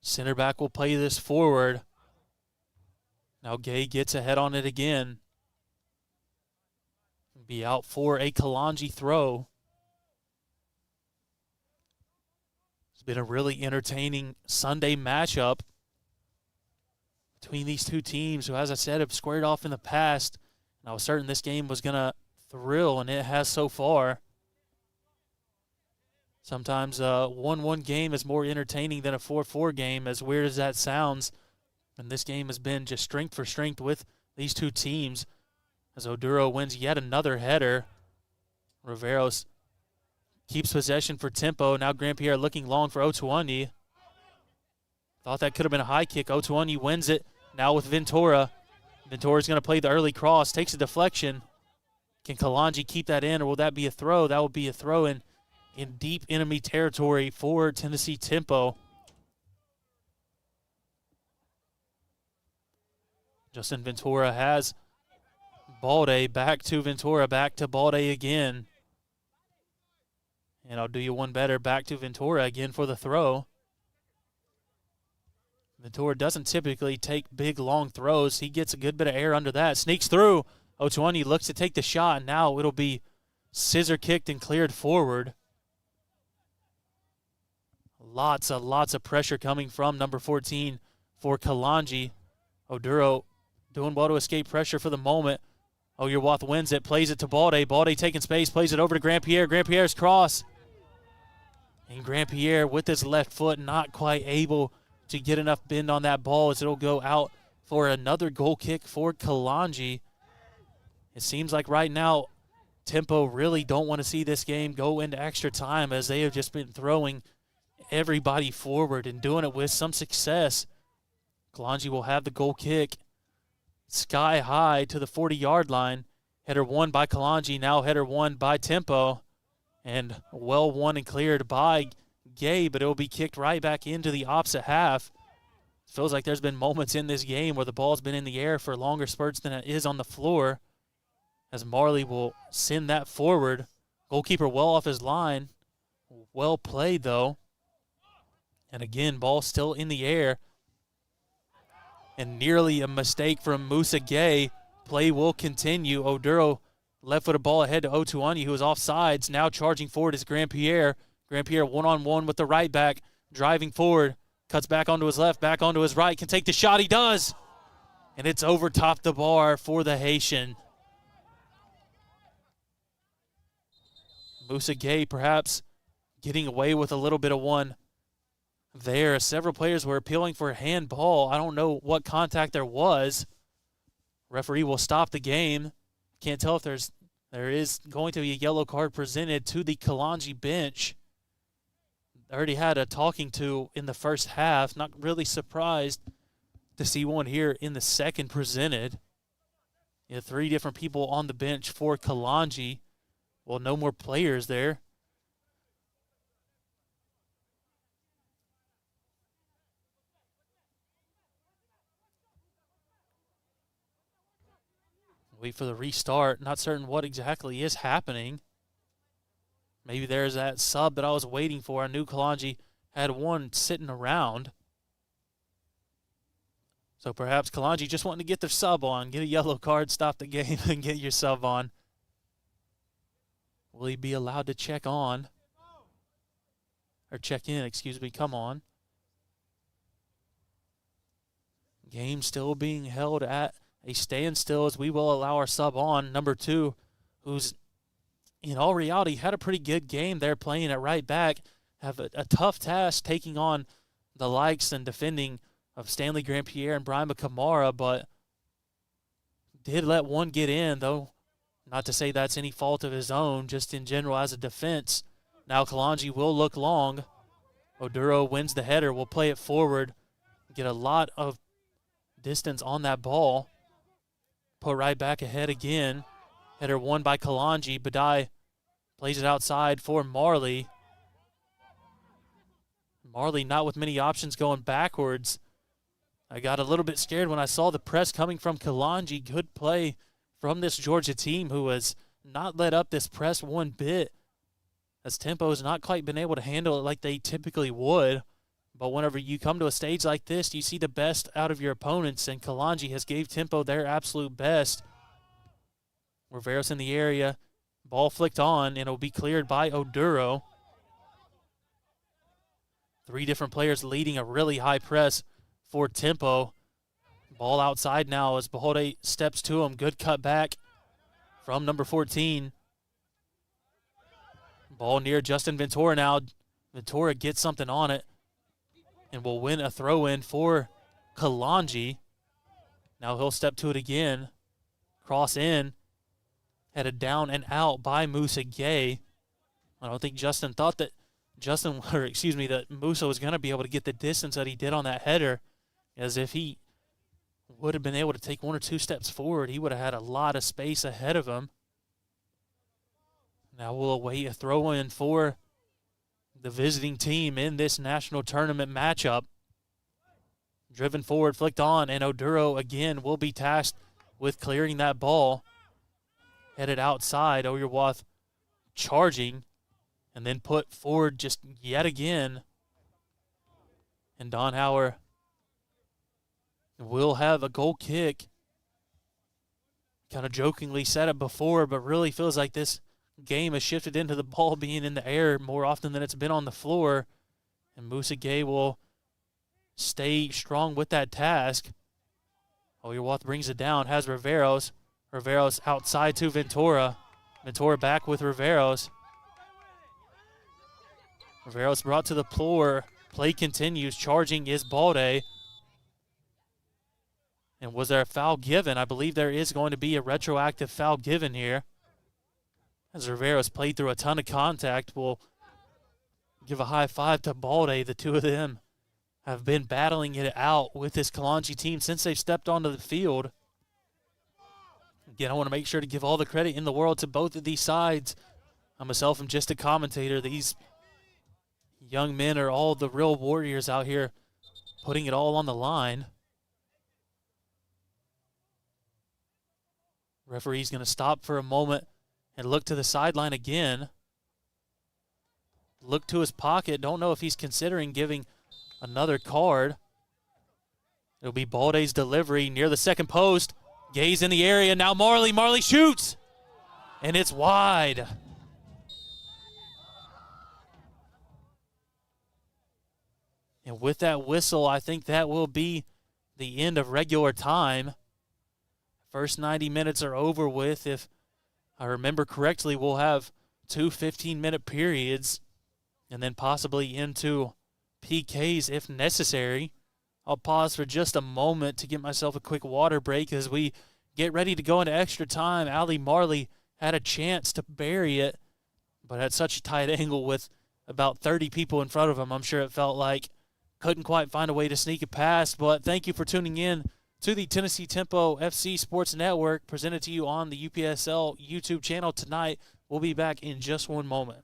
Center back will play this forward. Now Gay gets ahead on it again. Be out for a Kalonji throw. It's been a really entertaining Sunday matchup between these two teams who, as I said, have squared off in the past. And I was certain this game was going to thrill, and it has so far. Sometimes a 1-1 game is more entertaining than a 4-4 game, as weird as that sounds. And this game has been just strength for strength with these two teams, as Oduro wins yet another header. Riveros keeps possession for Tempo. Now Grandpierre looking long for Otuonyi. Thought that could have been a high kick. Otuonyi wins it now with Ventura. Ventura's going to play the early cross, takes a deflection. Can Kalonji keep that in, or will that be a throw? That will be a throw in deep enemy territory for Tennessee Tempo. Justin Ventura has Balde, back to Ventura, back to Balde again. And I'll do you one better, back to Ventura again for the throw. Ventura doesn't typically take big, long throws. He gets a good bit of air under that, sneaks through. Otuonyi looks to take the shot, and now it'll be scissor kicked and cleared forward. Lots of pressure coming from number 14 for Kalonji. Oduro doing well to escape pressure for the moment. Oyerwath wins it, plays it to Balde. Balde taking space, plays it over to Grandpierre. Grandpierre's cross. And Grandpierre with his left foot not quite able to get enough bend on that ball, as it'll go out for another goal kick for Kalonji. It seems like right now Tempo really don't want to see this game go into extra time, as they have just been throwing everybody forward and doing it with some success. Kalonji will have the goal kick sky high to the 40-yard line. Header won by Kalonji, now header won by Tempo. And well won and cleared by Gay, but it will be kicked right back into the opposite half. It feels like there's been moments in this game where the ball's been in the air for longer spurts than it is on the floor, as Marley will send that forward. Goalkeeper well off his line. Well played, though. And again, ball still in the air. And nearly a mistake from Musa Gay. Play will continue. Oduro left-footed ball ahead to Otuonyi, who is offsides. Now charging forward is Grandpierre. Grandpierre one-on-one with the right back. Driving forward. Cuts back onto his left, back onto his right. Can take the shot. He does. And it's over top the bar for the Haitian. Musa Gay perhaps getting away with a little bit of one there. Several players were appealing for a handball. I don't know what contact there was. Referee will stop the game. Can't tell if there is going to be a yellow card presented to the Kalonji bench. I already had a talking to in the first half. Not really surprised to see one here in the second presented. You have 3 different people on the bench for Kalonji. Well, no more players there. Wait for the restart. Not certain what exactly is happening. Maybe there's that sub that I was waiting for. I knew Kalonji had one sitting around. So perhaps Kalonji just wanting to get their sub on, get a yellow card, stop the game, and get your sub on. Will he be allowed to check on? Or check in, excuse me, come on. Game still being held at a standstill, as we will allow our sub on, number 2, who's in all reality had a pretty good game there playing at right back. Have a tough task taking on the likes and defending of Stanley Grandpierre and Brian Kamara, but did let one get in, though not to say that's any fault of his own, just in general as a defense. Now Kalonji will look long. Oduro wins the header, will play it forward, get a lot of distance on that ball. Put right back ahead again. Header won by Kalonji. Badai plays it outside for Marley. Marley not with many options going backwards. I got a little bit scared when I saw the press coming from Kalonji. Good play from this Georgia team, who has not let up this press one bit, as Tempo has not quite been able to handle it like they typically would. But whenever you come to a stage like this, you see the best out of your opponents, and Kalonji has gave Tempo their absolute best. Riveros in the area, ball flicked on, and it'll be cleared by Oduro. 3 different players leading a really high press for Tempo. Ball outside now as Beholde steps to him. Good cut back from number 14. Ball near Justin Ventura now. Ventura gets something on it and will win a throw-in for Kalonji. Now he'll step to it again. Cross in. Headed down and out by Musa Gay. I don't think Justin thought that that Musa was going to be able to get the distance that he did on that header. As if he would have been able to take 1 or 2 steps forward, he would have had a lot of space ahead of him. Now we'll await a throw-in for the visiting team in this national tournament matchup. Driven forward, flicked on, and Oduro again will be tasked with clearing that ball. Headed outside, Oyerwath charging, and then put forward just yet again. And Donhauer will have a goal kick. Kind of jokingly said it before, but really feels like this game has shifted into the ball being in the air more often than it's been on the floor. And Musa Gay will stay strong with that task. Oyerwath brings it down, has Riveros. Riveros outside to Ventura. Ventura back with Riveros. Riveros brought to the floor. Play continues. Charging is Balde. And was there a foul given? I believe there is going to be a retroactive foul given here. As Riveros played through a ton of contact, we'll give a high five to Balde. The two of them have been battling it out with this Kalonji team since they've stepped onto the field. Again, I want to make sure to give all the credit in the world to both of these sides. I myself am just a commentator. These young men are all the real warriors out here putting it all on the line. Referee's going to stop for a moment and look to the sideline again. Look to his pocket. Don't know if he's considering giving another card. It'll be Balde's delivery near the second post. Gay's in the area. Now Marley. Marley shoots. And it's wide. And with that whistle, I think that will be the end of regular time. First 90 minutes are over with. If I remember correctly, we'll have 2 15-minute periods and then possibly into PKs if necessary. I'll pause for just a moment to get myself a quick water break as we get ready to go into extra time. Ali Marley had a chance to bury it, but at such a tight angle with about 30 people in front of him, I'm sure it felt like couldn't quite find a way to sneak it past. But thank you for tuning in to the Tennessee Tempo FC Sports Network, presented to you on the UPSL YouTube channel tonight. We'll be back in just one moment.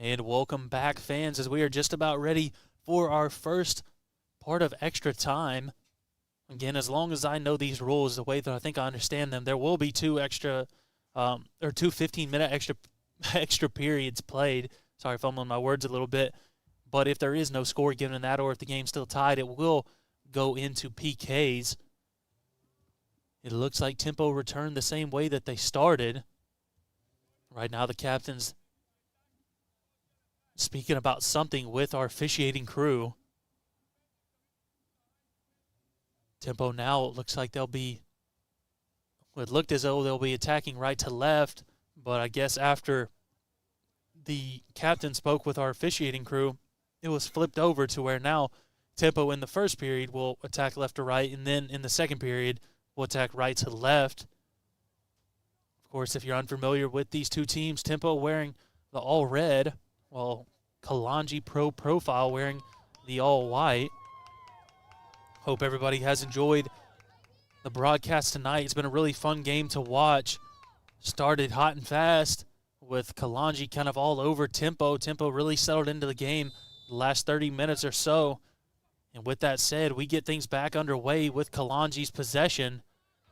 And welcome back, fans, as we are just about ready for our first part of extra time. Again, as long as I know these rules the way that I think I understand them, there will be two 15-minute extra periods played. Sorry, fumbling my words a little bit. But if there is no score given in that, or if the game's still tied, it will go into PKs. It looks like Tempo returned the same way that they started. Right now, the captain's speaking about something with our officiating crew. Tempo now, it looks like it looked as though they'll be attacking right to left, but I guess after the captain spoke with our officiating crew, it was flipped over to where now Tempo in the first period will attack left to right, and then in the second period will attack right to left. Of course, if you're unfamiliar with these two teams, Tempo wearing the all red, while Kalonji Pro Profile wearing the all white. Hope everybody has enjoyed the broadcast tonight. It's been a really fun game to watch. Started hot and fast with Kalonji kind of all over Tempo. Tempo really settled into the game the last 30 minutes or so. And with that said, we get things back underway with Kalonji's possession.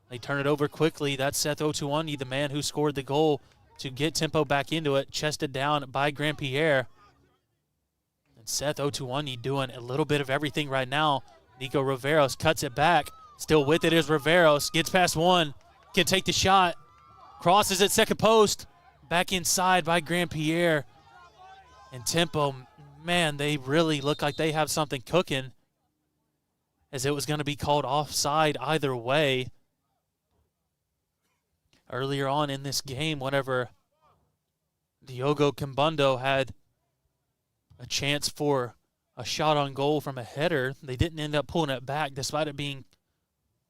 They turn it over quickly. That's Seth Otuani, the man who scored the goal to get Tempo back into it, chested down by Grandpierre. And Seth Otuani doing a little bit of everything right now. Nico Riveros cuts it back. Still with it is Riveros. Gets past one. Can take the shot. Crosses at second post. Back inside by Grandpierre. And Tempo, man, they really look like they have something cooking, as it was going to be called offside either way. Earlier on in this game, whenever Diogo Kimbundo had a chance for a shot on goal from a header, they didn't end up pulling it back despite it being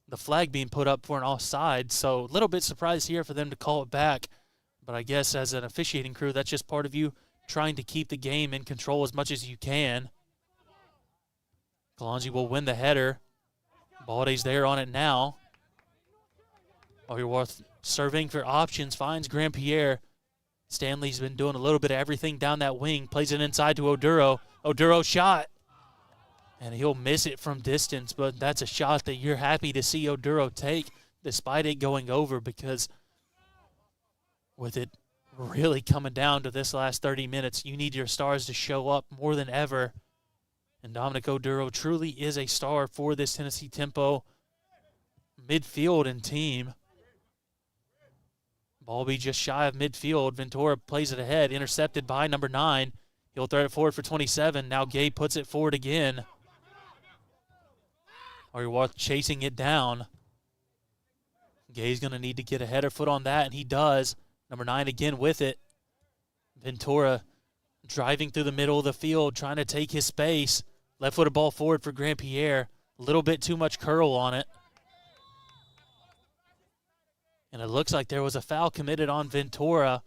the flag being put up for an offside. So a little bit surprised here for them to call it back. But I guess as an officiating crew, that's just part of you trying to keep the game in control as much as you can. Kalonji will win the header. Balde's there on it now. Oyerworth serving for options, finds Grandpierre. Stanley's been doing a little bit of everything down that wing, plays it inside to Oduro. Oduro shot, and he'll miss it from distance, but that's a shot that you're happy to see Oduro take despite it going over, because with it really coming down to this last 30 minutes, you need your stars to show up more than ever. And Dominic Oduro truly is a star for this Tennessee Tempo midfield and team. Ball be just shy of midfield. Ventura plays it ahead, intercepted by number 9. He'll throw it forward for 27. Now Gabe puts it forward again. Oyerworth chasing it down. Gabe's going to need to get a header foot on that, and he does. Number 9 again with it. Ventura driving through the middle of the field, trying to take his space. Left-footed ball forward for Grandpierre. A little bit too much curl on it. And it looks like there was a foul committed on Ventura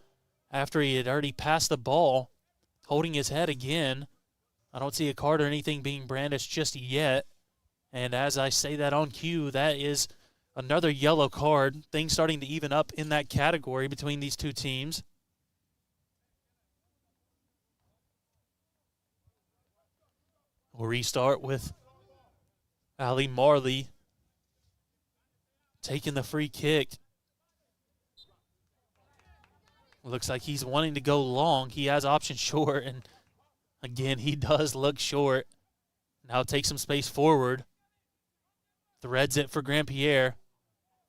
after he had already passed the ball, holding his head again. I don't see a card or anything being brandished just yet. And as I say that on cue, that is another yellow card. Things starting to even up in that category between these two teams. We'll restart with Ali Marley taking the free kick. Looks like he's wanting to go long. He has option short, and again, he does look short. Now takes some space forward. Threads it for Grandpierre.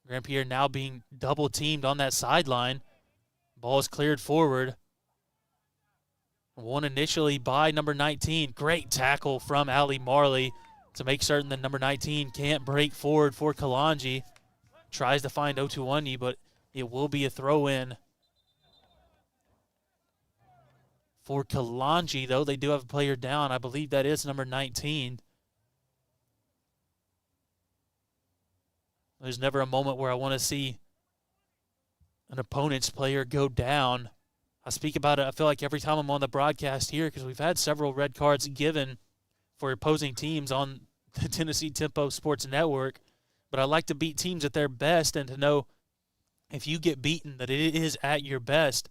Grandpierre now being double-teamed on that sideline. Ball is cleared forward. Won initially by number 19. Great tackle from Ali Marley to make certain that number 19 can't break forward for Kalonji. Tries to find Otuani, but it will be a throw-in for Kalonji, though. They do have a player down. I believe that is number 19. There's never a moment where I want to see an opponent's player go down. I speak about it, I feel like, every time I'm on the broadcast here, because we've had several red cards given for opposing teams on the Tennessee Tempo Sports Network. But I like to beat teams at their best, and to know if you get beaten that it is at your best.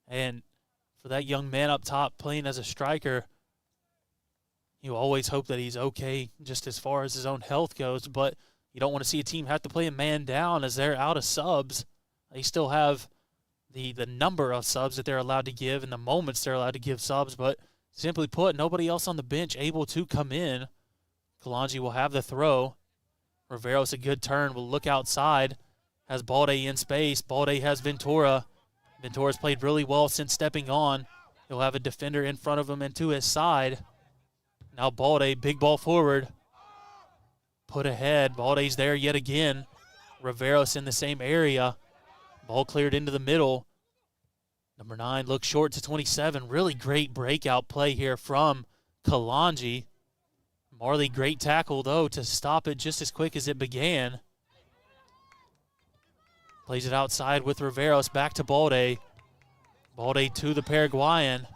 And for that young man up top playing as a striker. You always hope that he's okay just as far as his own health goes, but you don't want to see a team have to play a man down as they're out of subs. They still have the number of subs that they're allowed to give and the moments they're allowed to give subs, but simply put, nobody else on the bench able to come in. Kalonji will have the throw. Riveros, a good turn, will look outside. Has Balde in space. Balde has Ventura. Ventura's played really well since stepping on. He'll have a defender in front of him and to his side. Now Balde, big ball forward. Put ahead. Balde's there yet again. Riveros in the same area. Ball cleared into the middle. Number 9 looks short to 27. Really great breakout play here from Kalonji. Marley, great tackle, though, to stop it just as quick as it began. Plays it outside with Riveros. Back to Balde. Balde to the Paraguayan.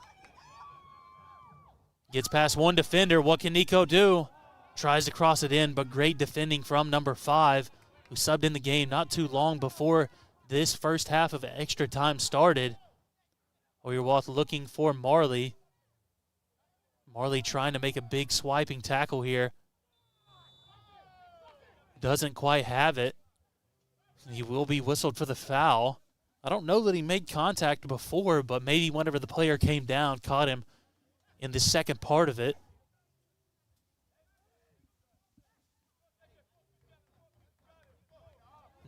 Gets past one defender. What can Nico do? Tries to cross it in, but great defending from number 5, who subbed in the game not too long before this first half of extra time started. Oyerwath looking for Marley. Marley trying to make a big swiping tackle here. Doesn't quite have it. He will be whistled for the foul. I don't know that he made contact before, but maybe whenever the player came down, caught him in the second part of it.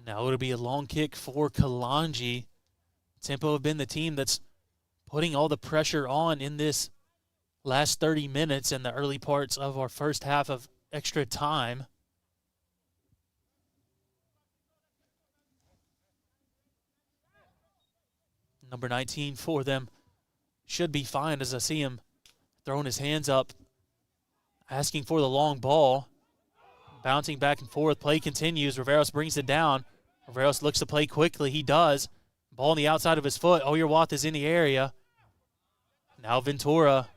Now it'll be a long kick for Kalonji. Tempo have been the team that's putting all the pressure on in this last 30 minutes and the early parts of our first half of extra time. Number 19 for them should be fine as I see him throwing his hands up, asking for the long ball. Bouncing back and forth, play continues. Riveros brings it down. Riveros looks to play quickly. He does. Ball on the outside of his foot. Oyerwath is in the area. Now Ventura.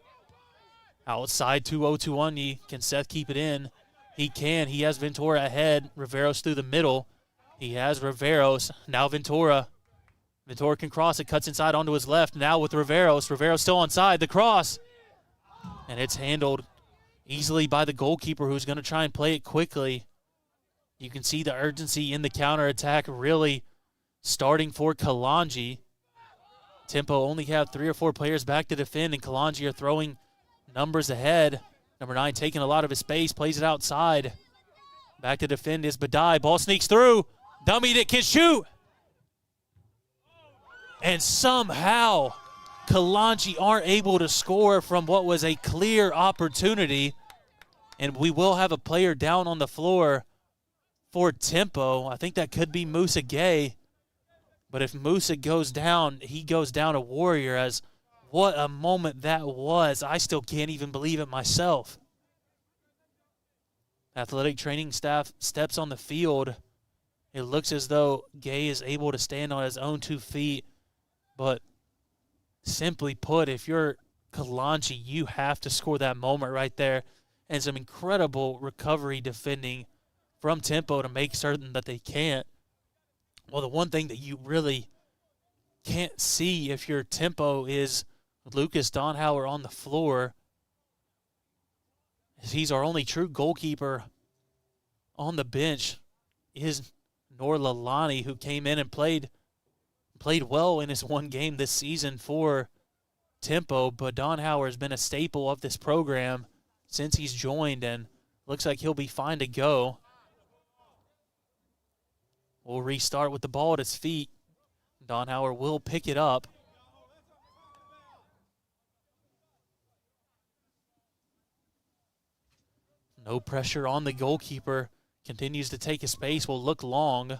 Outside to Otuonyi. Can Seth keep it in? He can. He has Ventura ahead. Riveros through the middle. He has Riveros. Now Ventura. Ventura can cross it. Cuts inside onto his left. Now with Riveros. Riveros still onside. The cross. And it's handled easily by the goalkeeper, who's going to try and play it quickly. You can see the urgency in the counterattack really starting for Kalonji. Tempo only have 3 or 4 players back to defend, and Kalonji are throwing numbers ahead. Number 9 taking a lot of his space, plays it outside. Back to defend is Badai. Ball sneaks through. Dummy that can shoot. And somehow Kalonji aren't able to score from what was a clear opportunity. And we will have a player down on the floor for Tempo. I think that could be Musa Gay. But if Musa goes down, he goes down a warrior. As what a moment that was. I still can't even believe it myself. Athletic training staff steps on the field. It looks as though Gay is able to stand on his own 2 feet. But simply put, if you're Kalonji, you have to score that moment right there. And some incredible recovery defending from Tempo to make certain that they can't. Well, the one thing that you really can't see if your Tempo is Lucas Donhauer on the floor is he's our only true goalkeeper on the bench is Noor Lalani, who came in and played well in his one game this season for Tempo, but Donhauer has been a staple of this program since he's joined, and looks like he'll be fine to go. We'll restart with the ball at his feet. Donhauer will pick it up. No pressure on the goalkeeper. Continues to take his space. Will look long.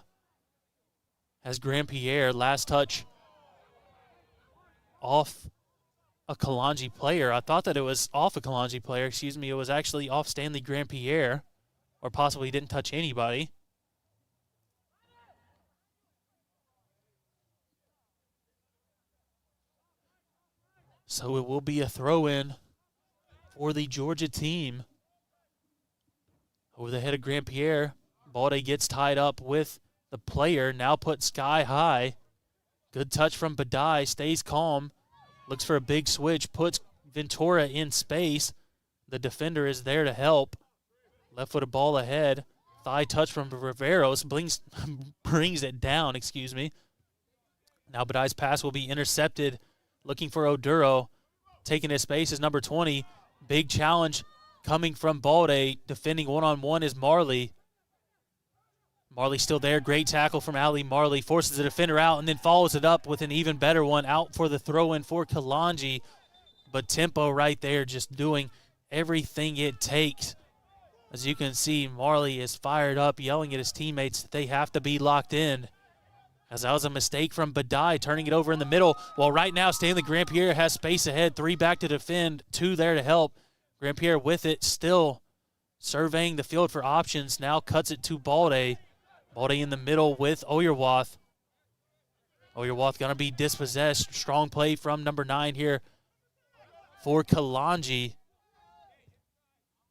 As Grandpierre, last touch off a Kalonji player. I thought that it was off a Kalonji player. Excuse me. It was actually off Stanley Grandpierre. Or possibly didn't touch anybody. So it will be a throw-in for the Georgia team. Over the head of Grandpierre. Balde gets tied up with the player. Now put sky high. Good touch from Badai. Stays calm. Looks for a big switch, puts Ventura in space. The defender is there to help. Left-footed ball ahead. Thigh touch from Riveros brings it down, excuse me. Now Badai's pass will be intercepted. Looking for Oduro. Taking his space is number 20. Big challenge coming from Balde. Defending one-on-one is Marley. Marley still there. Great tackle from Ali Marley. Forces the defender out and then follows it up with an even better one. Out for the throw-in for Kalonji. But Tempo right there just doing everything it takes. As you can see, Marley is fired up, yelling at his teammates that they have to be locked in. As that was a mistake from Badai, turning it over in the middle. While right now, Stanley Grandpierre has space ahead. 3 back to defend, 2 there to help. Grandpierre with it, still surveying the field for options. Now cuts it to Balde. Balde in the middle with Oyerwath. Oyerwath going to be dispossessed. Strong play from number 9 here for Kalonji.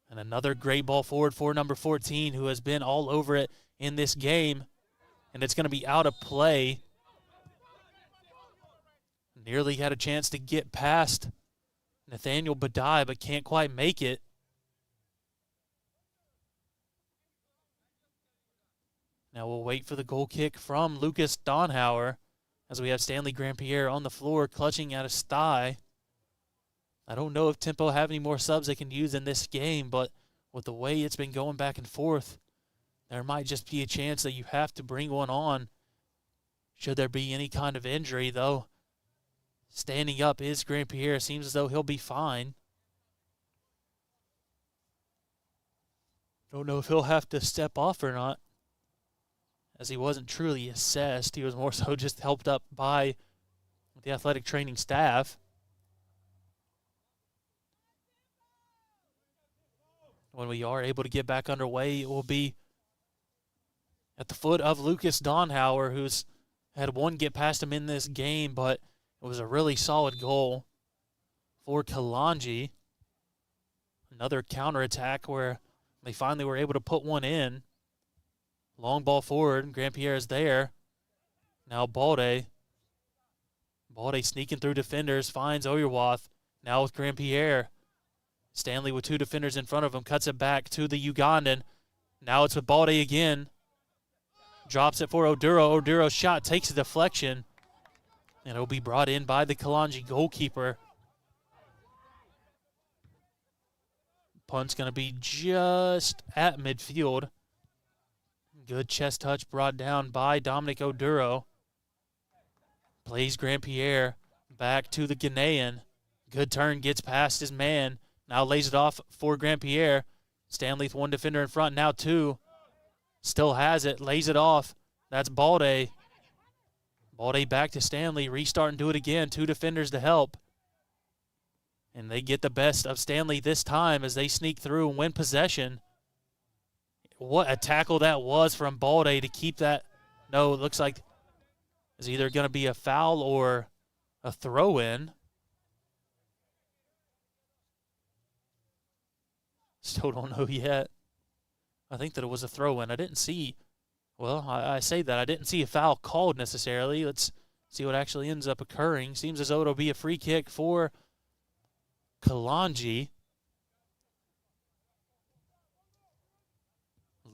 And another great ball forward for number 14, who has been all over it in this game. And it's going to be out of play. Nearly had a chance to get past Nathaniel Badai, but can't quite make it. Now we'll wait for the goal kick from Lucas Donhauer as we have Stanley Grandpierre on the floor clutching at his thigh. I don't know if Tempo have any more subs they can use in this game, but with the way it's been going back and forth, there might just be a chance that you have to bring one on should there be any kind of injury, though. Standing up is Grandpierre. Seems as though he'll be fine. Don't know if he'll have to step off or not, as he wasn't truly assessed. He was more so just helped up by the athletic training staff. When we are able to get back underway, it will be at the foot of Lucas Donhauer, who's had one get past him in this game, but it was a really solid goal for Kalonji. Another counterattack where they finally were able to put one in. Long ball forward, Grandpierre is there. Now Balde. Balde sneaking through defenders, finds Oyerwath. Now with Grandpierre. Stanley with 2 defenders in front of him, cuts it back to the Ugandan. Now it's with Balde again. Drops it for Oduro. Oduro's shot takes a deflection, and it'll be brought in by the Kalonji goalkeeper. Punt's going to be just at midfield. Good chest touch brought down by Dominic Oduro. Plays Grandpierre back to the Ghanaian. Good turn, gets past his man. Now lays it off for Grandpierre. Stanley with 1 defender in front, now 2. Still has it, lays it off. That's Balde. Balde back to Stanley, restarting to it again. 2 defenders to help. And they get the best of Stanley this time as they sneak through and win possession. What a tackle that was from Balde to keep that. No, it looks like it's either going to be a foul or a throw-in. Still don't know yet. I think that it was a throw-in. I didn't see, well, I say that. I didn't see a foul called necessarily. Let's see what actually ends up occurring. Seems as though it'll be a free kick for Kalonji.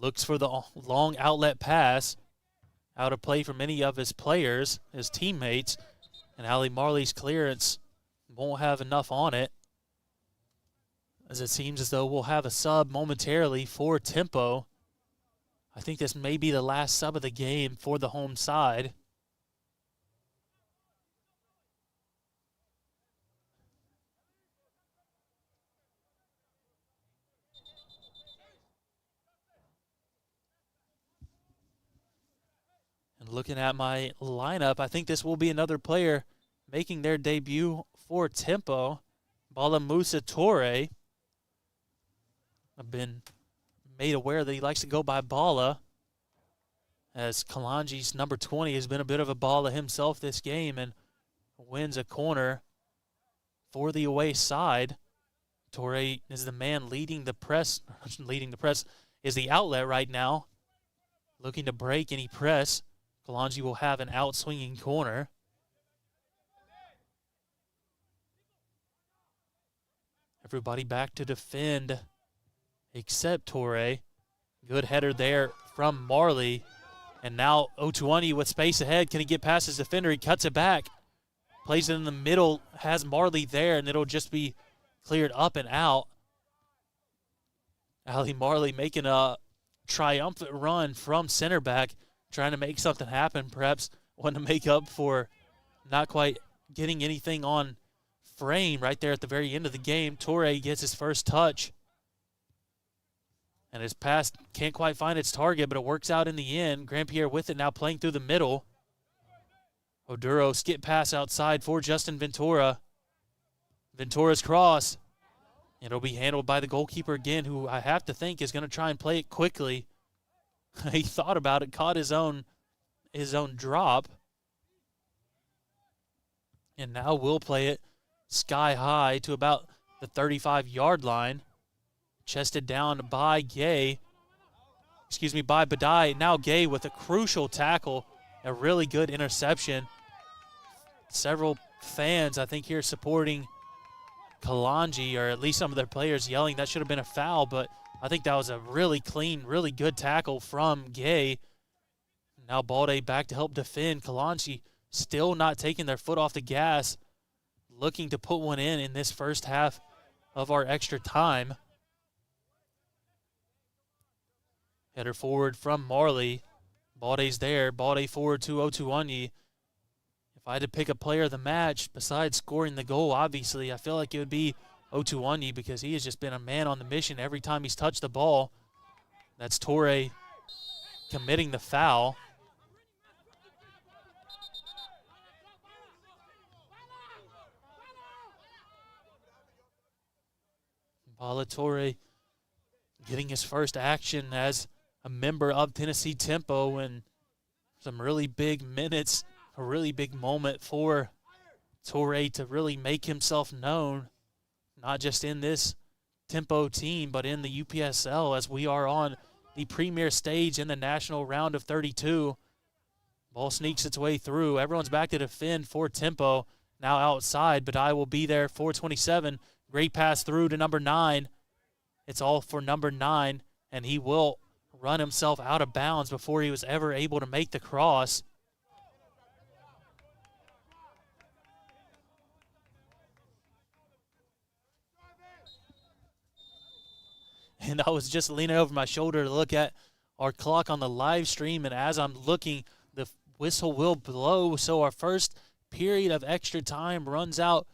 Looks for the long outlet pass. Out of play for many of his players, his teammates. And Ali Marley's clearance won't have enough on it, as it seems as though we'll have a sub momentarily for Tempo. I think this may be the last sub of the game for the home side. And looking at my lineup, I think this will be another player making their debut for Tempo. Bala Musa Torre. I've been made aware that he likes to go by Bala, as Kalonji's number 20 has been a bit of a Bala himself this game and wins a corner for the away side. Torre is the man leading the press. Leading the press is the outlet right now. Looking to break any press. Kalonji will have an out-swinging corner. Everybody back to defend except Torre. Good header there from Marley. And now Otuani with space ahead. Can he get past his defender? He cuts it back. Plays it in the middle. Has Marley there, and it'll just be cleared up and out. Ali Marley making a triumphant run from center back, trying to make something happen. Perhaps wanting to make up for not quite getting anything on frame right there at the very end of the game. Torre gets his first touch. And his pass can't quite find its target, but it works out in the end. Grandpierre with it now, playing through the middle. Oduro skip pass outside for Justin Ventura. Ventura's cross. It'll be handled by the goalkeeper again, who I have to think is going to try and play it quickly. He thought about it, caught his own drop. And now we'll play it sky high to about the 35-yard line. Chested down by Badai. Now Gay with a crucial tackle, a really good interception. Several fans, I think, here supporting Kalonji, or at least some of their players yelling that should have been a foul, but I think that was a really clean, really good tackle from Gay. Now Balde back to help defend. Kalonji still not taking their foot off the gas, looking to put one in this first half of our extra time. Header forward from Marley. Balde's there. Balde forward to Otuanyi. If I had to pick a player of the match, besides scoring the goal, obviously, I feel like it would be Otuanyi, because he has just been a man on the mission every time he's touched the ball. That's Torre committing the foul. Bala Torre getting his first action as a member of Tennessee Tempo, and some really big minutes, a really big moment for Torre to really make himself known, not just in this Tempo team, but in the UPSL, as we are on the premier stage in the national round of 32. Ball sneaks its way through. Everyone's back to defend for Tempo. Now outside, Badai will be there for 27. Great pass through to number 9. It's all for number 9, and he will run himself out of bounds before he was ever able to make the cross. And I was just leaning over my shoulder to look at our clock on the live stream, and as I'm looking, the whistle will blow. So our first period of extra time runs out.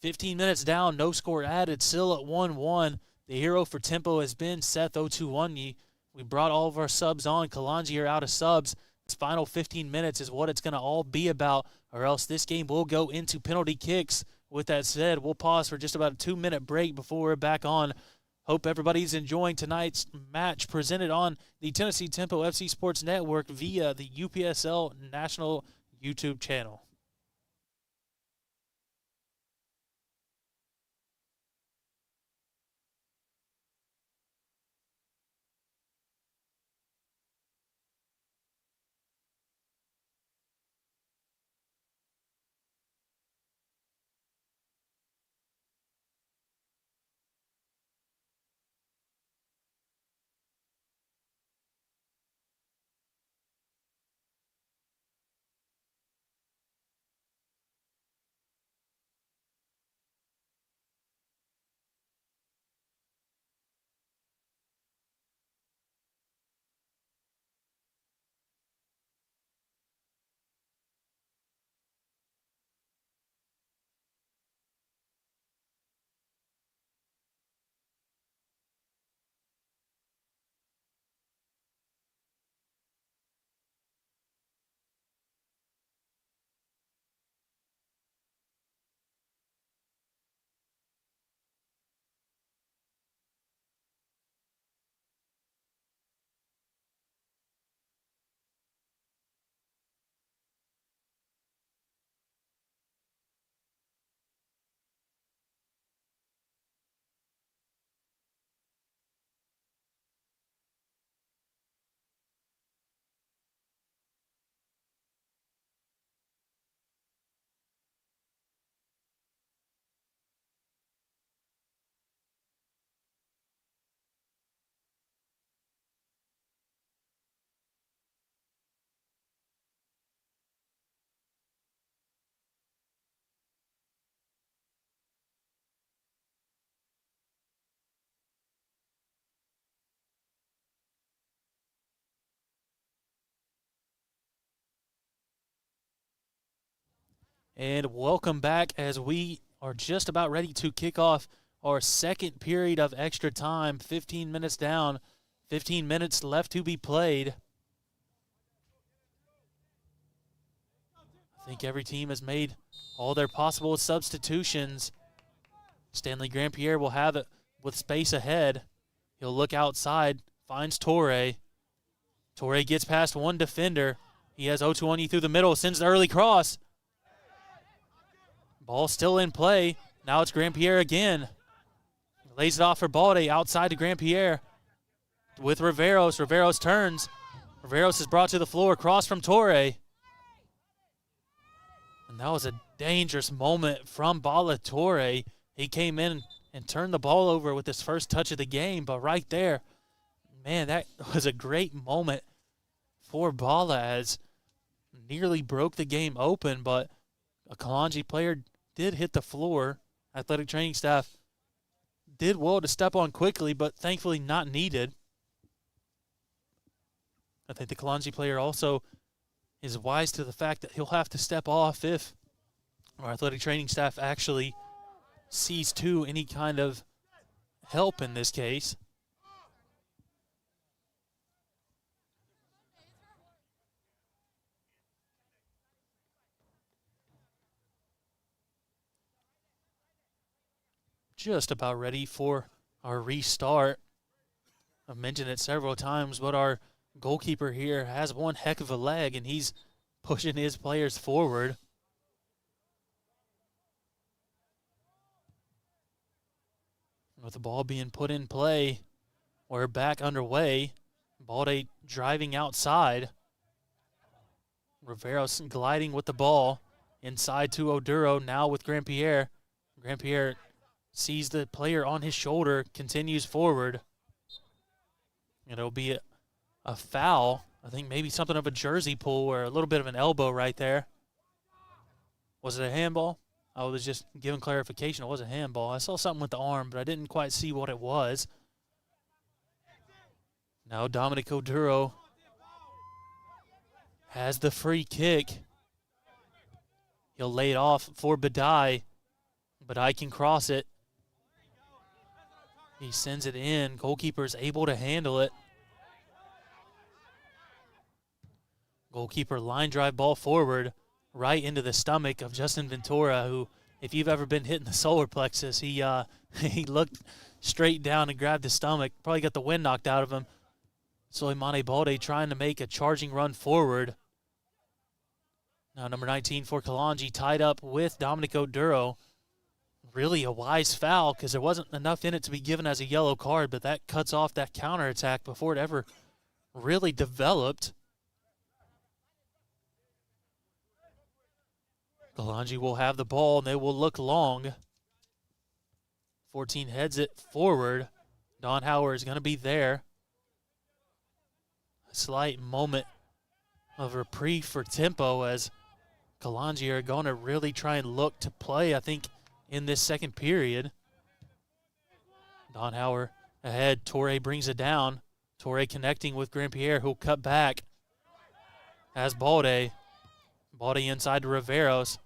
15 minutes down, no score added, still at 1-1. The hero for Tempo has been Seth Otuwanyi. We brought all of our subs on. Kalonji are out of subs. This final 15 minutes is what it's going to all be about, or else this game will go into penalty kicks. With that said, we'll pause for just about a 2-minute break before we're back on. Hope everybody's enjoying tonight's match presented on the Tennessee Tempo FC Sports Network via the UPSL National YouTube channel. And welcome back as we are just about ready to kick off our second period of extra time. 15 minutes down, 15 minutes left to be played. I think every team has made all their possible substitutions. Stanley Grandpierre will have it with space ahead. He'll look outside, finds Torre. Torre gets past one defender. He has Otuonyi through the middle, sends the early cross. Ball still in play. Now it's Grandpierre again. Lays it off for Balde outside to Grandpierre with Riveros. Riveros turns. Riveros is brought to the floor. Cross from Torre. And that was a dangerous moment from Bala Torre. He came in and turned the ball over with his first touch of the game. But right there, man, that was a great moment for Bala as nearly broke the game open. But a Kalonji player did hit the floor. Athletic training staff did well to step on quickly, but thankfully not needed. I think the Kalonji player also is wise to the fact that he'll have to step off if our athletic training staff actually sees to any kind of help in this case. Just about ready for our restart. I've mentioned it several times, but our goalkeeper here has one heck of a leg, and he's pushing his players forward. With the ball being put in play, we're back underway. Balde driving outside. Riveros gliding with the ball inside to Oduro, now with Grandpierre. Grandpierre sees the player on his shoulder, continues forward. And it'll be a foul. I think maybe something of a jersey pull or a little bit of an elbow right there. Was it a handball? I was just giving clarification. It was a handball. I saw something with the arm, but I didn't quite see what it was. Now Dominic Oduro has the free kick. He'll lay it off for Badai. Badai can cross it. He sends it in. Goalkeeper's able to handle it. Goalkeeper line drive ball forward right into the stomach of Justin Ventura, who, if you've ever been hit in the solar plexus, he looked straight down and grabbed his stomach. Probably got the wind knocked out of him. Soleimani Balde trying to make a charging run forward. Now number 19 for Kalonji tied up with Dominic Oduro. Really a wise foul because there wasn't enough in it to be given as a yellow card, but that cuts off that counterattack before it ever really developed. Kalonji will have the ball, and they will look long. 14 heads it forward. Don Howard is going to be there. A slight moment of reprieve for tempo as Kalonji are going to really try and look to play, I think, in this second period. Don Howard ahead. Torre brings it down. Torre connecting with Grandpierre, who'll cut back. Has Balde. Balde inside to Riveros.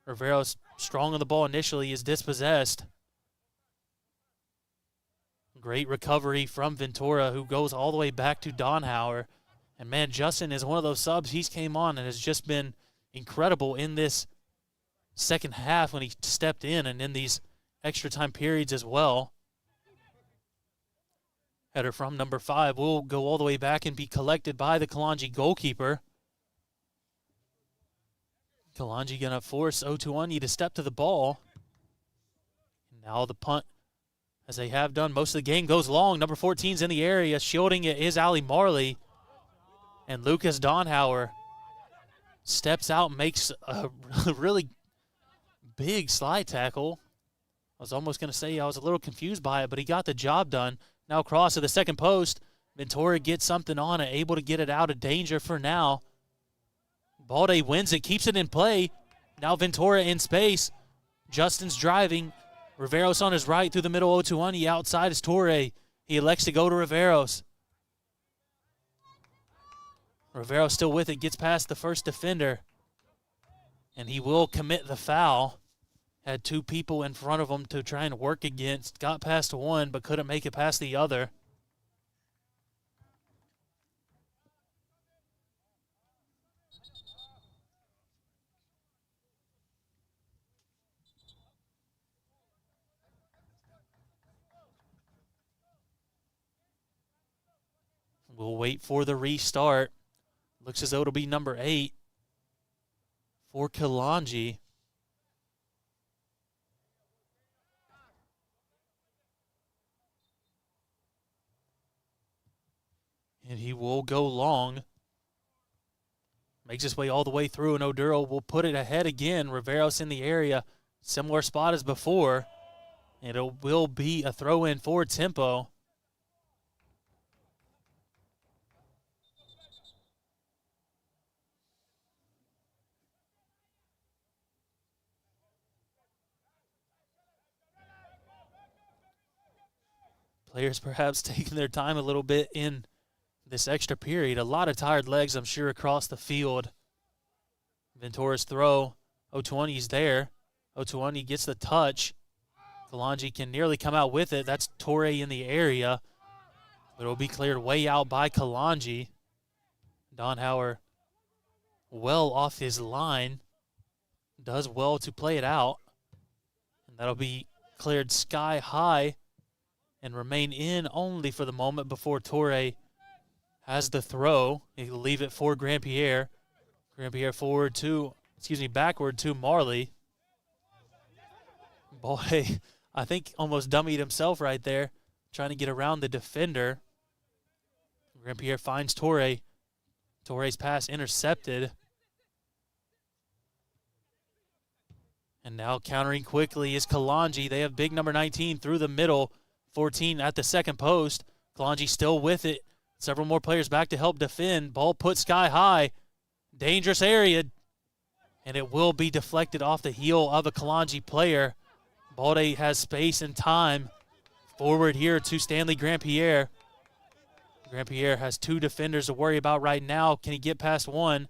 Riveros strong on the ball initially, is dispossessed. Great recovery from Ventura, who goes all the way back to Don Howard. And man, Justin is one of those subs. He's came on and has just been incredible in this second half when he stepped in and in these extra time periods as well. Header from number 5 will go all the way back and be collected by the Kalonji goalkeeper. Kalonji going to force Otuonyi to step to the ball. Now the punt, as they have done most of the game, goes long. Number 14's in the area. Shielding it is Ali Marley. And Lucas Donhauer steps out, makes a really big slide tackle. I was almost going to say I was a little confused by it, but he got the job done. Now cross to the second post. Ventura gets something on it, able to get it out of danger for now. Balde wins it, keeps it in play. Now Ventura in space. Justin's driving. Riveros on his right through the middle. Otuonyi outside is Torre. He elects to go to Riveros. Riveros still with it, gets past the first defender. and he will commit the foul. Had two people in front of him to try and work against. Got past one, but couldn't make it past the other. We'll wait for the restart. Looks as though it'll be number 8 for Kalonji. And he will go long. Makes his way all the way through, and Oduro will put it ahead again. Riveros in the area. Similar spot as before. And it will be a throw-in for Tempo. Players perhaps taking their time a little bit in this extra period. A lot of tired legs, I'm sure, across the field. Ventura's throw. Otuani's there. Otuani gets the touch. Kalonji can nearly come out with it. That's Torre in the area. But it'll be cleared way out by Kalonji. Donhauer well off his line. Does well to play it out. And that'll be cleared sky high and remain in only for the moment before Torre has the throw. He'll leave it for Grandpierre. Grandpierre backward to Marley. Boy, I think almost dummied himself right there, trying to get around the defender. Grandpierre finds Torre. Torre's pass intercepted. And now countering quickly is Kalonji. They have big number 19 through the middle. 14 at the second post. Kalonji still with it. Several more players back to help defend. Ball put sky high. Dangerous area. And it will be deflected off the heel of a Kalonji player. Balde has space and time. Forward here to Stanley Grandpierre. Grandpierre has two defenders to worry about right now. Can he get past one?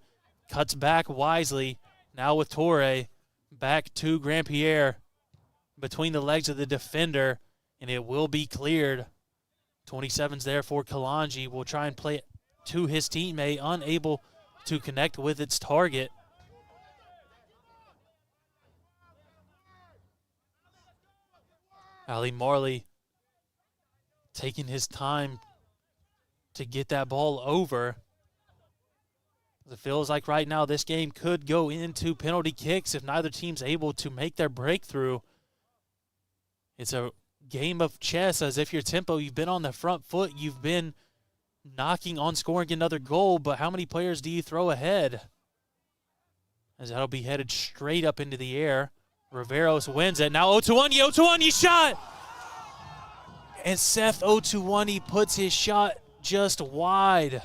Cuts back wisely. Now with Torre. Back to Grandpierre. Between the legs of the defender. And it will be cleared. 27's there for Kalonji. Will try and play it to his teammate. Unable to connect with its target. Ali Marley taking his time to get that ball over. It feels like right now this game could go into penalty kicks if neither team's able to make their breakthrough. It's a game of chess, as if your Tempo, you've been on the front foot, you've been knocking on scoring another goal, but how many players do you throw ahead? As that'll be headed straight up into the air. Riveros wins it. Now Otuani shot! And Seth Otuani puts his shot just wide.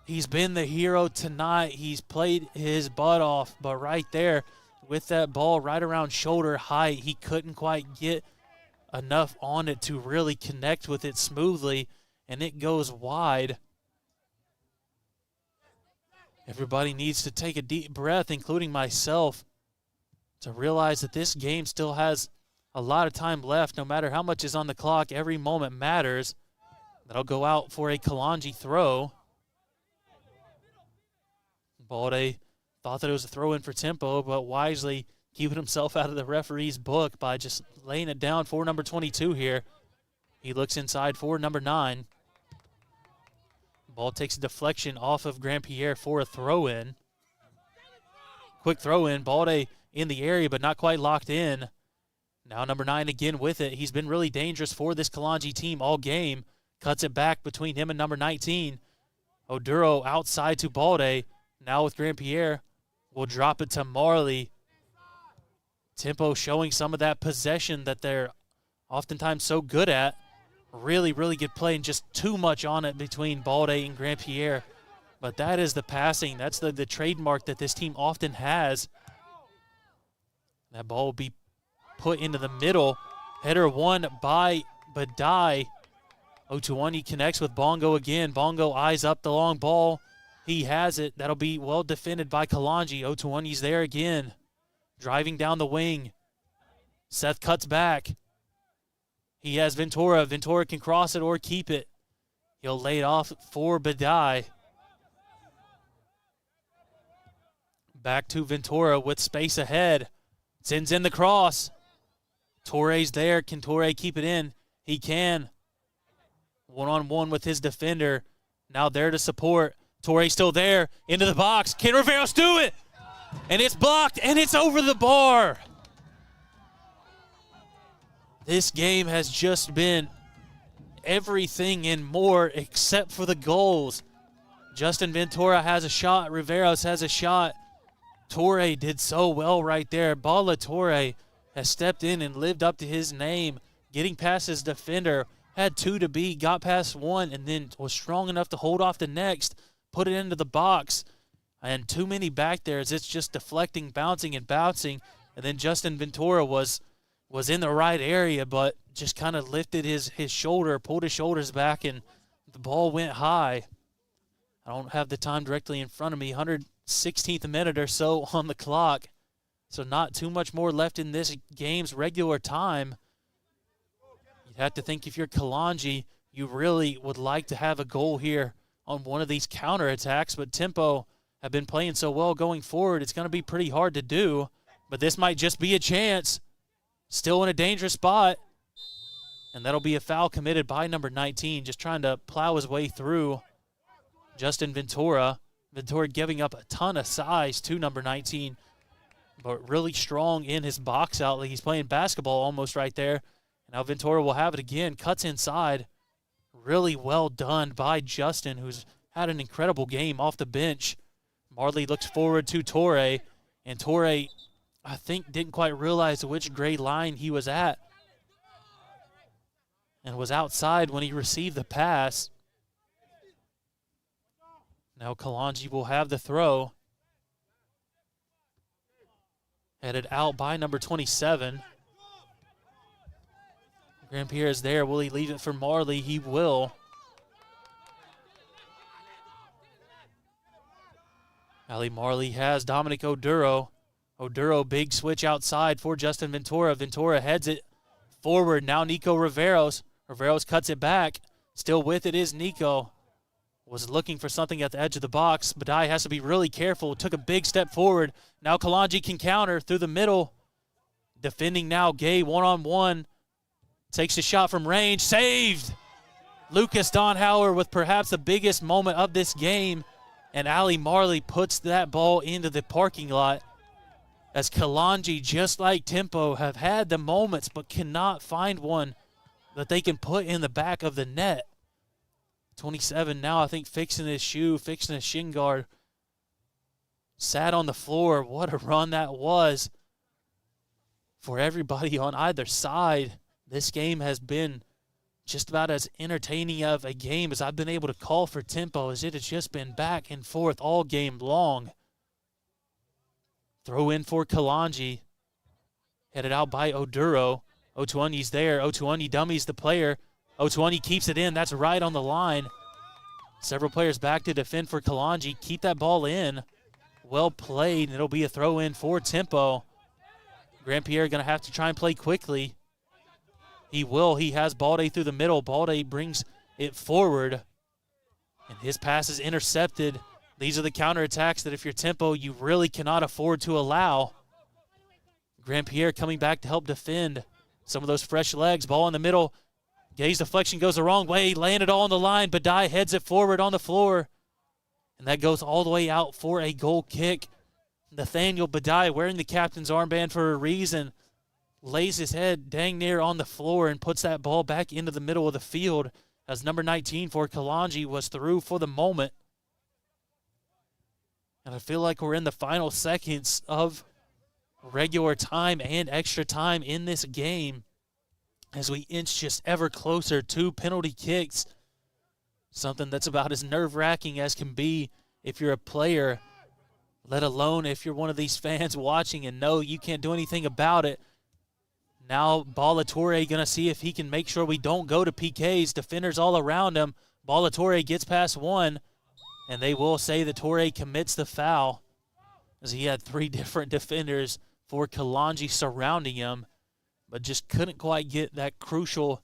He's been the hero tonight. He's played his butt off, but right there with that ball right around shoulder height, he couldn't quite get enough on it to really connect with it smoothly, and it goes wide. Everybody needs to take a deep breath, including myself, to realize that this game still has a lot of time left. No matter how much is on the clock, every moment matters. That'll go out for a Kalonji throw. Balde thought that it was a throw-in for Tempo, but wisely keeping himself out of the referee's book by just laying it down for number 22 here. He looks inside for number 9. Ball takes a deflection off of Grandpierre for a throw-in. Quick throw-in. Balde in the area, but not quite locked in. Now number 9 again with it. He's been really dangerous for this Kalonji team all game. Cuts it back between him and number 19. Oduro outside to Balde. Now with Grandpierre, we'll drop it to Marley. Tempo showing some of that possession that they're oftentimes so good at. Really, really good play, and just too much on it between Balde and Grandpierre. But that is the passing. That's the trademark that this team often has. That ball will be put into the middle. Header won by Badai. Otuani connects with Bongo again. Bongo eyes up the long ball. He has it. That'll be well defended by Kalonji. Otuani's there again. Driving down the wing. Seth cuts back. He has Ventura. Ventura can cross it or keep it. He'll lay it off for Badai. Back to Ventura with space ahead. Sends in the cross. Torre's there. Can Torre keep it in? He can. One-on-one with his defender. Now there to support. Torre's still there. Into the box. Can Riveros do it? And it's blocked, and it's over the bar. This game has just been everything and more except for the goals. Justin Ventura has a shot. Riveros has a shot. Torre did so well right there. Bala Torre has stepped in and lived up to his name, getting past his defender. Had two to beat, got past one, and then was strong enough to hold off the next, put it into the box. And too many back there as it's just deflecting, bouncing, and bouncing. And then Justin Ventura was in the right area, but just kind of lifted his shoulder, pulled his shoulders back, and the ball went high. I don't have the time directly in front of me. 116th minute or so on the clock. So not too much more left in this game's regular time. You'd have to think if you're Kalonji, you really would like to have a goal here on one of these counterattacks, but Tempo have been playing so well going forward, it's going to be pretty hard to do. But this might just be a chance. Still in a dangerous spot. And that'll be a foul committed by number 19, just trying to plow his way through Justin Ventura. Ventura giving up a ton of size to number 19, but really strong in his box out. Like he's playing basketball almost right there. Now Ventura will have it again, cuts inside. Really well done by Justin, who's had an incredible game off the bench. Marley looks forward to Torre, and Torre, I think, didn't quite realize which gray line he was at and was outside when he received the pass. Now Kalonji will have the throw. Headed out by number 27. Grandpierre is there. Will he leave it for Marley? He will. Ali Marley has Dominic Oduro. Oduro, big switch outside for Justin Ventura. Ventura heads it forward. Now Nico Riveros. Riveros cuts it back. Still with it is Nico. Was looking for something at the edge of the box. Badai has to be really careful. Took a big step forward. Now Kalonji can counter through the middle. Defending now Gay one-on-one. Takes a shot from range. Saved! Lucas Donhauer with perhaps the biggest moment of this game. And Ali Marley puts that ball into the parking lot. As Kalonji, just like Tempo, have had the moments but cannot find one that they can put in the back of the net. 27 now, I think, fixing his shoe, fixing his shin guard. Sat on the floor. What a run that was for everybody on either side. This game has been just about as entertaining of a game as I've been able to call for Tempo, as it has just been back and forth all game long. Throw in for Kalonji. Headed out by Oduro. Otuani's there. Otuani dummies the player. Otuani keeps it in. That's right on the line. Several players back to defend for Kalonji. Keep that ball in. Well played, and it'll be a throw in for Tempo. Grandpierre going to have to try and play quickly. He will. He has Balde through the middle. Balde brings it forward, and his pass is intercepted. These are the counterattacks that if you're Tempo, you really cannot afford to allow. Grandpierre coming back to help defend some of those fresh legs. Ball in the middle. Gay's deflection goes the wrong way. Landed all on the line. Badai heads it forward on the floor. And that goes all the way out for a goal kick. Nathaniel Badai, wearing the captain's armband for a reason, lays his head dang near on the floor and puts that ball back into the middle of the field as number 19 for Kalonji was through for the moment. And I feel like we're in the final seconds of regular time and extra time in this game as we inch just ever closer to penalty kicks. Something that's about as nerve-wracking as can be if you're a player, let alone if you're one of these fans watching and know you can't do anything about it. Now Ballatore going to see if he can make sure we don't go to PKs. Defenders all around him. Ballatore gets past one, And they will say that Torre commits the foul, as he had 3 different defenders for Kalonji surrounding him, but just couldn't quite get that crucial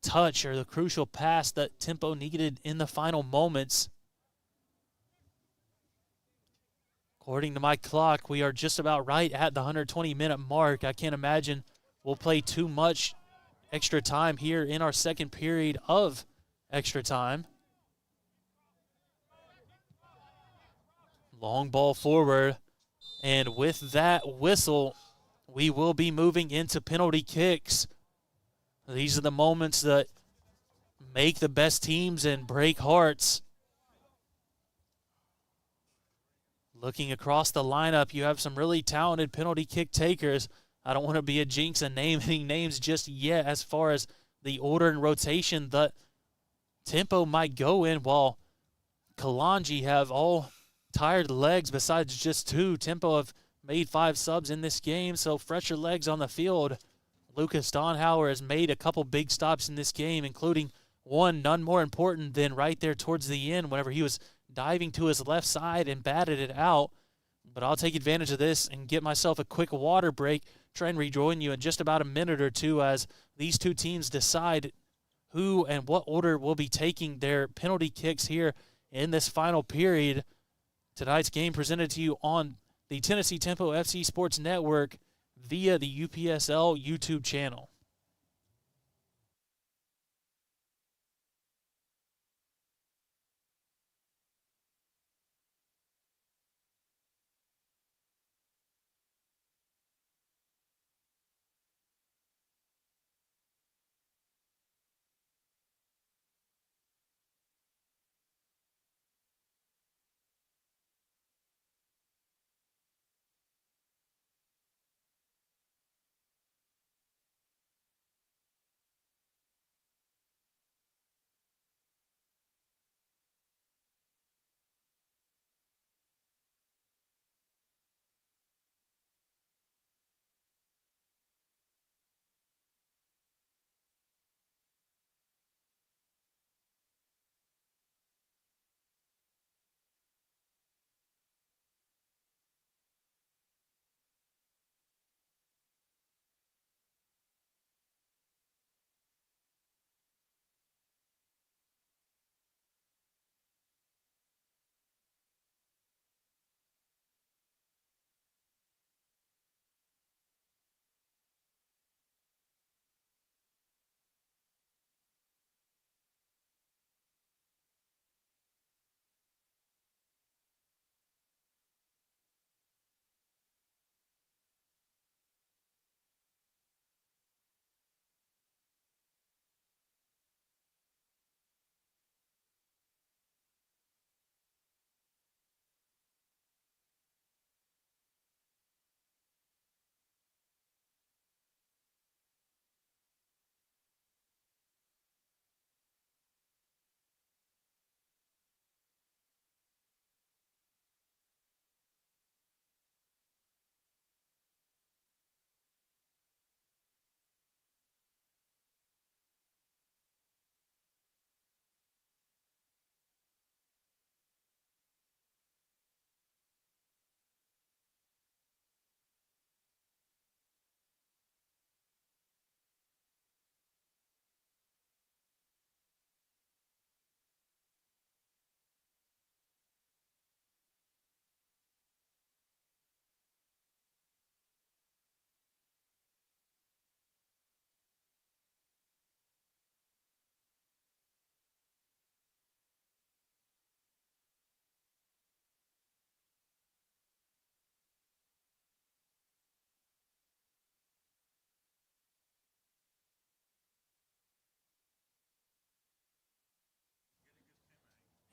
touch or the crucial pass that Tempo needed in the final moments. According to my clock, we are just about right at the 120-minute mark. I can't imagine we'll play too much extra time here in our second period of extra time. Long ball forward, and with that whistle, we will be moving into penalty kicks. These are the moments that make the best teams and break hearts. Looking across the lineup, you have some really talented penalty kick takers. I don't want to be a jinx and name any names just yet as far as the order and rotation that Tempo might go in, while Kalonji have all tired legs besides just 2. Tempo have made 5 subs in this game, so fresher legs on the field. Lucas Donhauer has made a couple big stops in this game, including one none more important than right there towards the end whenever he was diving to his left side and batted it out. But I'll take advantage of this and get myself a quick water break. Try and rejoin you in just about a minute or two as these 2 teams decide who and what order will be taking their penalty kicks here in this final period. Tonight's game presented to you on the Tennessee Tempo FC Sports Network via the UPSL YouTube channel.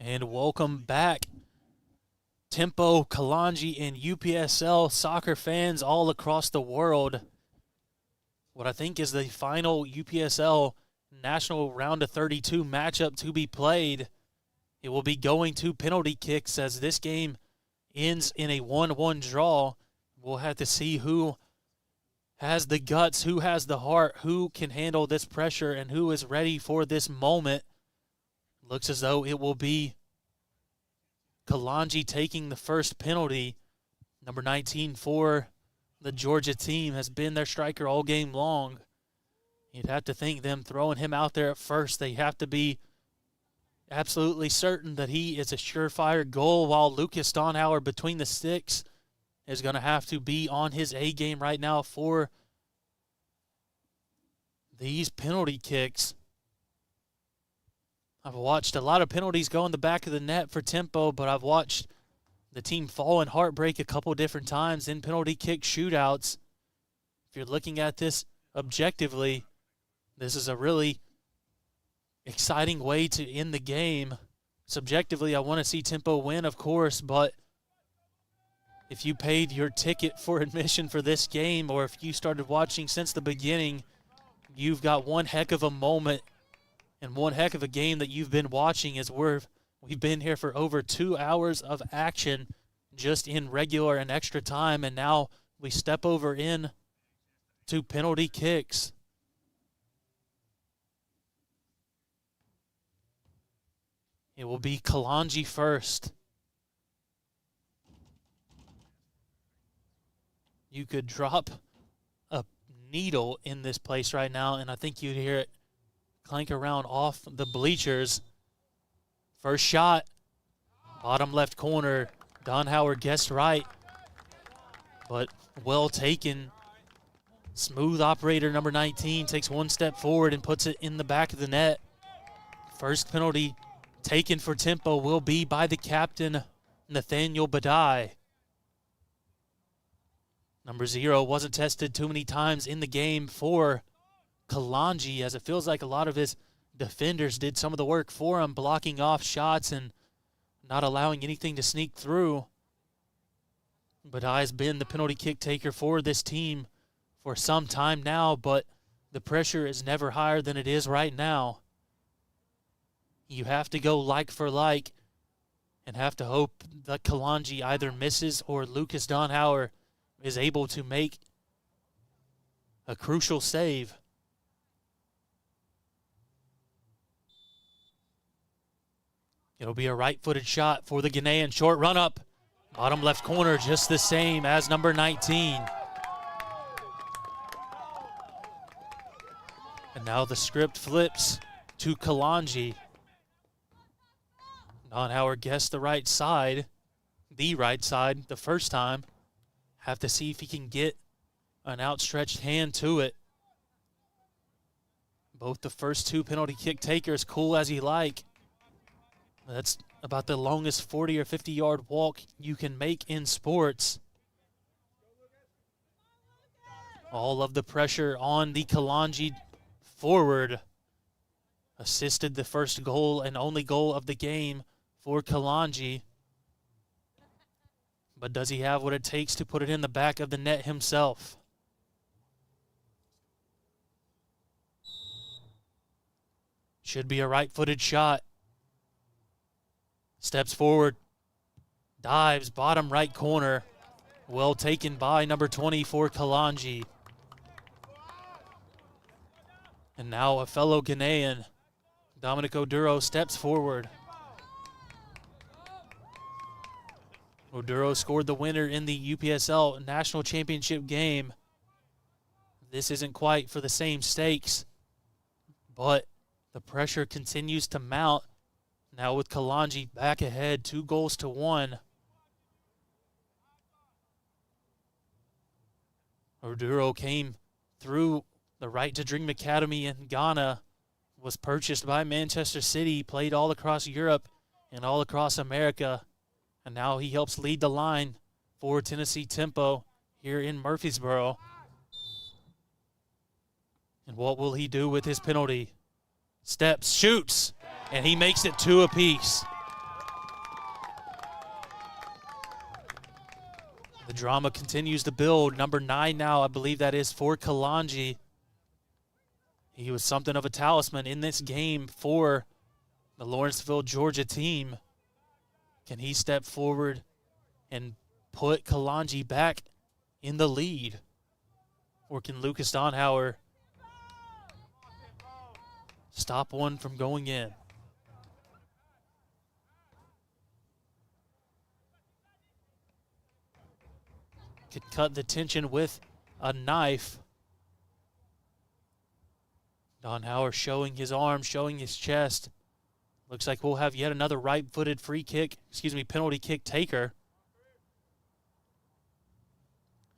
And welcome back, Tempo, Kalonji, and UPSL soccer fans all across the world. What I think is the final UPSL National Round of 32 matchup to be played. It will be going to penalty kicks as this game ends in a 1-1 draw. We'll have to see who has the guts, who has the heart, who can handle this pressure, and who is ready for this moment. Looks as though it will be Kalonji taking the first penalty. Number 19 for the Georgia team has been their striker all game long. You'd have to think them throwing him out there at first, they have to be absolutely certain that he is a surefire goal, while Lucas Donhauer between the sticks is going to have to be on his A game right now for these penalty kicks. I've watched a lot of penalties go in the back of the net for Tempo, but I've watched the team fall in heartbreak a couple different times in penalty kick shootouts. If you're looking at this objectively, this is a really exciting way to end the game. Subjectively, I want to see Tempo win, of course, but if you paid your ticket for admission for this game, or if you started watching since the beginning, you've got one heck of a moment and one heck of a game that you've been watching, as we've been here for over 2 hours of action just in regular and extra time, and now we step over in to penalty kicks. It will be Kalonji first. You could drop a needle in this place right now, and I think you'd hear it clank around off the bleachers. First shot, bottom left corner. Donhauer guessed right, but well taken. Smooth operator number 19 takes one step forward and puts it in the back of the net. First penalty taken for Tempo will be by the captain, Nathaniel Badai. Number 0 wasn't tested too many times in the game for Kalonji, as it feels like a lot of his defenders did some of the work for him, blocking off shots and not allowing anything to sneak through. Badai's been the penalty kick taker for this team for some time now, but the pressure is never higher than it is right now. You have to go like for like and have to hope that Kalonji either misses or Lucas Donhauer is able to make a crucial save. It'll be a right-footed shot for the Ghanaian. Short run-up. Bottom left corner, just the same as number 19. And now the script flips to Kalonji. Donhauer guessed the right side the first time. Have to see if he can get an outstretched hand to it. Both the first two penalty kick takers cool as you like. That's about the longest 40 or 50-yard walk you can make in sports. All of the pressure on the Kalonji forward. Assisted the first goal and only goal of the game for Kalonji. But does he have what it takes to put it in the back of the net himself? Should be a right-footed shot. Steps forward. Dives, bottom right corner. Well taken by number 20 for Kalonji. And now a fellow Ghanaian, Dominic Oduro, steps forward. Oduro scored the winner in the UPSL National Championship game. This isn't quite for the same stakes, but the pressure continues to mount. Now with Kalonji back ahead, 2-1. Oduro came through the Right to Dream Academy in Ghana, was purchased by Manchester City, played all across Europe and all across America. And now he helps lead the line for Tennessee Tempo here in Murfreesboro. And what will he do with his penalty? Steps, shoots, and he makes it 2 apiece. The drama continues to build. Number 9 now, I believe that is for Kalonji. He was something of a talisman in this game for the Lawrenceville, Georgia team. Can he step forward and put Kalonji back in the lead? Or can Lucas Donhauer stop one from going in? could cut the tension with a knife. Donhauer showing his arm, showing his chest. Looks like we'll have yet another right-footed penalty kick taker.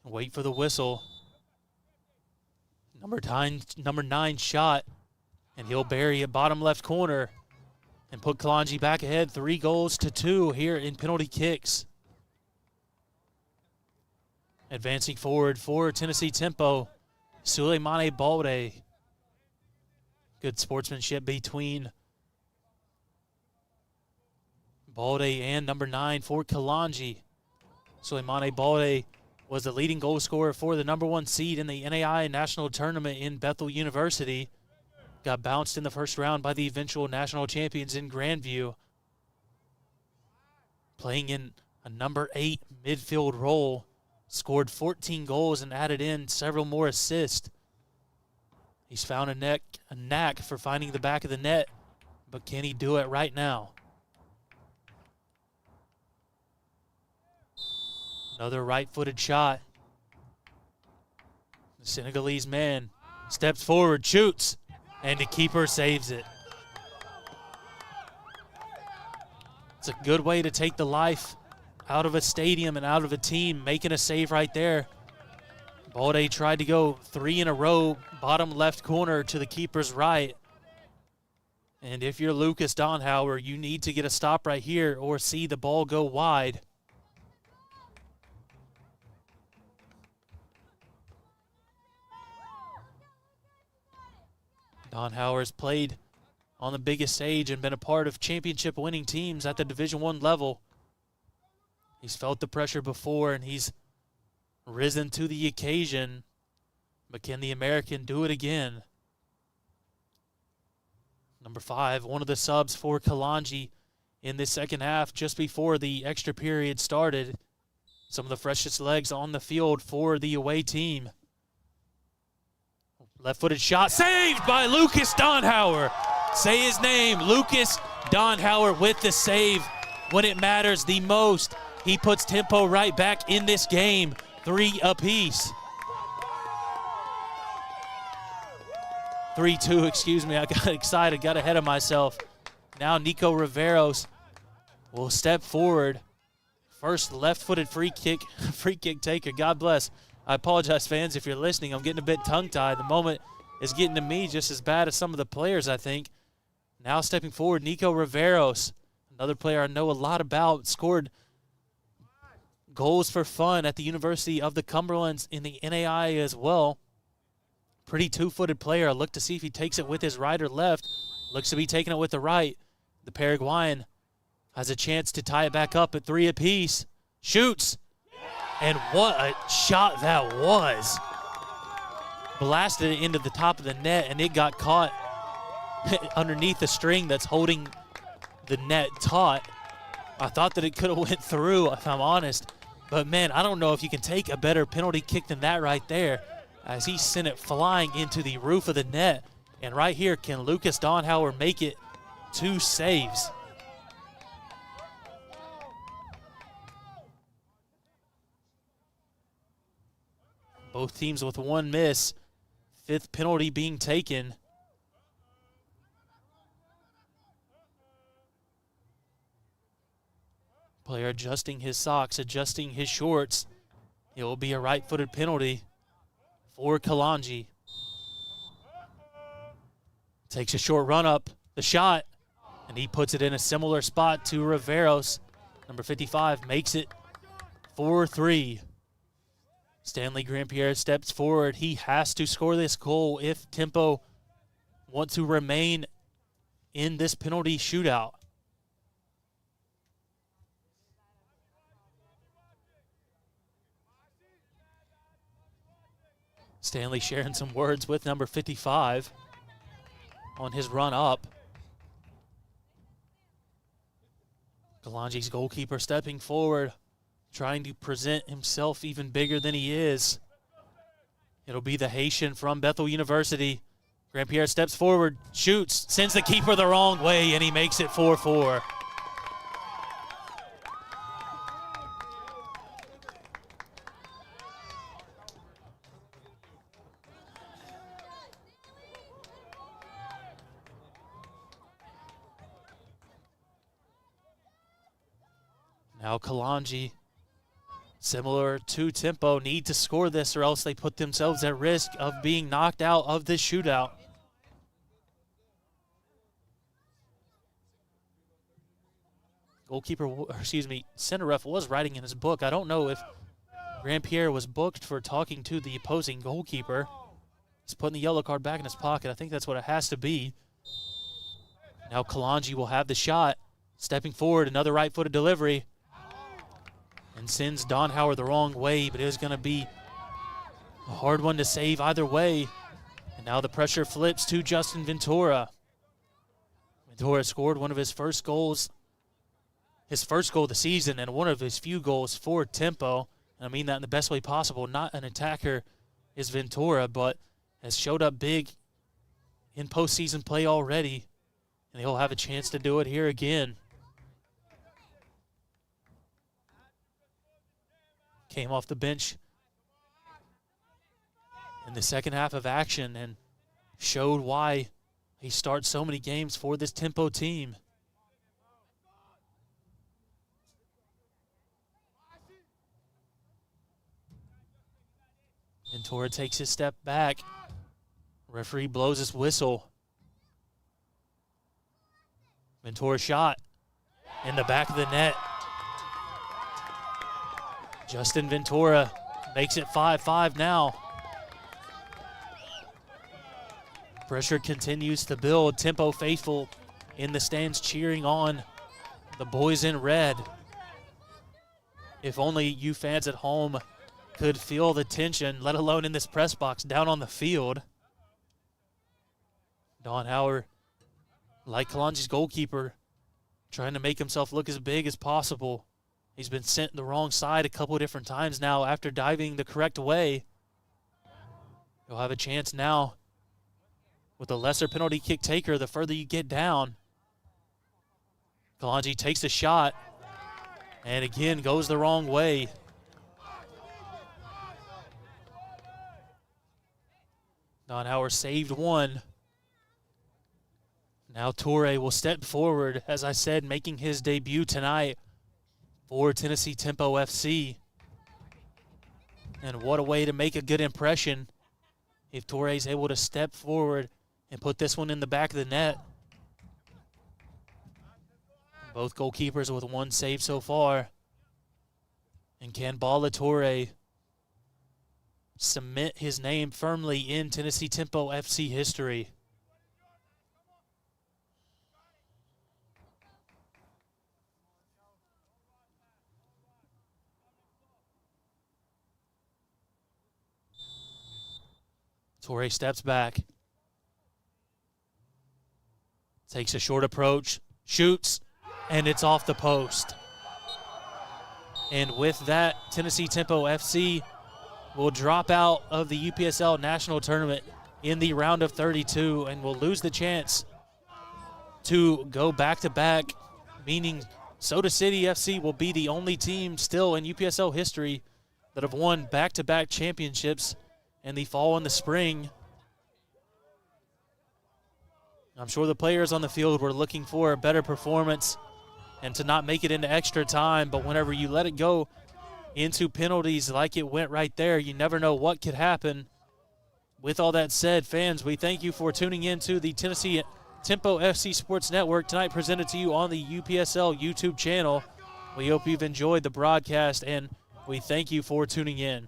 Wait for the whistle. Number 9 shot, and he'll bury it bottom left corner and put Kalonji back ahead 3-2 here in penalty kicks. Advancing forward for Tennessee Tempo, Suleimane Balde. Good sportsmanship between Balde and number 9 for Kalonji. Suleimane Balde was the leading goal scorer for the number 1 seed in the NAI National Tournament in Bethel University. Got bounced in the first round by the eventual national champions in Grandview. Playing in a number 8 midfield role. Scored 14 goals and added in several more assists. He's found a knack for finding the back of the net, but can he do it right now? Another right-footed shot. The Senegalese man steps forward, shoots, and the keeper saves it. It's a good way to take the life out of a stadium and out of a team, making a save right there. Balde tried to go 3 in a row, bottom left corner to the keeper's right. And if you're Lucas Donhauer, you need to get a stop right here or see the ball go wide. Donhauer's played on the biggest stage and been a part of championship winning teams at the Division I level. He's felt the pressure before and he's risen to the occasion, but can the American do it again? Number 5, one of the subs for Kalonji in the second half just before the extra period started. Some of the freshest legs on the field for the away team. Left-footed shot, saved by Lucas Donhauer. Say his name, Lucas Donhauer with the save when it matters the most. He puts Tempo right back in this game, 3 apiece. 3-2, excuse me, I got excited, got ahead of myself. Now Nico Riveros will step forward. First left-footed free kick taker, God bless. I apologize, fans, if you're listening. I'm getting a bit tongue-tied. The moment is getting to me just as bad as some of the players, I think. Now stepping forward, Nico Riveros, another player I know a lot about, scored goals for fun at the University of the Cumberlands in the NAI as well. Pretty two-footed player. I look to see if he takes it with his right or left. Looks to be taking it with the right. The Paraguayan has a chance to tie it back up at 3 apiece. Shoots. And what a shot that was. Blasted it into the top of the net, and it got caught underneath the string that's holding the net taut. I thought that it could have went through, if I'm honest. But, man, I don't know if you can take a better penalty kick than that right there, as he sent it flying into the roof of the net. And right here, can Lucas Donhauer make it 2 saves? Both teams with 1 miss. 5th penalty being taken. Player adjusting his socks, adjusting his shorts. It will be a right-footed penalty for Kalonji. Takes a short run up, the shot, and he puts it in a similar spot to Riveros. Number 55 makes it 4-3. Stanley Grandpierre steps forward. He has to score this goal if Tempo want to remain in this penalty shootout. Stanley sharing some words with number 55 on his run up. Kalonji's goalkeeper stepping forward, trying to present himself even bigger than he is. It'll be the Haitian from Bethel University. Grandpierre steps forward, shoots, sends the keeper the wrong way, and he makes it 4-4. Now Kalonji, similar to Tempo, need to score this or else they put themselves at risk of being knocked out of this shootout. Center ref was writing in his book. I don't know if Grandpierre was booked for talking to the opposing goalkeeper. He's putting the yellow card back in his pocket. I think that's what it has to be. Now Kalonji will have the shot. Stepping forward, another right-footed delivery. And sends Don Howard the wrong way, but it is going to be a hard one to save either way. And now the pressure flips to Justin Ventura. Ventura scored one of his first goals. His first goal of the season and one of his few goals for Tempo. And I mean that in the best way possible. Not an attacker is Ventura, but has showed up big in postseason play already. And he'll have a chance to do it here again. Came off the bench in the second half of action and showed why he starts so many games for this Tempo team. Ventura takes his step back. Referee blows his whistle. Ventura shot in the back of the net. Justin Ventura makes it 5-5 now. Pressure continues to build. Tempo faithful in the stands cheering on the boys in red. If only you fans at home could feel the tension, let alone in this press box down on the field. Don Howard, like Kalonji's goalkeeper, trying to make himself look as big as possible. He's been sent the wrong side a couple of different times now after diving the correct way. He'll have a chance now with a lesser penalty kick taker the further you get down. Kalonji takes a shot and again goes the wrong way. Don Howard saved one. Now Toure will step forward, as I said, making his debut tonight for Tennessee Tempo FC. And what a way to make a good impression if Toure is able to step forward and put this one in the back of the net. Both goalkeepers with one save so far. And can Bala Toure cement his name firmly in Tennessee Tempo FC history? Toure steps back. Takes a short approach, shoots, and it's off the post. And with that, Tennessee Tempo FC will drop out of the UPSL National Tournament in the round of 32 and will lose the chance to go back-to-back, meaning Soda City FC will be the only team still in UPSL history that have won back-to-back championships in the fall and the spring. I'm sure the players on the field were looking for a better performance and to not make it into extra time, but whenever you let it go into penalties like it went right there, you never know what could happen. With all that said, fans, we thank you for tuning in to the Tennessee Tempo FC Sports Network tonight, presented to you on the UPSL YouTube channel. We hope you've enjoyed the broadcast, and we thank you for tuning in.